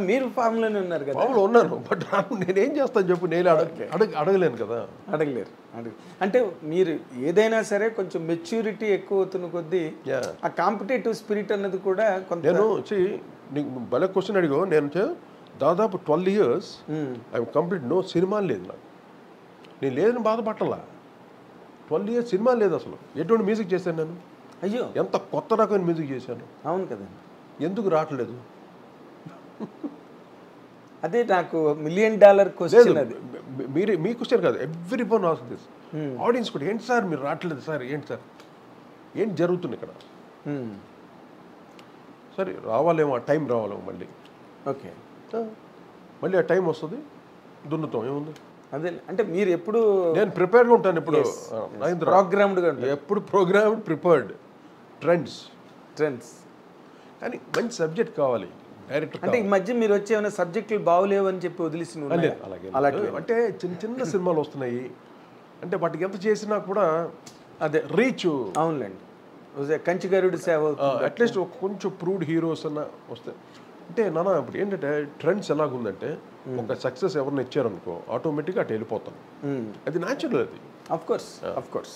మీరు ఫామ్లోనే ఉన్నారు కదా? ఫామ్లో ఉన్నాను, బట్ నేనేం చేస్తాను చెప్పు. నేను అడగలేను కదా. అడగలేరు. అంటే మీరు ఏదైనా సరే కొంచెం మెచ్యూరిటీ ఎక్కువ అవుతున్న కొద్దీ ఆ కాంపిటేటివ్ స్పిరిట్ అన్నది కూడా కొంత. నేను నీకు భలే క్వశ్చన్ అడిగో. నేను దాదాపు 12 years I complete no cinema లేదు నాకు. నేను లేదని బాధపడలా. 12 years సినిమా లేదు అసలు. ఎటువంటి మ్యూజిక్ చేశాను నేను? అయ్యో, ఎంత కొత్త రకమైన మ్యూజిక్ చేశాను. అవును కదండి. ఎందుకు రావట్లేదు? అదే నాకు $1 million క్వశ్చన్. అది మీరే, మీ క్వశ్చన్ కాదు, every one ask this. Audience కూడా ఏంటి సార్ మీరు రావట్లేదు సార్, ఏంటి సార్, ఏంటి జరుగుతుంది ఇక్కడ? సరే రావాలేమో, ఆ టైం రావాలేమో మళ్ళీ. ఓకే, మళ్ళీ ఆ టైం వస్తుంది, దున్నుతాం, ఏముంది. అదే అంటే మీరు ఎప్పుడు, నేను ప్రిపేర్డ్గా ఉంటాను ఎప్పుడు, ప్రోగ్రామ్డ్గా ఎప్పుడు ప్రోగ్రామ్డ్, ప్రిపేర్డ్. ట్రెండ్స్ కానీ మంచి సబ్జెక్ట్ కావాలి డైరెక్టర్. అంటే ఈ మధ్య మీరు వచ్చే ఏమైనా సబ్జెక్టులు బాగులేవు అని చెప్పి వదిలేసిన? అలాగే అంటే చిన్న సినిమాలు వస్తున్నాయి అంటే వాటికి ఎంత చేసినా కూడా అదే రీచ్. అవునులేండి, కంచిగరుడి సేవ అట్లీస్ట్ కొంచెం ప్రూవ్డ్ హీరోస్ అన్న వస్తాయి. అంటే నాన్న ఇప్పుడు ఏంటంటే ట్రెండ్స్ ఎలాగుందంటే ఒక సక్సెస్ ఎవరిని ఇచ్చారనుకో ఆటోమేటిక్గా అటు వెళ్ళిపోతాం. అది న్యాచురల్. అది ఆఫ్ కోర్స్.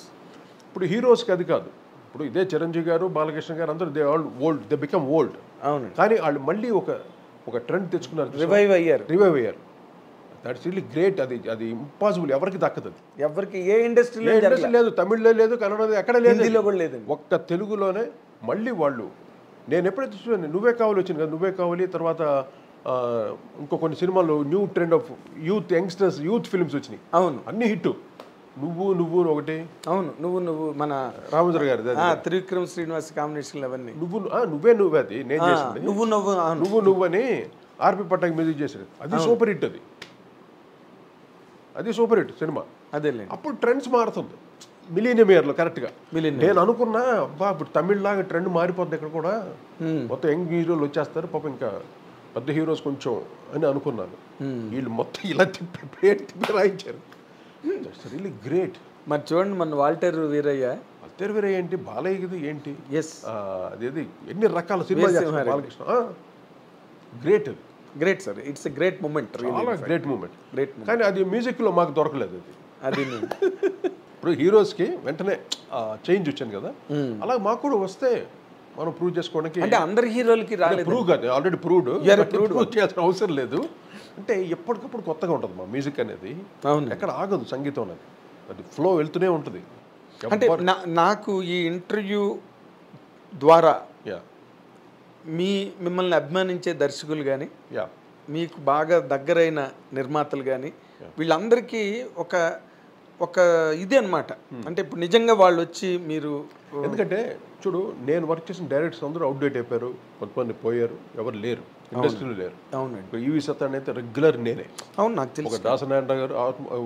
ఇప్పుడు హీరోస్కి అది కాదు. ఇప్పుడు ఇదే చిరంజీవి గారు, బాలకృష్ణ గారు అందరూ they all old, they become old. అవును, కానీ వాళ్ళు మళ్ళీ ఒక ట్రెండ్ తెచ్చుకున్నారు, రివైవ్ అయ్యారు. That's really great. అది ఇంపాసిబుల్, ఎవరికి దక్కదు. అది ఎవరికి ఏ ఇండస్ట్రీలో లేదు, తమిళ్లో లేదు, కన్నడలో ఎక్కడ లేదు, హిందీలో కూడా లేదు, ఒక్క తెలుగులోనే. మళ్ళీ వాళ్ళు, నేను ఎప్పుడైతే చూసాను నువ్వే కావాలి వచ్చింది కదా, నువ్వే కావాలి తర్వాత ఇంకో కొన్ని సినిమాలు new trend of youth youngsters youth films వచ్చినాయి. అవును, అన్ని హిట్. నువ్వు ఒకటి. అవును, నువ్వు మన రామచంద్ర గారి త్రివిక్రమ్ శ్రీనివాస్ కాంబినేషన్ అవన్నీ. నువ్వే అది నేను చేసింది. నువ్వు అని ఆర్పి పట్టాకి మ్యూజిక్ చేసేది, అది సూపర్ హిట్. అది అది సూపర్ హిట్ సినిమా. అదేలేండి. అప్పుడు ట్రెండ్స్ మారుతుంది మిలీనియం ఇయర్లో కరెక్ట్గా. మిలియన్ నేను అనుకున్నా అబ్బా ఇప్పుడు తమిళ్లాగా ట్రెండ్ మారిపోతుంది ఇక్కడ కూడా, మొత్తం యంగ్ హీరోలు వచ్చేస్తారు పాపం, ఇంకా పెద్ద హీరోస్ కొంచెం అని అనుకున్నాను. వీళ్ళు మొత్తం ఇలా తిప్పి రాయించారు. Really great. మరి చూడండి మన వాల్టర్ వీరయ్య, అత్తేరు వీరయ్య ఏంటి, బాలయ్యది ఏంటి, ఎస్ అదేది ఎన్ని రకాల సినిమా చేస్తారు Balakrishna. Great, great sir, it's a great moment, చాలా గ్రేట్ మూమెంట్. గ్రేట్. కానీ అది మ్యూజిక్లో మాకు దొరకలేదు అది. అది ఇప్పుడు హీరోస్కి వెంటనే చేంజ్ వచ్చింది కదా, అలాగే మాకు కూడా వస్తే మనం ప్రూవ్ చేసుకోవడానికి. అంటే అందరి హీరోలకి రాలేదు, ప్రూవ్ కాదు, ఆల్రెడీ ప్రూవ్డ్, ప్రూవ్ చేయాల్సిన అవసరం లేదు. అంటే ఎప్పటికప్పుడు కొత్తగా ఉంటుంది మా మ్యూజిక్ అనేది. అవును, ఎక్కడ ఆగదు సంగీతం అనేది, అది ఫ్లో వెళ్తూనే ఉంటుంది. అంటే నాకు ఈ ఇంటర్వ్యూ ద్వారా మిమ్మల్ని అభిమానించే దర్శకులు కానీ, మీకు బాగా దగ్గరైన నిర్మాతలు కానీ, వీళ్ళందరికీ ఒక ఇది అనమాట. అంటే ఇప్పుడు నిజంగా వాళ్ళు వచ్చి మీరు, ఎందుకంటే చూడు, నేను వర్క్ చేసిన డైరెక్టర్స్ అందరూ అవుట్డేట్ అయిపోయారు, కొంతమంది పోయారు, ఎవరు లేరు ఇండస్ట్రీలో లేరు. అవునండి. ఈవి సత్యనారాయణ అయితే రెగ్యులర్ నేనే. అవును, నాకు తెలుసు. ఒక దాసనారాయణ గారు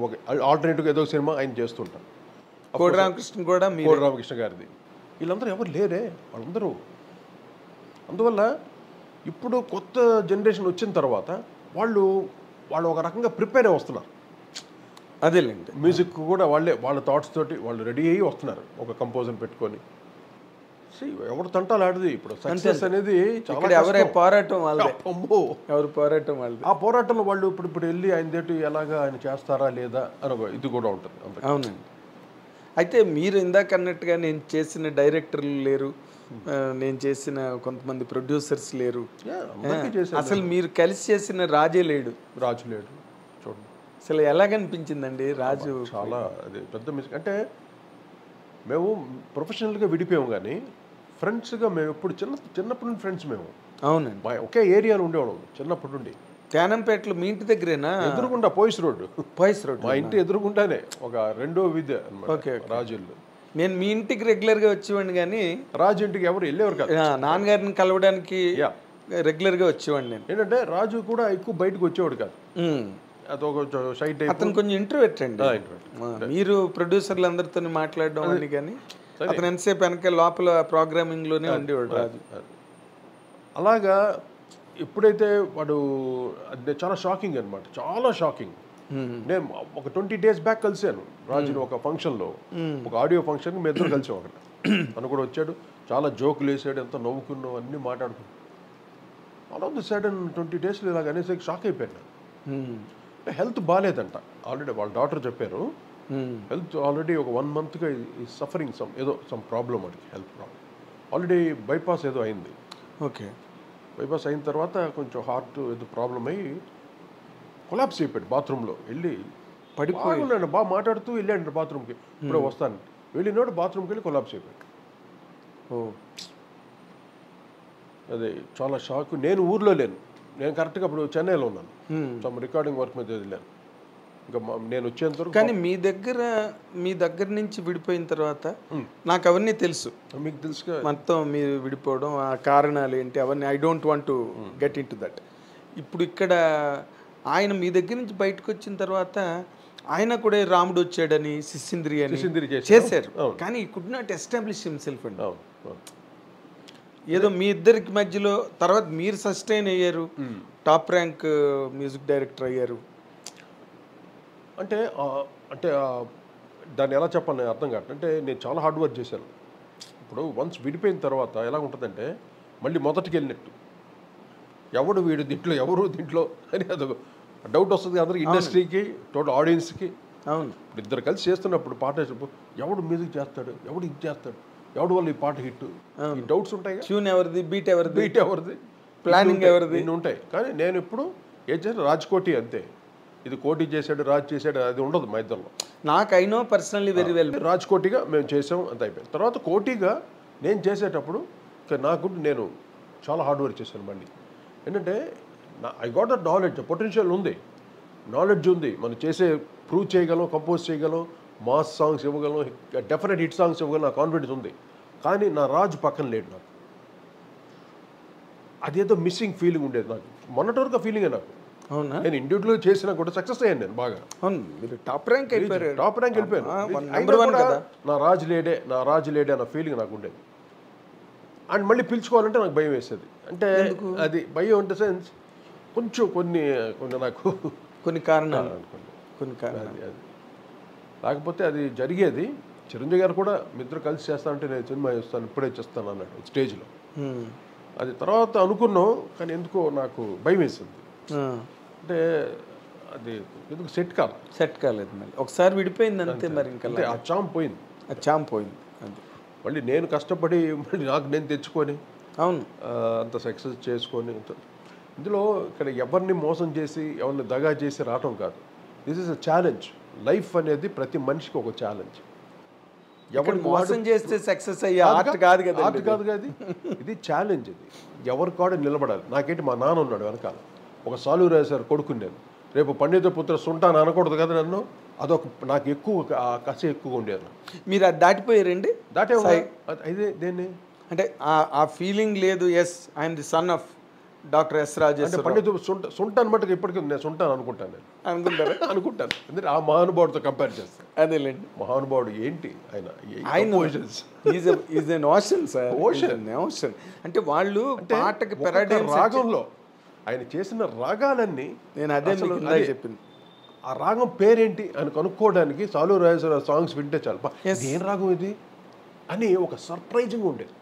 ఒక ఆల్టర్నేటివ్గా ఏదో సినిమా ఆయన చేస్తుంటాను. కోడి రామకృష్ణ కూడా, కోడి రామకృష్ణ గారిది, వీళ్ళందరూ ఎవరు లేరే, వాళ్ళందరూ. అందువల్ల ఇప్పుడు కొత్త జనరేషన్ వచ్చిన తర్వాత వాళ్ళు ఒక రకంగా ప్రిపేర్ అయి వస్తున్నారు. అదేలేండి. మ్యూజిక్ కూడా వాళ్ళ థాట్స్ తోటి వాళ్ళు రెడీ అయ్యి వస్తున్నారు, ఒక కంపోజర్ పెట్టుకొని. ఎవరు తంటాలు ఆడది ఇప్పుడు సక్సెస్ అనేది చాలా. ఎవరే పోరాటం వాళ్ళది, ఎవరు పోరాటం వాళ్ళది. ఆ పోరాటంలో వాళ్ళు ఇప్పుడు వెళ్ళి ఆయన తోటి ఎలాగా ఆయన చేస్తారా లేదా అని ఇది కూడా ఉంటుంది. అవునండి. అయితే మీరు ఇందాక అన్నట్టుగా నేను చేసిన డైరెక్టర్లు లేరు, నేను చేసిన కొంతమంది ప్రొడ్యూసర్స్ లేరు, అసలు మీరు కలిసి చేసిన రాజు లేడు. చూడండి అసలు ఎలాగనిపించిందండి రాజు? చాలా అది పెద్ద మిస్. అంటే మేము ప్రొఫెషనల్గా విడిపోయాము, కానీ ఫ్రెండ్స్గా మేము ఎప్పుడు చిన్నప్పటి నుండి ఫ్రెండ్స్ మేము. అవునండి. ఒకే ఏరియాలో ఉండేవాళ్ళం చిన్నప్పటి నుండి. తేనంపేటలో మీ ఇంటి దగ్గరేనా? ఎదురుగుండా పోయిస్ రోడ్. మా ఇంటి ఎదురుగుండానే ఒక రెండో విద్య అనమాట రాజుల్లో. నేను మీ ఇంటికి రెగ్యులర్గా వచ్చేవాడిని, కానీ రాజు ఇంటికి ఎవరు వెళ్ళేవారు కాదు. నాన్నగారిని కలవడానికి రెగ్యులర్గా వచ్చేవాడిని నేను. ఏంటంటే రాజు కూడా ఎక్కువ బయటకు వచ్చేవాడు కాదు, అదొక సైట్. అతను కొంచెం ఇంట్రోవర్ట్ అండి. మీరు ప్రొడ్యూసర్లు అందరితో మాట్లాడడం అని, కానీ అతను ఎంతసేపు వెనక లోపల ప్రోగ్రామింగ్ లోనే ఉండేవాడు రాజు. అలాగా ఎప్పుడైతే వాడు, అది చాలా షాకింగ్ అనమాట, చాలా షాకింగ్. నేను ఒక 20 days బ్యాక్ కలిశాను రాజుని ఒక ఫంక్షన్లో, ఒక ఆడియో ఫంక్షన్. మేము ఇద్దరు కలిసాం అక్కడ. తను కూడా వచ్చాడు, చాలా జోకులు వేసాడు, ఎంత నవ్వుకున్నాం, అన్నీ మాట్లాడుకున్నాం. All of the sudden 20 days ఇలాగ అనేసరికి షాక్ అయిపోయాను. హెల్త్ బాగాలేదంట ఆల్రెడీ, వాళ్ళ డాక్టర్ చెప్పారు. హెల్త్ ఆల్రెడీ ఒక 1 monthగా ఈ సఫరింగ్ సమ్ ప్రాబ్లం, అది హెల్త్ ప్రాబ్లం. ఆల్రెడీ బైపాస్ ఏదో అయింది. ఓకే. బైపాస్ అయిన తర్వాత కొంచెం హార్ట్ ఏదో ప్రాబ్లం అయ్యి కొలాప్స్ అయిపోయాడు. బాత్రూంలో వెళ్ళి పడిపోయాడు. బాగా మాట్లాడుతూ వెళ్ళాడు బాత్రూమ్కి, ఇప్పుడే వస్తాను వెళ్ళినాడు, బాత్రూమ్కి వెళ్ళి కొలాప్స్ అయిపోయాడు. అదే చాలా షాక్. నేను ఊర్లో లేను, నేను కరెక్ట్గా అప్పుడు చెన్నైలో ఉన్నాను, సమ్ రికార్డింగ్ వర్క్ మీద వెళ్ళాను. ఇంకా నేను వచ్చేంత వరకు. కానీ మీ దగ్గర నుంచి విడిపోయిన తర్వాత నాకు అవన్నీ తెలుసు. మీకు తెలుసు మొత్తం మీరు విడిపోవడం, ఆ కారణాలు ఏంటి అవన్నీ. I don't want to get in to that. ఇప్పుడు ఇక్కడ ఆయన మీ దగ్గర నుంచి బయటకు వచ్చిన తర్వాత ఆయన కూడా రాముడు వచ్చాడని సిసింద్రి అని చేశారు, కానీ ఈ కుడ్ నాట్ ఎస్టాబ్లిష్ హిమ్సెల్ఫ్ అండి. ఏదో మీ ఇద్దరికి మధ్యలో తర్వాత మీరు సస్టైన్ అయ్యారు, టాప్ ర్యాంక్ మ్యూజిక్ డైరెక్టర్ అయ్యారు. అంటే దాన్ని ఎలా చెప్పాలి అర్థం కాదు. అంటే నేను చాలా హార్డ్ వర్క్ చేశాను. ఇప్పుడు వన్స్ విడిపోయిన తర్వాత ఎలా ఉంటుందంటే మళ్ళీ మొదటికి వెళ్ళినట్టు, ఎవడు వీడు దీంట్లో, ఎవరు దీంట్లో అని అదొక డౌట్ వస్తుంది అందరికి, ఇండస్ట్రీకి, టోటల్ ఆడియన్స్కి. అవును. ఇప్పుడు ఇద్దరు కలిసి చేస్తున్నప్పుడు పార్ట్నర్షిప్, ఎవడు మ్యూజిక్ చేస్తాడు, ఎవడు ఇది చేస్తాడు, ఎవడు వల్ల ఈ పాట హిట్, ఈ డౌట్స్ ఉంటాయి. ట్యూన్ ఎవరిది, బీట్ ఎవరిది, ప్లానింగ్ ఎవరిది, ఇన్ని ఉంటాయి. కానీ నేను ఇప్పుడు ఏం చేశాను, రాజ్కోటి అంతే. ఇది కోటి చేశాడు, రాజ్ చేశాడు, అది ఉండదు మా ఇద్దరిలో. నాకు I know personally very well. రాజ్కోటిగా మేము చేసాం, అంత అయిపోయింది. తర్వాత కోటిగా నేను చేసేటప్పుడు నేను చాలా హార్డ్ వర్క్ చేశాను. మళ్ళీ ఏంటంటే I got that knowledge, potential ఉంది, నాలెడ్జ్ ఉంది, మనం ప్రూవ్ చేయగలం, కంపోజ్ చేయగలం, మాస్ సాంగ్స్ ఇవ్వగలం, డెఫినెట్ హిట్ సాంగ్స్ ఇవ్వగలం, నా కాన్ఫిడెన్స్ ఉంది. కానీ నా రాజు పక్కన లేడు. నాకు అదేదో మిస్సింగ్ ఫీలింగ్ ఉండేది. నాకు మొన్నటి వరకు ఫీలింగే నాకు. అవునా? నేను ఇండివిజువల్గా చేసినా కూడా సక్సెస్ అయ్యాను నేను బాగా. అవును, మీరు టాప్ ర్యాంక్ అయిపోయారు. టాప్ ర్యాంక్ వెళ్ళిపోయాను. నెంబర్ 1 కదా. నా రాజు లేడే అన్న ఫీలింగ్ నాకు ఉండేది. అండ్ మళ్ళీ పిలుచుకోవాలంటే నాకు భయం వేసేది. అంటే అది భయం అంటే సెన్స్ కొంచెం కొన్ని నాకు కొన్ని కారణాలు అది లేకపోతే అది జరిగేది. చిరంజీవి గారు కూడా మిద్దరు కలిసి చేస్తానంటే నేను సినిమా చేస్తాను, ఇప్పుడే చేస్తాను అన్నాడు స్టేజ్లో. అది తర్వాత అనుకున్నాం, కానీ ఎందుకో నాకు భయం వేసింది. అంటే అది ఎందుకు సెట్ కాలేదు. మళ్ళీ ఒకసారి విడిపోయింది అంతే. మరి ఇంకా ఆ చాంప్ పోయింది. అది మళ్ళీ నేను కష్టపడి మళ్ళీ నాకు నేను తెచ్చుకొని అవును అంత సక్సెస్ చేసుకొని ఇందులో ఇక్కడ ఎవరిని మోసం చేసి ఎవరిని దగా చేసి రావటం కాదు. This is a challenge. Life అనేది ప్రతి మనిషికి ఒక ఛాలెంజ్. ఎవరు మోసం చేస్తే సక్సెస్ అయ్యే ఆర్ట్ కాదు కదా. ఆర్ట్ కాదు కదా, ఇది ఛాలెంజ్. ఇది ఎవరి కాడ నిలబడాలి. నాకేంటి మా నాన్న ఉన్నాడు వెనకాల, ఒక సాలు రాశారు కొడుకుని. నేను రేపు పండిత పుత్ర సుంటాను అనకూడదు కదా నన్ను. అదొక నాకు ఎక్కువ కసి ఎక్కువగా ఉండేది. మీరు అది దాటిపోయారండి? దాటే అయితే దేన్ని అంటే ఆ ఫీలింగ్ లేదు. Yes I'm the son of doctor S Rajeshwara. పండిత సుంటాను మటుకు ఇప్పటికీ నేను సుంటాను అనుకుంటాను. నేను అనుకుంటాను ఎందుకంటే ఆ మహానుభావుడితో కంపేర్ చేస్తాను. అదేలేండి. మహానుభావుడు ఏంటి ఆయన ఓషన్. అంటే వాళ్ళు పాటకి రాగంలో ఆయన చేసిన రాగాలన్నీ నేను అదే చెప్పింది. ఆ రాగం పేరేంటి అని కనుక్కోవడానికి సాలు రాజేశ్వర సాంగ్స్ వింటే చాలు ఏం రాగం ఇది అని ఒక సర్ప్రైజింగ్ ఉండేది.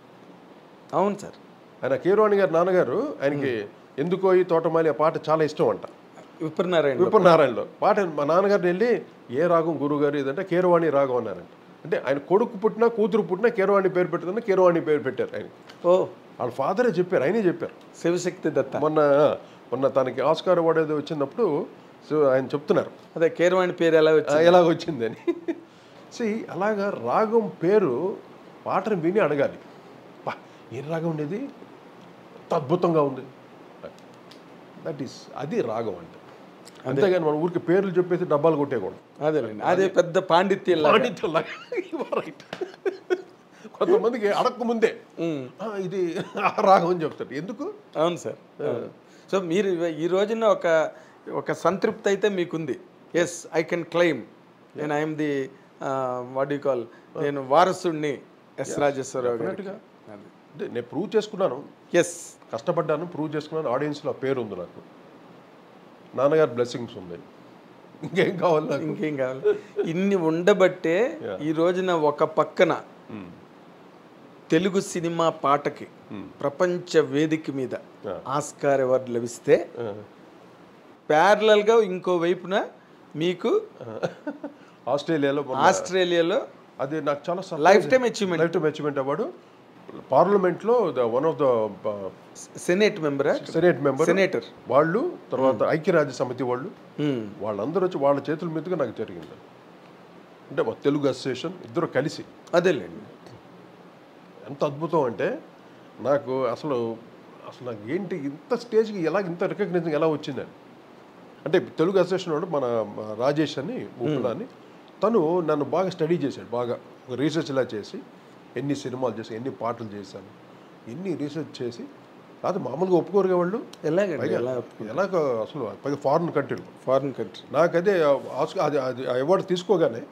అవును సార్. ఆయన కీరవాణి గారి నాన్నగారు ఆయనకి ఎందుకో ఈ తోటమాలి ఆ పాట చాలా ఇష్టం అంట. విప్రనారాయణలో పాట మా నాన్నగారిని వెళ్ళి ఏ రాగం గురుగారు ఇదంటే కీరవాణి రాగం అన్నారంట. అంటే ఆయన కొడుకు పుట్టినా కూతురు పుట్టినా కీరవాణి పేరు పెట్టదని కీరవాణి పేరు పెట్టారు ఆయన. వాళ్ళ ఫాదరే చెప్పారు, ఆయనే చెప్పారు. శివశక్తి దత్త మొన్న తనకి ఆస్కార్ అవార్డు ఏదో వచ్చినప్పుడు ఆయన చెప్తున్నారు అదే కీరవాణి పేరు ఎలా వచ్చింది అని. అలాగా రాగం పేరు పాటను విని అడగాలి, ఏం రాగం ఉండేది అద్భుతంగా ఉంది. అది రాగం అంటే. అంతేగాని మన ఊరికి పేర్లు చెప్పేసి డబ్బాలు కొట్టేయకూడదు. అదే పెద్ద పాండిత్యం. కొంతమందికి అడక్క ముందే ఇది రాగం అని చెప్తారు. ఎందుకు? అవును సార్. సో మీరు ఈ రోజున ఒక సంతృప్తి అయితే మీకుంది. ఎస్ ఐ కెన్ క్లెయిమ్ నేను I'm the what you call, నేను వారసుడిని ఎస్ రాజేశ్వరరావు గారు. నేను ప్రూవ్ చేసుకున్నాను. ఎస్ కష్టపడ్డాను, ప్రూవ్ చేసుకున్నాను. ఆడియన్స్లో ఆ పేరు ఉంది నాకు, నాన్నగారు బ్లెస్సింగ్స్ ఉంది. ఇంకేం కావాలి? ఇన్ని ఉండబట్టే ఈ రోజున ఒక పక్కన తెలుగు సినిమా పాటకి ప్రపంచ వేదిక మీద ఆస్కార్ అవార్డు లభిస్తే ప్యారలల్గా ఇంకో వైపున మీకు ఆస్ట్రేలియాలో అది నాకు చాలా లైఫ్ టైమ్ అచీవ్మెంట్ అవార్డు. పార్లమెంట్లో వన్ ఆఫ్ ద సెనేటర్ వాళ్ళు, తర్వాత ఐక్యరాజ్య సమితి వాళ్ళందరూ వచ్చి వాళ్ళ చేతుల మీదుగా నాకు జరిగింది. అంటే తెలుగు అసోసియేషన్ ఇద్దరు కలిసి. అదేలేండి. ఎంత అద్భుతం అంటే నాకు అసలు నాకు ఏంటి ఇంత స్టేజ్కి ఇంత రికగ్నైజింగ్ ఎలా వచ్చిందని. అంటే తెలుగు అసోసియేషన్ వాడు మన రాజేష్ అని అని తను నన్ను బాగా స్టడీ చేశాడు. బాగా ఒక రీసెర్చ్ ఇలా చేసి ఎన్ని సినిమాలు చేసి ఎన్ని పాటలు చేశాను ఎన్ని రీసెర్చ్ చేసి, కాదు మామూలుగా ఒప్పుకోరుగా వాళ్ళు. ఎలాగ అసలు పైగా ఫారిన్ కంట్రీ నాకు అదే అది అవార్డు తీసుకోగానే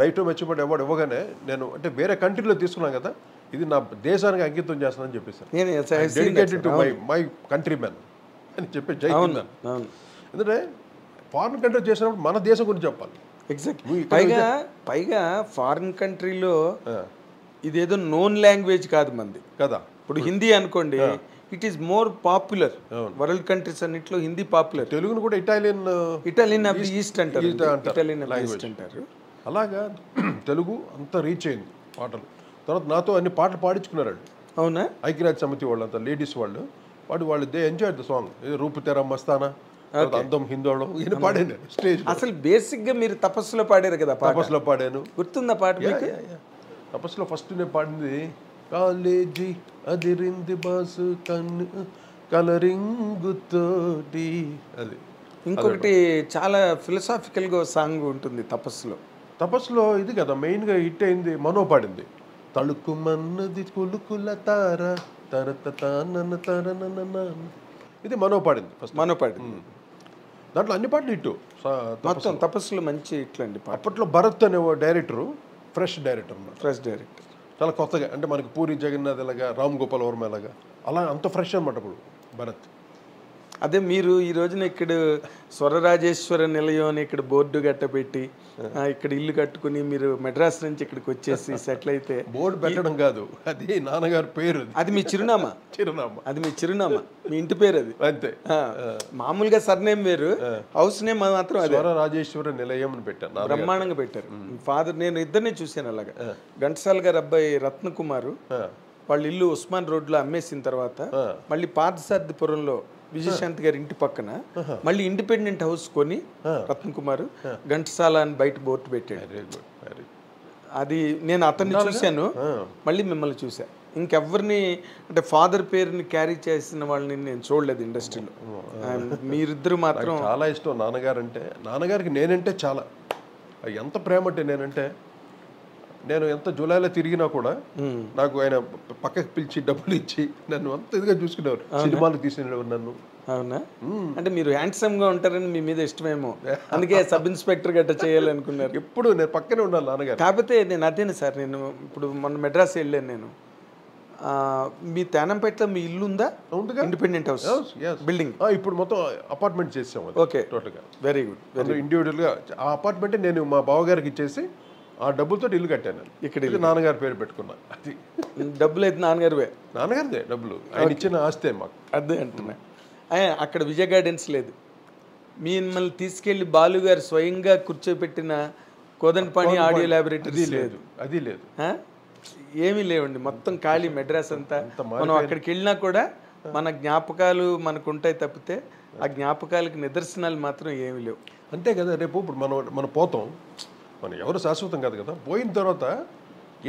లైఫ్ టైమ్ అచీవ్మెంట్ అవార్డు ఇవ్వగానే నేను అంటే వేరే కంట్రీలో తీసుకున్నాను కదా, ఇది నా దేశానికి అంకితం చేస్తానని చెప్పేసాను. Dedicated to my country man అని చెప్పి జై హింద్. ఎందుకంటే ఫారిన్ కంట్రీ చేసినప్పుడు మన దేశం గురించి చెప్పాలి. ఎగ్జాక్ట్లీ. పైగా ఫారిన్ కంట్రీలో ఇదేదో నోన్ లాంగ్వేజ్ కాదు మంది కదా. ఇప్పుడు హిందీ అనుకోండి, it is more popular. World countries అన్నిట్లో హిందీ పాపులర్. తెలుగును కూడా ఇటాలియన్ ఆఫ్ ది ఈస్ట్ అంటారు. అలాగా తెలుగు అంతా రీచ్ అయింది పాటలు. తర్వాత నాతో అన్ని పాటలు పాడించుకున్నారు. అవునా? ఐక్యరాజ్య సమితి వాళ్ళు అంతా లేడీస్ వాళ్ళు దే ఎంజాయ్ ద సాంగ్. రూపు తెరా మస్తానా, అందం హిందోళం ఈయన పాడాను స్టేజ్. అసలు బేసిక్ గా మీరు తపస్సులో పాడారు కదా. తపస్సులో పాడాను. గుర్తుందా పాట? తపస్సులో ఫస్ట్ నేను పాడింది కాలేజీ అదిరింది బాసు కన్ను కలరింగుతోటి. అది ఇంకొకటి చాలా ఫిలసాఫికల్ గా సాంగ్ ఉంటుంది తపస్సులో. ఇది కదా మెయిన్ గా హిట్ అయింది. మనో పాడింది తళుకు మన్నది కులుకుల తార తరత తాన తరన. ఇది మనో పాడింది ఫస్ట్. దాంట్లో అన్ని పాటలు ఇట్టు. మొత్తం తపస్సులో మంచి ఇట్లండి పాట. అప్పట్లో భరత్ అనే డైరెక్టరు ఫ్రెష్ డైరెక్టర్ అన్నమాట. ఫ్రెష్ డైరెక్టర్ చాలా కొత్తగా, అంటే మనకి పూరి జగన్నాథ్ ఎలాగా, రామ్ గోపాల్ వర్మ ఎలాగా, అలా అంత ఫ్రెష్ అనమాట ఇప్పుడు భరత్. అదే మీరు ఈ రోజున ఇక్కడ స్వరరాజేశ్వర నిలయం అని ఇక్కడ బోర్డు గట్టబెట్టి ఇక్కడ ఇల్లు కట్టుకుని మీరు మెడ్రాస్ నుంచి ఇక్కడికి వచ్చేసి సెటిల్ అయితే, బోర్డు పెట్టడం కాదు, అది నాన్నగారి పేరు, అది మీ చిరునామా. అది మీ చిరునామా, మీ ఇంటి పేరు అది. అంతే. మామూలుగా సర్నేమ్ వేరు, హౌస్ నేమ్ మాత్రం అదే. స్వరరాజేశ్వర నిలయం అని పెట్టాను, బ్రహ్మాండంగా పెట్టారు. ఫాదర్, నేను ఇద్దరిని చూశాను అలాగా. ఘంటసాల గారి అబ్బాయి రత్నకుమారు వాళ్ళ ఇల్లు ఉస్మాన్ రోడ్లో అమ్మేసిన తర్వాత మళ్ళీ పాతసారథిపురంలో విజయశాంతి గారి ఇంటి పక్కన మళ్ళీ ఇండిపెండెంట్ హౌస్ కొని రత్నకుమార్ ఘంటసాల అని బయట బోర్డు పెట్టాడు. అది నేను అతన్ని చూశాను, మళ్ళీ మిమ్మల్ని చూసా. ఇంకెవరిని అంటే ఫాదర్ పేరుని క్యారీ చేసిన వాళ్ళని నేను చూడలేదు ఇండస్ట్రీలో. మీరిద్దరు మాత్రం చాలా ఇష్టం నాన్నగారు అంటే. నాన్నగారికి నేనంటే చాలా ఎంత ప్రేమ అంటే, నేను ఎంత జూలైలో తిరిగినా కూడా నాకు ఆయన పక్కకి పిలిచి డబ్బులు ఇచ్చి నన్ను అంత ఇదిగా చూసుకునేవారు. సినిమాలు తీసినవారు నన్ను. అవునా? అంటే మీరు హ్యాండ్సమ్ గా ఉంటారని మీ మీద ఇష్టమేమో, అందుకే సబ్ ఇన్స్పెక్టర్ గట్ట చేయాలనుకున్నారు. ఎప్పుడు నేను పక్కనే ఉండాలి నాన్నగారు. కాకపోతే నేను అదేనా సార్, నేను ఇప్పుడు మొన్న మెడ్రాస్ వెళ్ళాను. నేను మీ తేనంపేటలో మీ ఇల్లు ఉందా? Independent house building. ఇప్పుడు మొత్తం అపార్ట్మెంట్ చేసాం. ఓకే, టోటల్గా వెరీ గుడ్. ఇండివిజువల్ గా ఆ అపార్ట్మెంట్ నేను మా బావగారికి ఇచ్చేసి ఆ డబ్బులతో ఇల్లు కట్టాను. ఇక్కడ నాన్నగారి పేరు పెట్టుకున్నా. అది డబ్బులు అయితే నాన్నగారిదే డబ్బులు, ఆయన ఇచ్చిన ఆస్తే మాకు. అదే అంటున్నా. అక్కడ విజయ్ గార్డెన్స్ లేదు. మిమ్మల్ని తీసుకెళ్లి బాలుగారు స్వయంగా కూర్చోబెట్టిన కోదండపాణి ఆడియో ల్యాబొరేటరీ లేదు. అది లేదు, ఏమీ లేవండి. మొత్తం ఖాళీ మెడ్రాస్ అంతా. మనం అక్కడికి వెళ్ళినా కూడా మన జ్ఞాపకాలు మనకు ఉంటాయి తప్పితే ఆ జ్ఞాపకాలకి నిదర్శనాలు మాత్రం ఏమీ లేవు. అంతే కదా. రేపు ఇప్పుడు మనం పోతాం, మనం ఎవరు శాశ్వతం కాదు కదా. పోయిన తర్వాత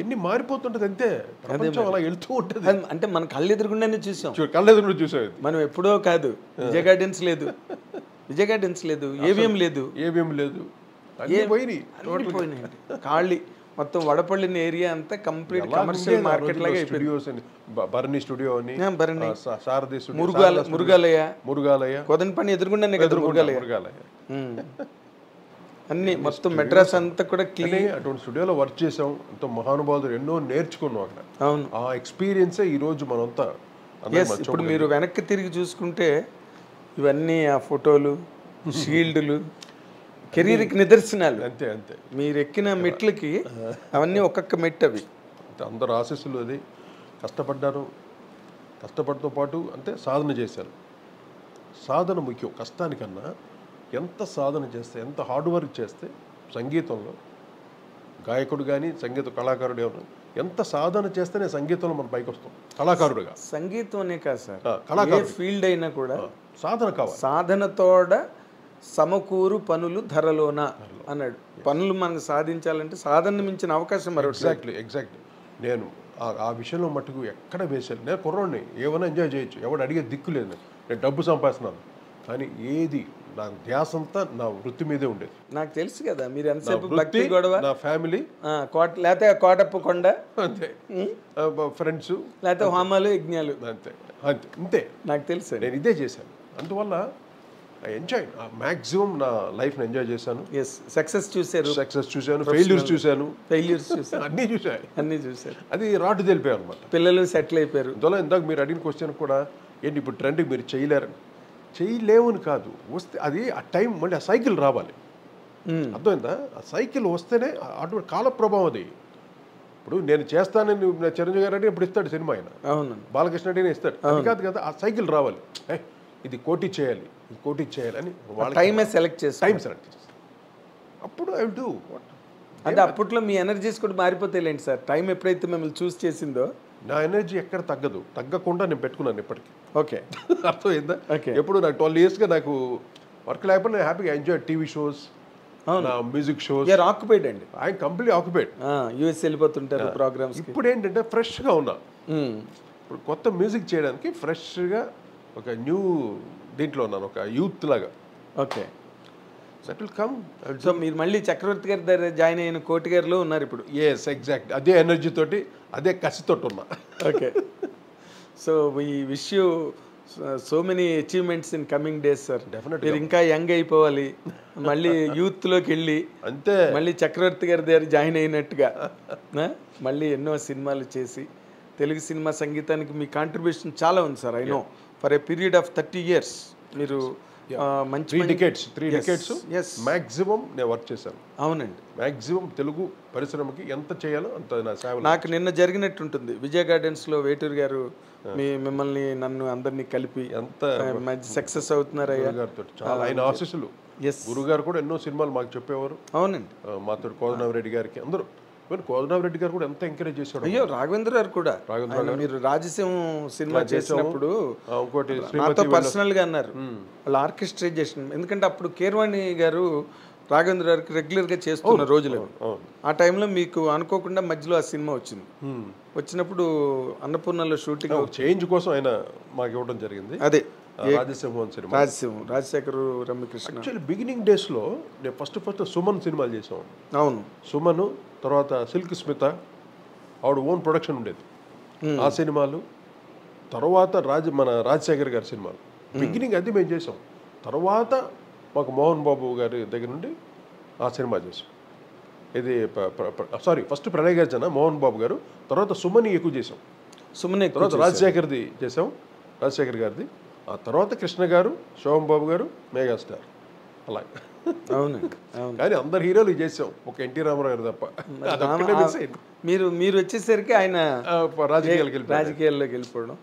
ఎన్ని మారిపోతుంటది, అంతే. ప్రపంచం అలా వెళ్తూ ఉంటుంది. అంటే మన కళ్ళు ఎదురుగుండానే చూసాం. కళ్ళెదురు చూసాం. మనం ఎప్పుడో కాదు. విజయ్ గార్డెన్స్ లేదు, ఏవిఎం లేదు, అన్నీ పోయినాయి. ఖాళీ మొత్తం వడపల్లి ఏరియా అంతా కంప్లీట్ కమర్షియల్ మార్కెట్ లాగా అయిపోయింది. భరణి స్టూడియో అని, సారథి మురుగాలయ కోదండపాణి ఎదురుగుండానే కదా మురుగాలయ. అన్ని మొత్తం మెడ్రాస్ అంతా కూడా క్లీన్. అటువంటి స్టూడియోలో వర్క్ చేసాం. ఎంతో మహానుభావులు ఎన్నో నేర్చుకున్నాం అక్కడ. అవును, ఆ ఎక్స్పీరియన్సే ఈ రోజు మనంతా. ఇప్పుడు మీరు వెనక్కి తిరిగి చూసుకుంటే ఇవన్నీ ఆ ఫోటోలు, షీల్డ్లు కెరీర్కి నిదర్శనాలు. అంతే అంతే. మీరు ఎక్కిన మెట్లకి అవన్నీ ఒక్కొక్క మెట్టు. అవి అందరు ఆశీస్సులు. అది కష్టపడ్డారు. కష్టపడితో పాటు అంటే సాధన చేశారు. సాధన ముఖ్యం కష్టానికన్నా. ఎంత సాధన చేస్తే, ఎంత హార్డ్ వర్క్ చేస్తే సంగీతంలో గాయకుడు కానీ సంగీత కళాకారుడు ఏమన్నా ఎంత సాధన చేస్తేనే సంగీతంలో మనం పైకి వస్తాం కళాకారుడుగా. సంగీతం అనే కాదు సార్, కళాకారు ఫీల్డ్ అయినా కూడా సాధన కావాలి. సాధనతోడ సమకూరు పనులు ధరలోన అన్నాడు. పనులు మనకు సాధించాలంటే సాధన మించిన అవకాశం మరొకటి. ఎగ్జాక్ట్లీ. నేను ఆ విషయంలో మట్టుకు ఎక్కడ వేసాను. నేను కుర్రోడిని, ఏమైనా ఎంజాయ్ చేయొచ్చు, ఎవడు అడిగే దిక్కు లేదు. నేను డబ్బు సంపాదిస్తున్నాను కానీ ఏది నా ధ్యాస అంతా నా వృత్తి మీదే ఉండేది. నాకు తెలుసు కదా మీరు ఎంతసేపు భక్తి గొడవ, నా ఫ్యామిలీ, లేకపోతే కోటప్ప కొండ, అంతే, ఫ్రెండ్స్, లేకపోతే హోమాలు యజ్ఞాలు, అంతే అంతే అంతే. నాకు తెలుసు, నేను ఇదే చేశాను. అందువల్ల ఎంజాయ్ మ్యాక్సిమం నా లైఫ్ని ఎంజాయ్ చేశాను. సక్సెస్ చూశాను, ఫెయిల్యూర్స్ చూశాను, అన్నీ చూశాను. అది రాటు తెలిపాను అనమాట. పిల్లలు సెటిల్ అయిపోయారు. అందువల్ల ఇందాక మీరు అడిగిన క్వశ్చన్ కూడా ఏంటి ఇప్పుడు ట్రెండ్కి మీరు చేయలేవని కాదు, వస్తే అది ఆ టైం మళ్ళీ ఆ సైకిల్ రావాలి. అర్థమైందా? ఆ సైకిల్ వస్తేనే అటువంటి కాల ప్రభావం. అది ఇప్పుడు నేను చేస్తానని చిరంజీవి గారు అంటే ఇప్పుడు ఇస్తాడు సినిమా, ఆయన బాలకృష్ణ అంటే ఇస్తాడు. అది కాదు కదా, ఆ సైకిల్ రావాలి. ఇది కోటి చేయాలి, ఇది కోటి చేయాలి అని టైం సెలెక్ట్ చేసి అప్పుడు ఐ విల్ డూ వాట్. అంటే అప్పట్లో మీ ఎనర్జీస్ కూడా మారిపోతాయిలేండి సార్. టైం ఎప్పుడైతే మిమ్మల్ని చూస్ చేసిందో నా ఎనర్జీ ఎక్కడ తగ్గకుండా నేను పెట్టుకున్నాను ఇప్పటికీ. ఓకే, అర్థమైందా? ఎప్పుడు నాకు 12 yearsగా నాకు వర్క్ లేకపోతే నేను హ్యాపీగా enjoy TV shows, music shows. Occupied అండి, ఐఎమ్ కంప్లీట్లీ ఆక్యుపైడ్. యూఎస్ వెళ్ళిపోతుంటారు ప్రోగ్రామ్స్. ఇప్పుడు ఏంటంటే ఫ్రెష్గా ఉన్నా. ఇప్పుడు కొత్త మ్యూజిక్ చేయడానికి ఫ్రెష్గా ఒక న్యూ దీంట్లో ఉన్నాను, ఒక యూత్ లాగా. Okay, that will come. So మీరు మళ్ళీ చక్రవర్తి గారి దగ్గర జాయిన్ అయిన కోటి గారిలో ఉన్నారు ఇప్పుడు. ఎగ్జాక్ట్. అదే ఎనర్జీ తోటి, అదే కసితోటి ఉన్నా. ఓకే, సో ఈ wish you so many achievements in coming days sir. Definitely. మీరు ఇంకా యంగ్ అయిపోవాలి, మళ్ళీ యూత్లోకి వెళ్ళి అంతే మళ్ళీ చక్రవర్తి గారి దగ్గర జాయిన్ అయినట్టుగా మళ్ళీ ఎన్నో సినిమాలు చేసి తెలుగు సినిమా సంగీతానికి మీ కాంట్రిబ్యూషన్ చాలా ఉంది sir. I know for a period of 30 years మీరు మంచి 3 decades మ్యాక్సిమం నేను వర్క్ చేశాను. అవునండి, మ్యాక్సిమం తెలుగు పరిశ్రమకి ఎంత చేయాలో అంత నా సేవ. నాకు నిన్న జరిగినట్టుంటుంది విజయ గార్డెన్స్లో వేటూరు గారు మిమ్మల్ని నన్ను అందరినీ కలిపి ఎంత మంచి సక్సెస్ అవుతున్నారయ్యా. గారితో చాలా ఆయన ఆశీస్సులు. ఎస్, గురుగారు కూడా ఎన్నో సినిమాలు మాకు చెప్పేవారు. అవునండి. మాతో కోదండరామిరెడ్డి గారికి అందరూ, కోదండరామిరెడ్డి గారు కూడా ఎంత ఎంకరేజ్ చేశాడు. అయ్యో రాఘవేంద్ర గారు కూడా ఆయన మీరు రాజసీమ సినిమా చేసినప్పుడు ఇంకోటి నాతో పర్సనల్ గా అన్నారు వాళ్ళ ఆర్కెస్ట్రైజేషన్. ఎందుకంటే అప్పుడు కీరవాణి గారు రాఘవేంద్ర గారికి రెగ్యులర్ గా చేస్తున్న రోజులు. ఆ టైంలో మీకు అనుకోకుండా మధ్యలో ఆ సినిమా వచ్చింది. వచ్చినప్పుడు అన్నపూర్ణలో షూటింగ్ చేంజ్ కోసం ఆయన మాకు ఇవ్వడం జరిగింది. అదే Rajasimham cinema, Rajasekhar Ramyakrishna. Actually beginning డేస్లో నేను ఫస్ట్ సుమన్ సినిమాలు చేసాం. అవును, సుమన్, తర్వాత సిల్క్ స్మిత, ఆవిడ ఓన్ ప్రొడక్షన్ ఉండేది ఆ సినిమాలు. తర్వాత మన రాజశేఖర్ గారి సినిమాలు బిగినింగ్ అది మేము చేసాం. తర్వాత మాకు మోహన్ బాబు గారి దగ్గర నుండి ఆ సినిమా చేసాం. ఇది ఫస్ట్ ప్రణయ్ గారు, మోహన్ బాబు గారు, తర్వాత సుమని ఎక్కువ చేసాం. సుమని తర్వాత రాజశేఖర్ది చేసాం, రాజశేఖర్ గారిది. ఆ తర్వాత కృష్ణ గారు, శోభన్ బాబు గారు, మెగాస్టార్, అలా. అవునండి, అవును. కానీ అందరు హీరోలు చేసాం, ఒక ఎన్టీ రామారావు గారు తప్ప. మీరు వచ్చేసరికి ఆయన రాజకీయాల్లోకి వెళ్ళిపోవడం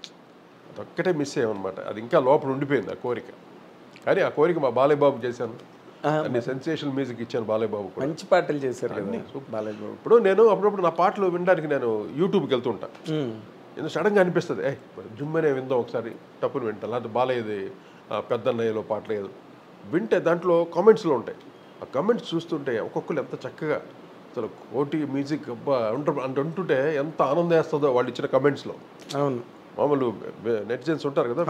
అదొక్కటే మిస్ అయ్యామన్నమాట. అది ఇంకా లోపల ఉండిపోయింది ఆ కోరిక. కానీ ఆ కోరిక మా బాలయ్య బాబు చేశాను. అన్ని సెన్సేషనల్ మ్యూజిక్ ఇచ్చాను బాలయ్య బాబు కూడా. మంచి పాటలు చేశారు కదా బాలయ్య బాబు. ఇప్పుడు నేను అప్పుడప్పుడు నా పాటలు వినడానికి నేను యూట్యూబ్కి వెళ్తుంటా. ఎందుకు సడన్గా అనిపిస్తుంది, జుమ్మనే విందాం ఒకసారి, టప్పుని వింటా. లేకపోతే బాలయ్యది పెద్దన్నయ్యలో పాటలు ఏదో వింటే దాంట్లో కామెంట్స్లో ఉంటాయి. ఆ కామెంట్స్ చూస్తుంటే ఒక్కొక్కరు ఎంత చక్కగా అసలు కోటి మ్యూజిక్ అబ్బా అంటుంటే ఎంత ఆనందం వేస్తుందో వాళ్ళు ఇచ్చిన కమెంట్స్లో. అవును, మామూలు నెటిజన్స్ ఉంటారు కదా,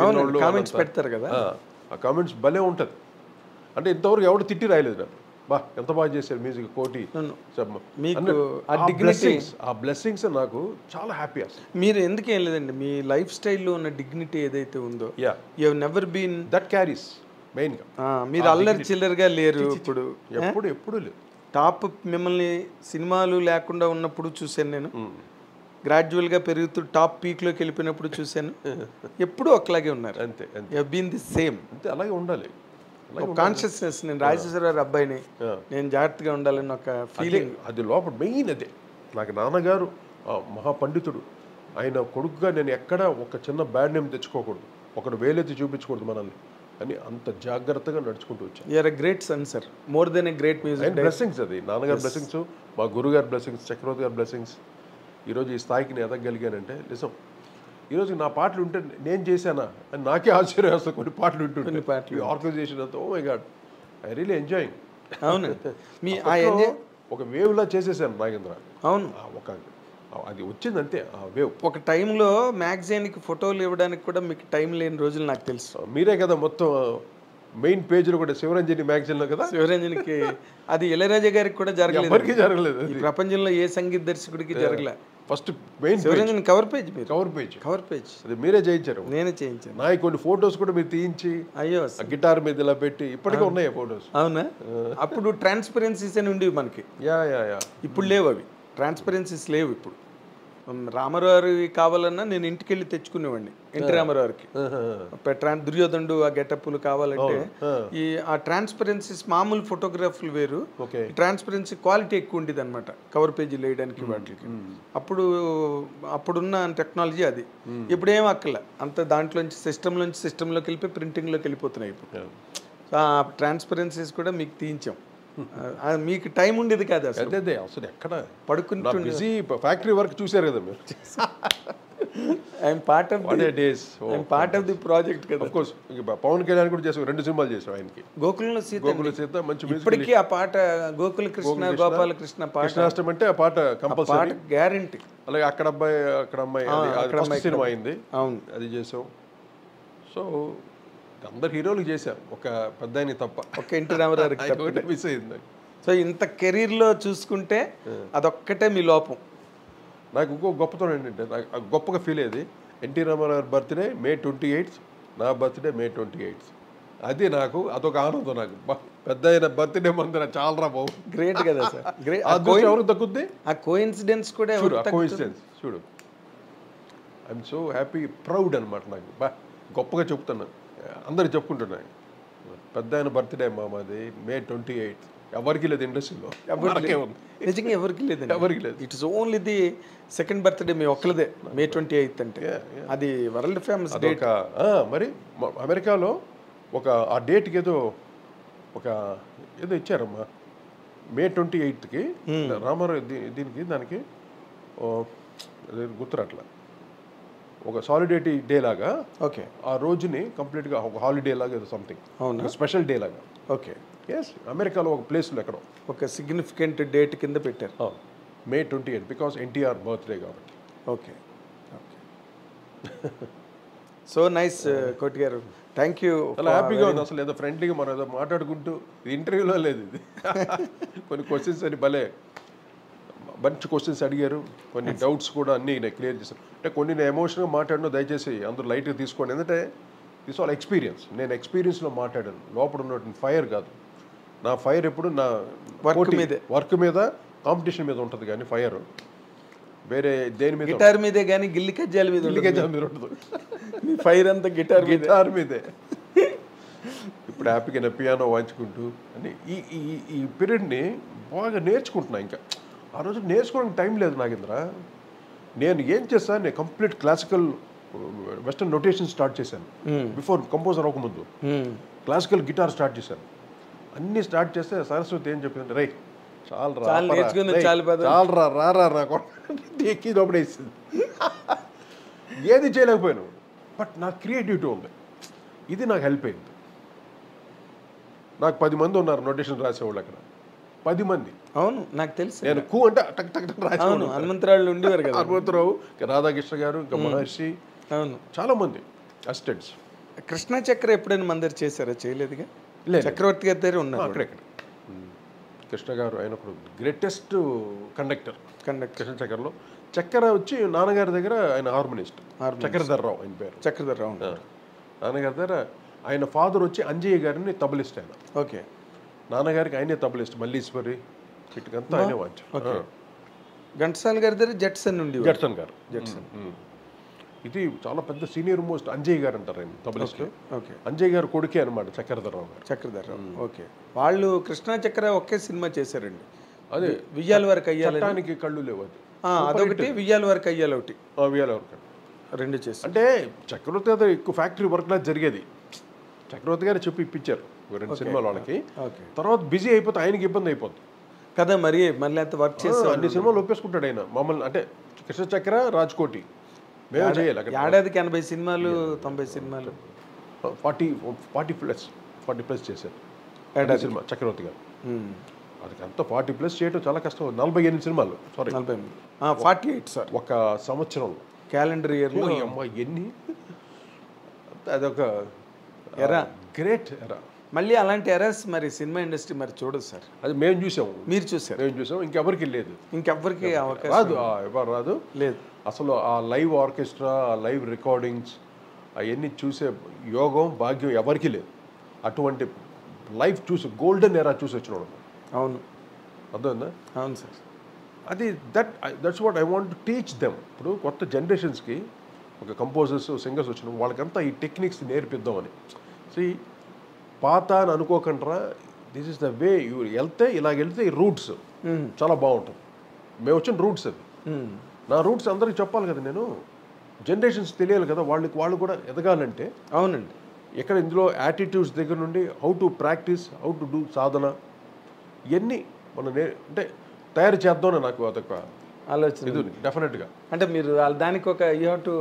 కామెంట్స్ పెడతారు కదా, ఆ కామెంట్స్ భలే ఉంటుంది. అంటే ఇంతవరకు ఎవరు తిట్టి రాయలేదు నాకు, బా ఎంత బాగా చేశారు మ్యూజిక్ కోటి. ఆ బ్లెస్సింగ్స్ నాకు చాలా హ్యాపీ. అసలు మీరు ఎందుకు ఏం లేదండి, మీ లైఫ్ స్టైల్లో ఉన్న డిగ్నిటీ ఏదైతే ఉందో, you have never been that carries మెయిన్గా. మీరు అల్లరి చిల్లరగా లేరు ఇప్పుడు, ఎప్పుడు లేదు. టాప్ మిమ్మల్ని సినిమాలు లేకుండా ఉన్నప్పుడు చూశాను నేను, గ్రాడ్యువల్గా పెరుగుతూ టాప్ పీక్లోకి వెళ్ళిపోయినప్పుడు చూశాను. ఎప్పుడూ ఒకలాగే ఉన్నారు. అంతే, యు బీన్ ది సేమ్. అంతే, అలాగే ఉండాలి. కాన్షియస్నెస్, నేను రాజశేఖర గారి అబ్బాయిని, నేను జాగ్రత్తగా ఉండాలని ఒక ఫీలింగ్ అది లోపల మెయిన్. అదే నాకు నాన్నగారు మహాపండితుడు, ఆయన కొడుకుగా నేను ఎక్కడ ఒక చిన్న బ్యాడ్ నేమ్ తెచ్చుకోకూడదు, ఒకడు వేలెత్తి చూపించకూడదు మనల్ని అని అంత జాగ్రత్తగా నడుచుకుంటూ వచ్చాను. You are a great son sir, more than a great music. Blessings అది, నాన్నగారి బ్లెస్సింగ్స్, మా గురుగారి బ్లెస్సింగ్స్, చక్రవర్తి గారి బ్లెస్సింగ్స్. ఈరోజు ఈ స్థాయికి నేను ఎదగలిగానంటే నిజం. ఈరోజు నా పాటలు ఉంటే నేను చేశానా అని నాకే ఆశ్చర్యం వేస్తాను. కొన్ని పాటలు ఉంటుంటే ఆర్గనైజేషన్ అంతా, oh my god, I really enjoying. అవును, మీ ఒక వేవ్లా చేసేసాను నాగేంద్ర. అవును, ఒక అది వచ్చింది అంతే ఆ వేవ్. ఒక టైంలో మ్యాగజైన్కి ఫోటోలు ఇవ్వడానికి కూడా మీకు టైం లేని రోజులు నాకు తెలుసు. మీరే కదా మొత్తం మెయిన్ పేజ్లో కూడా శివరంజని మ్యాగజైన్లో కదా. శివరంజనికి అది ఇళయరాజా గారికి కూడా జరగలేదు. ఈ ప్రపంచంలో ఏ సంగీత దర్శకుడికి జరగలే. First main Shivaranjani cover page, మీరు కవర్ పేజ్ అది మీరే చేయించారు. నేనే చేయించాను. నా కొన్ని ఫోటోస్ కూడా మీరు తీయించి, అయ్యో గిటార్ మీద ఇలా పెట్టి ఇప్పటికే ఉన్నాయి ఫోటోస్. అవునా, అప్పుడు ట్రాన్స్పరెన్సీస్ అని ఉండేవి మనకి. ఇప్పుడు లేవు అవి, ట్రాన్స్పరెన్సీస్ లేవు ఇప్పుడు. రామారావు కావాలన్నా నేను ఇంటికి వెళ్ళి తెచ్చుకునేవాడిని, ఎన్టీ రామారావుకి. దుర్యోధనుడు ఆ గెటప్లు కావాలంటే ఈ ఆ ట్రాన్స్పరెన్సీస్, మామూలు ఫోటోగ్రాఫ్లు వేరు, ట్రాన్స్పరెన్సీ క్వాలిటీ ఎక్కువ ఉండేది అనమాట కవర్ పేజీలు వేయడానికి వాటికి. అప్పుడున్న టెక్నాలజీ అది. ఇప్పుడు ఏం అక్కల అంత దాంట్లోంచి సిస్టంలోకి వెళ్ళిపోయి ప్రింటింగ్లోకి వెళ్ళిపోతున్నాయి ఇప్పుడు. ఆ ట్రాన్స్పరెన్సీస్ కూడా మీకు తీయించాం. మీకు టైం ఉండేది కాదు అసలు. అసలు ఎక్కడ పడుకుంటూ బిజీ ఫ్యాక్టరీ వర్క్ చూశారు కదా మీరు. I'm part of the project కదా. ఆఫ్ కోర్స్ పవన్ కళ్యాణ్ కూడా చేసాం, 2 సినిమాలు చేసాం ఆయనకి. గోకుల సీత మంచి ఇప్పటికీ ఆ పాట, గోకుల కృష్ణ గోపాలకృష్ణ పాట, కృష్ణాష్టమి అంటే ఆ పాట కంపల్సరీ, గ్యారంటీ. అలాగే అక్కడ అబ్బాయి అక్కడ అమ్మాయి సినిమా అయింది, అవును, అది చేసాం. సో అందరు హీరోలు చేశాం, ఒక పెద్ద ఆయన తప్ప, ఒక ఎన్టీ రామారావు మిస్ అయింది. సో ఇంత కెరీర్లో చూసుకుంటే అదొక్కటే మీ లోపం. నాకు ఇంకో గొప్పతనం ఏంటంటే, నాకు గొప్పగా ఫీల్ అయ్యేది, ఎన్టీ రామారావు బర్త్డే May 28, నా బర్త్డే May 28th. అది నాకు అదొక ఆనందం నాకు. పెద్ద అయిన బర్త్డే మందిర చాలరా బాబు. గ్రేట్ కదా సార్. గ్రేట్. ఎవరికి దక్కుద్ది? ఆ కోఇన్సిడెన్స్ కూడా చూడు, ఆ కోఇన్సిడెన్స్ చూడు. ఐఎమ్ సో హ్యాపీ, ప్రౌడ్ అనమాట నాకు. గొప్పగా చెప్తున్నా, అందరికి చెప్పుకుంటున్నాను. పెద్ద ఆయన బర్త్డే మాది May 28th. ఎవరికి లేదు ఇండస్ట్రీలో, నిజంగా ఎవరికి లేదండి. ఎవరికి లేదు. It is only the second birthday మీ ఒక్కలదే May 28th అంటే. అది వరల్డ్ ఫేమస్ డేట్. మరి అమెరికాలో ఒక ఆ డేట్కి ఏదో ఇచ్చారమ్మా. May 28th రామారావు దీనికి దానికి గుర్తురట్లా, ఒక సాలిడేటీ డే లాగా. ఓకే. ఆ రోజుని కంప్లీట్గా ఒక హాలిడే లాగా ఏదో సంథింగ్, అవునా, స్పెషల్ డే లాగా. ఓకే. ఎస్, అమెరికాలో ఒక ప్లేస్లో ఎక్కడో ఒక సిగ్నిఫికెంట్ డేట్ కింద పెట్టారు May 28th, because NTR birthday కాబట్టి. ఓకే. ఓకే. సో నైస్ కోటి గారు, థ్యాంక్ యూ. చాలా హ్యాపీగా ఉంది అసలు. ఏదో ఫ్రెండ్లీగా మనం ఏదో మాట్లాడుకుంటూ, ఇది ఇంటర్వ్యూలో లేదు ఇది. కొన్ని క్వశ్చన్స్ అని భలే మంచి క్వశ్చన్స్ అడిగారు, కొన్ని డౌట్స్ కూడా అన్నీ నేను క్లియర్ చేశాను. అంటే కొన్ని నేను ఎమోషనల్గా మాట్లాడినా దయచేసి అందరూ లైట్గా తీసుకోండి. ఎందుకంటే దిస్ ఆల్ ఎక్స్పీరియన్స్. నేను ఎక్స్పీరియన్స్లో మాట్లాడాను, లోపల ఉన్నటువంటి ఫైర్ కాదు. నా ఫైర్ ఎప్పుడు నా వర్క్ మీద కాంపిటీషన్ మీద ఉంటుంది, కానీ ఫైర్ వేరే దేని మీద, గిటార్ మీదే కానీ గిల్లి కజ్జాల మీద ఉండదు. ఫైర్ అంతా గిటార్ మీదే. ఇప్పుడు హ్యాపీగా నేను పియానో వాయించుకుంటూ అని ఈ పీరియడ్ని బాగా నేర్చుకుంటున్నా. ఇంకా ఆ రోజు నేర్చుకోవడానికి టైం లేదు నాగేంద్ర. నేను ఏం చేస్తాను, నేను complete classical western notation start చేశాను. బిఫోర్ కంపోజర్ అవ్వకముందు క్లాసికల్ గిటార్ స్టార్ట్ చేశాను. అన్నీ స్టార్ట్ చేస్తే సరస్వతి ఏం చెప్పిందంటే, రై చాలరా రారా నాకు ఎక్కి లోపడేసింది. ఏది చేయలేకపోయాను, బట్ నాకు క్రియేటివిటీ ఉంది. ఇది నాకు హెల్ప్ అయింది. నాకు 10 మంది ఉన్నారు నోటేషన్ రాసేవాళ్ళు అక్కడ, 10 మంది. అవును, నాకు తెలుసు. నేను అంటే టక్ టక్ టక్ రాసేవాడు. హనుమంతరావు ఉండేవారు కదా, హనుమంతరావు, రాధాకృష్ణ గారు, ఇంకా మహర్షి, అవును, చాలా మంది అసిస్టెంట్స్. కృష్ణా చక్ర ఎప్పుడైనా మందరు చేశారా? చేయలేదుగా. చక్రవర్తి గారి దగ్గర ఉన్నారు అక్కడెక్కడ. కృష్ణ గారు ఆయన ఒక గ్రేటెస్ట్ కండక్టర్ కృష్ణ చక్రలో. చక్కెర వచ్చి నాన్నగారి దగ్గర ఆయన హార్మోనిస్ట్, చక్రధర్రావు ఆయన పేరు. చక్రధర్రావు నాన్నగారి దగ్గర. ఆయన ఫాదర్ వచ్చి అంజయ్య గారిని తబలిస్ట్ ఆయన. ఓకే. నాన్నగారికి ఆయనే తబలిస్ట్, మల్లీశ్వరి ఇటుకంతా ఆయనే వాయించారు. ఘంటసాల గారి దగ్గర జట్సన్ నుండి, జట్సన్ గారు. ఇది చాలా పెద్ద సీనియర్ మోస్ట్ అంజయ్ గారు అంటారు ఆయన తబలిస్ట్. ఓకే. అంజయ్ గారు కొడుకే అనమాట చక్రధర్రావు గారు. చక్రధర్రావు. ఓకే. వాళ్ళు కృష్ణా చక్ర ఒకే సినిమా చేశారండి. అదే వియ్యాల వరకు అయ్యాలి, కళ్ళు లేవు. అది అదొకటి, వియ్యాల వరకు అయ్యాలి ఒకటి. వియ్యాల వరకు రెండు చేసి. అంటే చక్రవర్తి గారు ఎక్కువ ఫ్యాక్టరీ వర్క్ లా జరిగేది. చక్రవర్తి గారు చెప్పి ఇప్పించారు 2 సినిమాలు వాళ్ళకి. తర్వాత బిజీ అయిపోతే ఆయనకి ఇబ్బంది అయిపోతుంది కదా, మరి మళ్ళీ అంత వర్క్ చేసి అన్ని సినిమాలు ఒప్పేసుకుంటాడు ఆయన మమ్మల్ని. అంటే కృష్ణ చక్ర, రాజ్కోటి మేము చేయాలి. ఏడాదికి 80 సినిమాలు 90 సినిమాలు 40+ చేశారు సినిమా చక్రవర్తి గారు. అది అంతా 40+ చేయడం చాలా కష్టం. 48 సినిమాలు, సారీ 48 సార్ ఒక సంవత్సరంలో, క్యాలెండర్ ఇయర్లో. అమ్మ ఎన్ని, అదొక ఎరా, గ్రేట్ ఎరా. మళ్ళీ అలాంటి ఎరాస్ మరి సినిమా ఇండస్ట్రీ మరి చూడదు సార్. అది మేము చూసాము, మీరు చూసారు, మేము చూసాము. ఇంకెవరికి లేదు, ఇంకెవరికి అవకాశం రాదు, ఎవరు రాదు లేదు. అసలు ఆ లైవ్ ఆర్కెస్ట్రా, ఆ లైవ్ రికార్డింగ్స్ అవన్నీ చూసే యోగం, భాగ్యం ఎవరికి లేదు. అటువంటి లైవ్ చూసి గోల్డెన్ ఎరా చూసి వచ్చిన. అవును, అర్థమైందా? అవును సార్. అది that's what I want to teach them. ఇప్పుడు కొత్త జనరేషన్స్కి ఒక కంపోజర్స్, సింగర్స్ వచ్చిన వాళ్ళకంతా ఈ టెక్నిక్స్ నేర్పిద్దామని. సో పాత అని అనుకోకుండా, this is the way you వెళ్తే, ఇలాగ వెళ్తే ఈ రూట్స్ చాలా బాగుంటుంది. మేము వచ్చిన రూట్స్ అది. నా రూట్స్ అందరికి చెప్పాలి కదా, నేను జనరేషన్స్ తెలియాలి కదా, వాళ్ళు కూడా ఎదగాలంటే. అవునండి. ఇక్కడ ఇందులో యాటిట్యూడ్స్ దగ్గర నుండి how to practise, how to do సాధన, ఇవన్నీ మనం అంటే తయారు చేద్దామని నాకు అదొక ఆలోచన. ఇది డెఫినెట్గా. అంటే మీరు దానికి ఒక you have to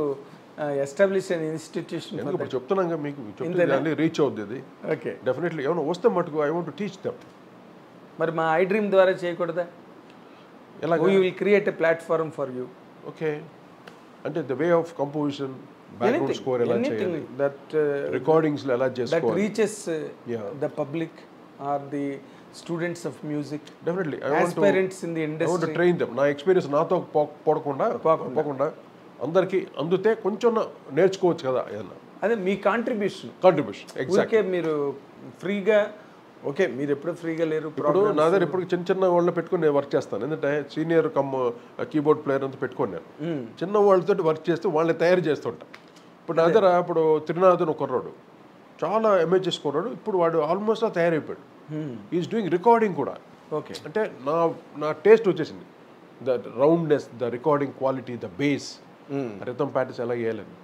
establish an institution. ఎందుకు ఇప్పుడు చెప్తున్నాగా మీకు, చెప్తే రీచ్ అవుద్ది అది. ఓకే. డెఫినెట్లీ ఏమైనా వస్తే మటుకు I want to teach them. మరి మా ఐ డ్రీమ్ ద్వారా చేయకూడదా? ఎలా? We will create a platform for you. Okay. అంటే the way of composition, background score ఎలా చేయాలి, దట్ రికార్డింగ్స్ ఎలా చేసుకోవాలి, that reaches the public or the students of music. Definitely aspirants in the industry. Train them. నా ఎక్స్పీరియన్స్ నాతో పోకుండా అందరికీ అందుతే కొంచెం నేర్చుకోవచ్చు కదా ఏదన్నా. అదే మీ కాంట్రిబ్యూషన్ కాంట్రిబ్యూషన్ ఊరికే మీరు ఫ్రీగా ఓకే మీరు ఎప్పుడు ఫ్రీగా లేరు ఇప్పుడు నా దగ్గర ఇప్పుడు చిన్న వాళ్ళని పెట్టుకుని నేను వర్క్ చేస్తాను. ఎందుకంటే సీనియర్ కీబోర్డ్ ప్లేయర్ అంతా పెట్టుకోండి నేను. చిన్న వాళ్ళతో వర్క్ చేస్తే వాళ్ళని తయారు చేస్తుంటా. ఇప్పుడు నా దగ్గర ఇప్పుడు త్రినాథన్ ఒక కుర్రాడు, చాలా ఎంఏజెస్ కుర్రాడు, ఇప్పుడు వాడు ఆల్మోస్ట్ తయారైపోయాడు. ఈజ్ డూయింగ్ రికార్డింగ్ కూడా. ఓకే అంటే నా టేస్ట్ వచ్చేసింది. The roundness, the recording quality, the bass, rhythm patterns ఎలా వేయాలని.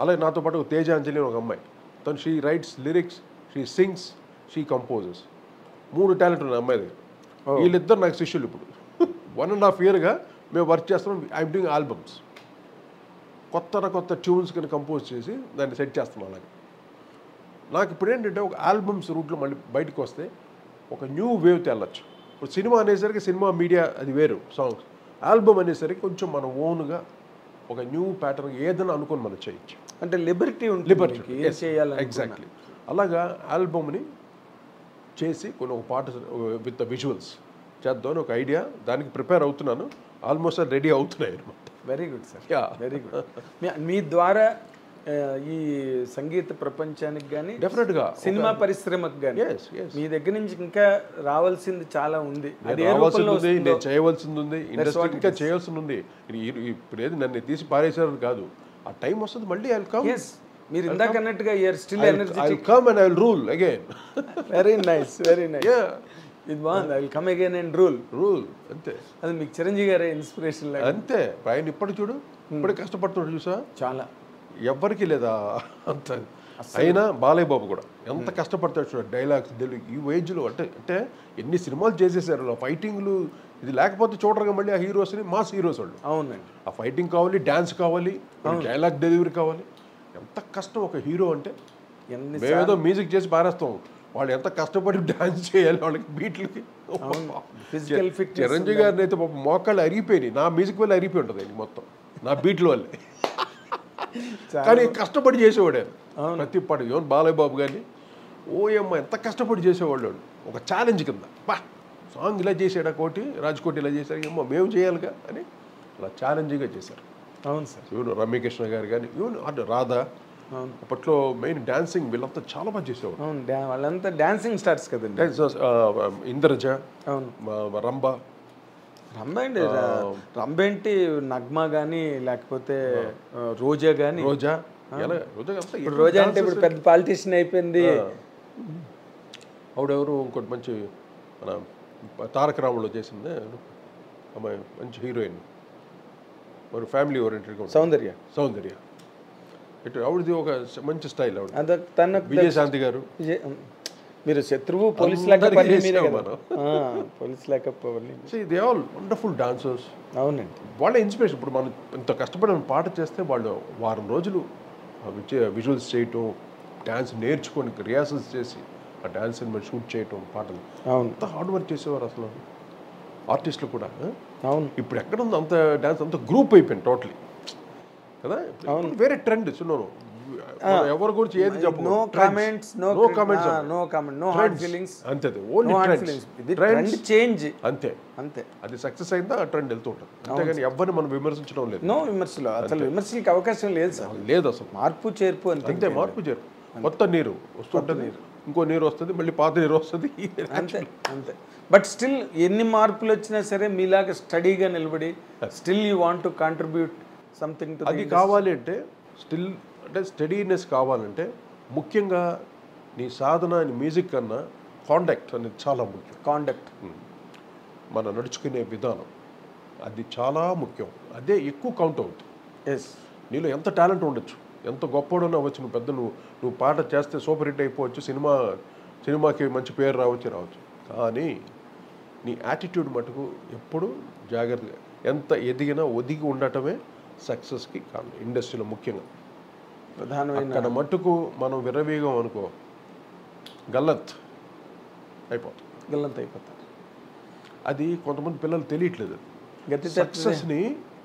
అలాగే నాతో పాటు తేజాంజలి ఒక అమ్మాయి, తను she writes lyrics, she sings, she composes. 3 talent ఉన్నాయి అమ్మాయి దగ్గర. వీళ్ళిద్దరు నాకు శిష్యులు. ఇప్పుడు 1.5 yearగా మేము వర్క్ చేస్తున్నాం. I'm doing albums. కొత్త ట్యూన్స్ కానీ కంపోజ్ చేసి దాన్ని సెట్ చేస్తున్నాం. అలాగే నాకు ఇప్పుడు ఏంటంటే ఒక ఆల్బమ్స్ రూట్లో మళ్ళీ బయటకు వస్తే ఒక న్యూ వేవ్ తెల్లచ్చు. ఇప్పుడు సినిమా అనేసరికి సినిమా మీడియా అది వేరు సాంగ్స్. ఆల్బమ్ అనేసరికి కొంచెం మన ఓన్గా ఒక న్యూ ప్యాటర్న్ ఏదైనా అనుకుని మనం చేయొచ్చు. అంటే లిబర్టీ చేయాలి. ఎగ్జాక్ట్లీ. అలాగా ఆల్బమ్ని చేసి కొన్ని ఒక పాట విత్ విజువల్స్ చేద్దామని ఒక ఐడియా. దానికి ప్రిపేర్ అవుతున్నాను. ఆల్మోస్ట్ రెడీ అవుతున్నాయి అనమాట. Very good sir, very good. మీ ద్వారా ఈ సంగీత ప్రపంచానికి కానీ డెఫినెట్గా సినిమా పరిశ్రమకు కానీ మీ దగ్గర నుంచి ఇంకా రావాల్సింది చాలా ఉంది. నేను చేయవలసింది ఉంది, ఇండస్ట్రీ ఇంకా చేయాల్సింది ఉంది. ఇప్పుడు ఏది నన్ను తీసి పారేసారు కాదు, ఆ టైం వస్తుంది మళ్ళీ. I will come. మీరు ఇందాక అన్నట్టుగా still energetic. I will come and I will rule again. Very nice, very nice. ఇది బాగుంది. I will come again and rule. అంతే. అది మీకు చిరంజీవి గారే ఇన్స్పిరేషన్. అంతే. ఆయన ఇప్పటి చూడు, ఇప్పుడే కష్టపడుతున్నాడు చూసా. చాలా. ఎవ్వరికి లేదా అంత. అయినా బాలయ్య బాబు కూడా ఎంత కష్టపడతాడు చూడ. డైలాగ్స్ ఈ ఏజ్లో అంటే ఎన్ని సినిమాలు చేసేసారు. ఫైటింగ్లు ఇది లేకపోతే చూడరుగా మళ్ళీ ఆ హీరోస్ని, మాస్ హీరోస్ వాళ్ళు. అవునండి. ఆ ఫైటింగ్ కావాలి, డ్యాన్స్ కావాలి, డైలాగ్ డెలివరీ కావాలి. ఎంత కష్టం ఒక హీరో అంటే. మేమేదో మ్యూజిక్ చేసి పారేస్తాం, వాళ్ళు ఎంత కష్టపడి డ్యాన్స్ చేయాలి వాళ్ళకి బీట్లకి. చిరంజీవి గారిని అయితే మోకాళ్ళు అరిగిపోయినాయి. నా మ్యూజిక్ వల్ల అరిగిపోయి ఉంటుంది ఆయన మొత్తం, నా బీట్ల వల్లే. కానీ కష్టపడి చేసేవాడు ప్రతి పాట. యోన్ బాలయ్య బాబు కానీ ఓయమ్మ ఎంత కష్టపడి చేసేవాళ్ళు. ఒక ఛాలెంజ్ కింద బా సాంగ్ ఇలా చేసాడా కోటి, రాజ్కోటి ఇలా చేశాడు, ఏమో మేము చేయాలిగా అని అలా ఛాలెంజింగ్గా చేశారు. అవును సార్. ఈవెన్ రమ్యకృష్ణ గారు కానీ, ఈవెన్ అటు రాధా, అప్పట్లో మెయిన్ డాన్సింగ్ వీళ్ళంతా చాలా బాగా చేసేవాడు. అవును, వాళ్ళంతా డాన్సింగ్ స్టార్స్ కదండి. ఇంద్రజ, అవును, రంభ ఏంటి నగ్మా కానీ లేకపోతే రోజా కానీ. రోజా రోజా అంటే ఇప్పుడు పెద్ద పాలిటిషియన్ అయిపోయింది. ఆవిడెవరు ఇంకోటి మంచి మన తారక రాములో చేసింది అమ్మాయి, మంచి హీరోయిన్, మరి ఫ్యామిలీ ఓరియంటెడ్. సౌందర్య ఇటు ఆవిడది ఒక మంచి స్టైల్. ఆవిడ విజయశాంతి గారు. మీరు శత్రువు పోలీస్ లేక పోలీస్ లేకపోవాలి. They all wonderful dancers. అవునండి. వాళ్ళ ఇన్స్పిరేషన్. ఇప్పుడు మనం ఇంత కష్టపడి పాట చేస్తే వాళ్ళు వారం రోజులు విజువల్స్ చేయటం, డ్యాన్స్ నేర్చుకొని రిహార్సల్స్ చేసి ఆ డ్యాన్స్ మనం షూట్ చేయటం, పాటలు అంత హార్డ్ వర్క్ చేసేవారు అసలు ఆర్టిస్టులు కూడా. అవును. ఇప్పుడు ఎక్కడ ఉంది అంత డ్యాన్స్, అంత గ్రూప్ అయిపోయింది టోటలీ కదా. వేరే ట్రెండ్ సున్నాను. ఎవరి గురించి ఏది చెప్పు, నో కామెంట్స్, అంతే. Only trend change. అంతే. అది సక్సెస్ అయిందా ఆ ట్రెండ్ వెళ్తూ ఉంటుంది. అంతేగాని ఎవరిని మనం విమర్శించడం లేదు. నో విమర్శలు, అసలు విమర్శలకు అవకాశం లేదు సార్. లేదు అసలు. మార్పు చేర్పు అంతే. మార్పు చేర్పు. కొత్త నీరు వస్తుంటుంది, ఇంకో నీరు వస్తుంది, మళ్ళీ పాత నీరు వస్తుంది. అంతే. బట్ స్టిల్ ఎన్ని మార్పులు వచ్చినా సరే మీలాగా స్టడీగా నిలబడి still you want to contribute something to. అది కావాలి అంటే స్టిల్ అంటే స్టడీనెస్ కావాలంటే ముఖ్యంగా నీ సాధన, నీ మ్యూజిక్ కన్నా కాండక్ట్ అనేది చాలా ముఖ్యం. కాండక్ట్, మన నడుచుకునే విధానం, అది చాలా ముఖ్యం. అదే ఎక్కువ కౌంట్ అవుతుంది. నీలో ఎంత టాలెంట్ ఉండొచ్చు, ఎంత గొప్పవాడని అవ్వచ్చు, నువ్వు పెద్ద నువ్వు పాట చేస్తే సూపర్ హిట్ అయిపోవచ్చు, సినిమాకి మంచి పేరు రావచ్చు. కానీ నీ యాటిట్యూడ్ మటుకు ఎప్పుడు జాగ్రత్తగా, ఎంత ఎదిగినా ఒదిగి ఉండటమే సక్సెస్కి కారణం ఇండస్ట్రీలో. ముఖ్యంగా అక్కడ మట్టుకు మనం విరవీగం అనుకో, గల్లంత్ అయిపోతుంది. అది కొంతమంది పిల్లలు తెలియట్లేదు. సక్సెస్ని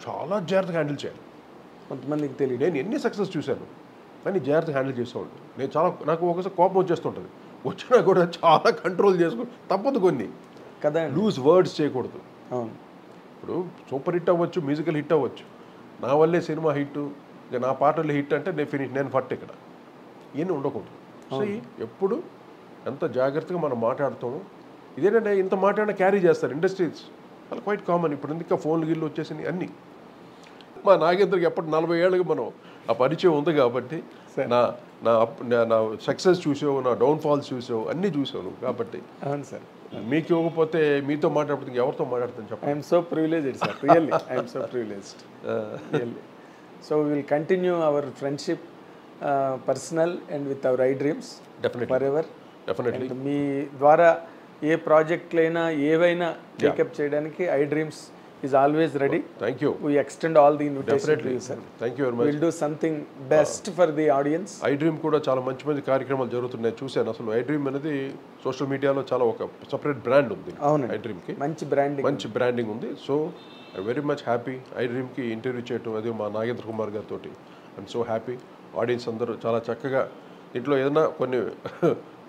చాలా జాగ్రత్తగా హ్యాండిల్ చేయాలి. కొంతమందికి తెలియదు. నేను ఎన్ని సక్సెస్ చూశాను, కానీ జాగ్రత్తగా హ్యాండిల్ చేసేవాళ్ళు. నాకు ఒకసారి కోపం వచ్చేస్తుంటుంది, వచ్చినా కూడా చాలా కంట్రోల్ చేసుకో తప్పదు కొన్ని కదా. లూజ్ వర్డ్స్ చేయకూడదు. ఇప్పుడు సూపర్ హిట్ అవ్వచ్చు, మ్యూజికల్ హిట్ అవ్వచ్చు, నా వల్లే సినిమా హిట్, ఇక నా పాటలు హిట్ అంటే నేను ఫట్ ఇక్కడ. ఇవన్నీ ఉండకూడదు. సో ఎప్పుడు ఎంత జాగ్రత్తగా మనం మాట్లాడుతాము. ఇదేంటంటే ఇంత మాట్లాడినా క్యారీ చేస్తారు ఇండస్ట్రీస్, అలా క్వైట్ కామన్. ఇప్పుడు ఇంకా ఫోన్లు గిల్లు వచ్చేసినాయి అన్నీ. మా నాగేంద్రకి ఎప్పటి 40 ఏళ్ళకి మనం ఆ పరిచయం ఉంది కాబట్టి నా నా నా సక్సెస్ చూసావు, నా డౌన్ఫాల్స్ చూసావు, అన్నీ చూసావు నువ్వు కాబట్టి. అవును సార్. మీకు ఇవ్వకపోతే మీతో మాట్లాడుతుంది ఎవరితో మాట్లాడుతాను చెప్పండి. I'm so privileged sir, really I'm so privileged really. So will continue our friendship personal and with our iDreams forever. Definitely మీ ద్వారా ఏ ప్రాజెక్టులైనా ఏవైనా టేకప్ చేయడానికి iDreams is always ready. Thank you. We extend all the invitation to you, sir. Thank you very much. We'll do something best for the audience. iDream కూడా చాలా మంచి మంచి కార్యక్రమాలు జరుగుతున్నాయి చూశాను. అసలు iDream అనేది సోషల్ మీడియాలో చాలా ఒక సపరేట్ బ్రాండ్ ఉంది. iDreamకి మంచి బ్రాండింగ్ ఉంది. So I very much happy iDreamకి ఇంటర్వ్యూ చేయటం, అది మా నాగేంద్ర కుమార్ గారితో. I'm so happy. ఆడియన్స్ అందరూ చాలా చక్కగా, ఇంట్లో ఏదైనా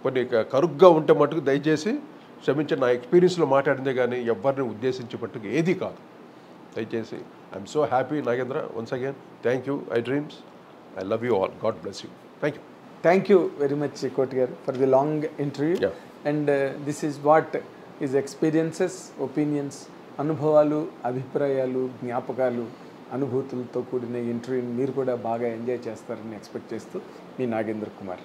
కొన్ని కరుగ్గా ఉంటే మటుకు దయచేసి క్షమించి, నా ఎక్స్పీరియన్స్లో మాట్లాడిందే కానీ ఎవరిని ఉద్దేశించి మట్టుకు ఏది కాదు. దయచేసి I'm so happy Nagendra. Once again thank you iDreams. I love you all. God bless you. Thank you. Thank you very much కోటి గారు for the long interview. And this is what is experiences, opinions, అనుభవాలు, అభిప్రాయాలు, జ్ఞాపకాలు, అనుభూతులతో కూడిన ఇంటర్వ్యూని మీరు కూడా బాగా ఎంజాయ్ చేస్తారని ఎక్స్పెక్ట్ చేస్తూ మీ నాగేంద్ర కుమార్.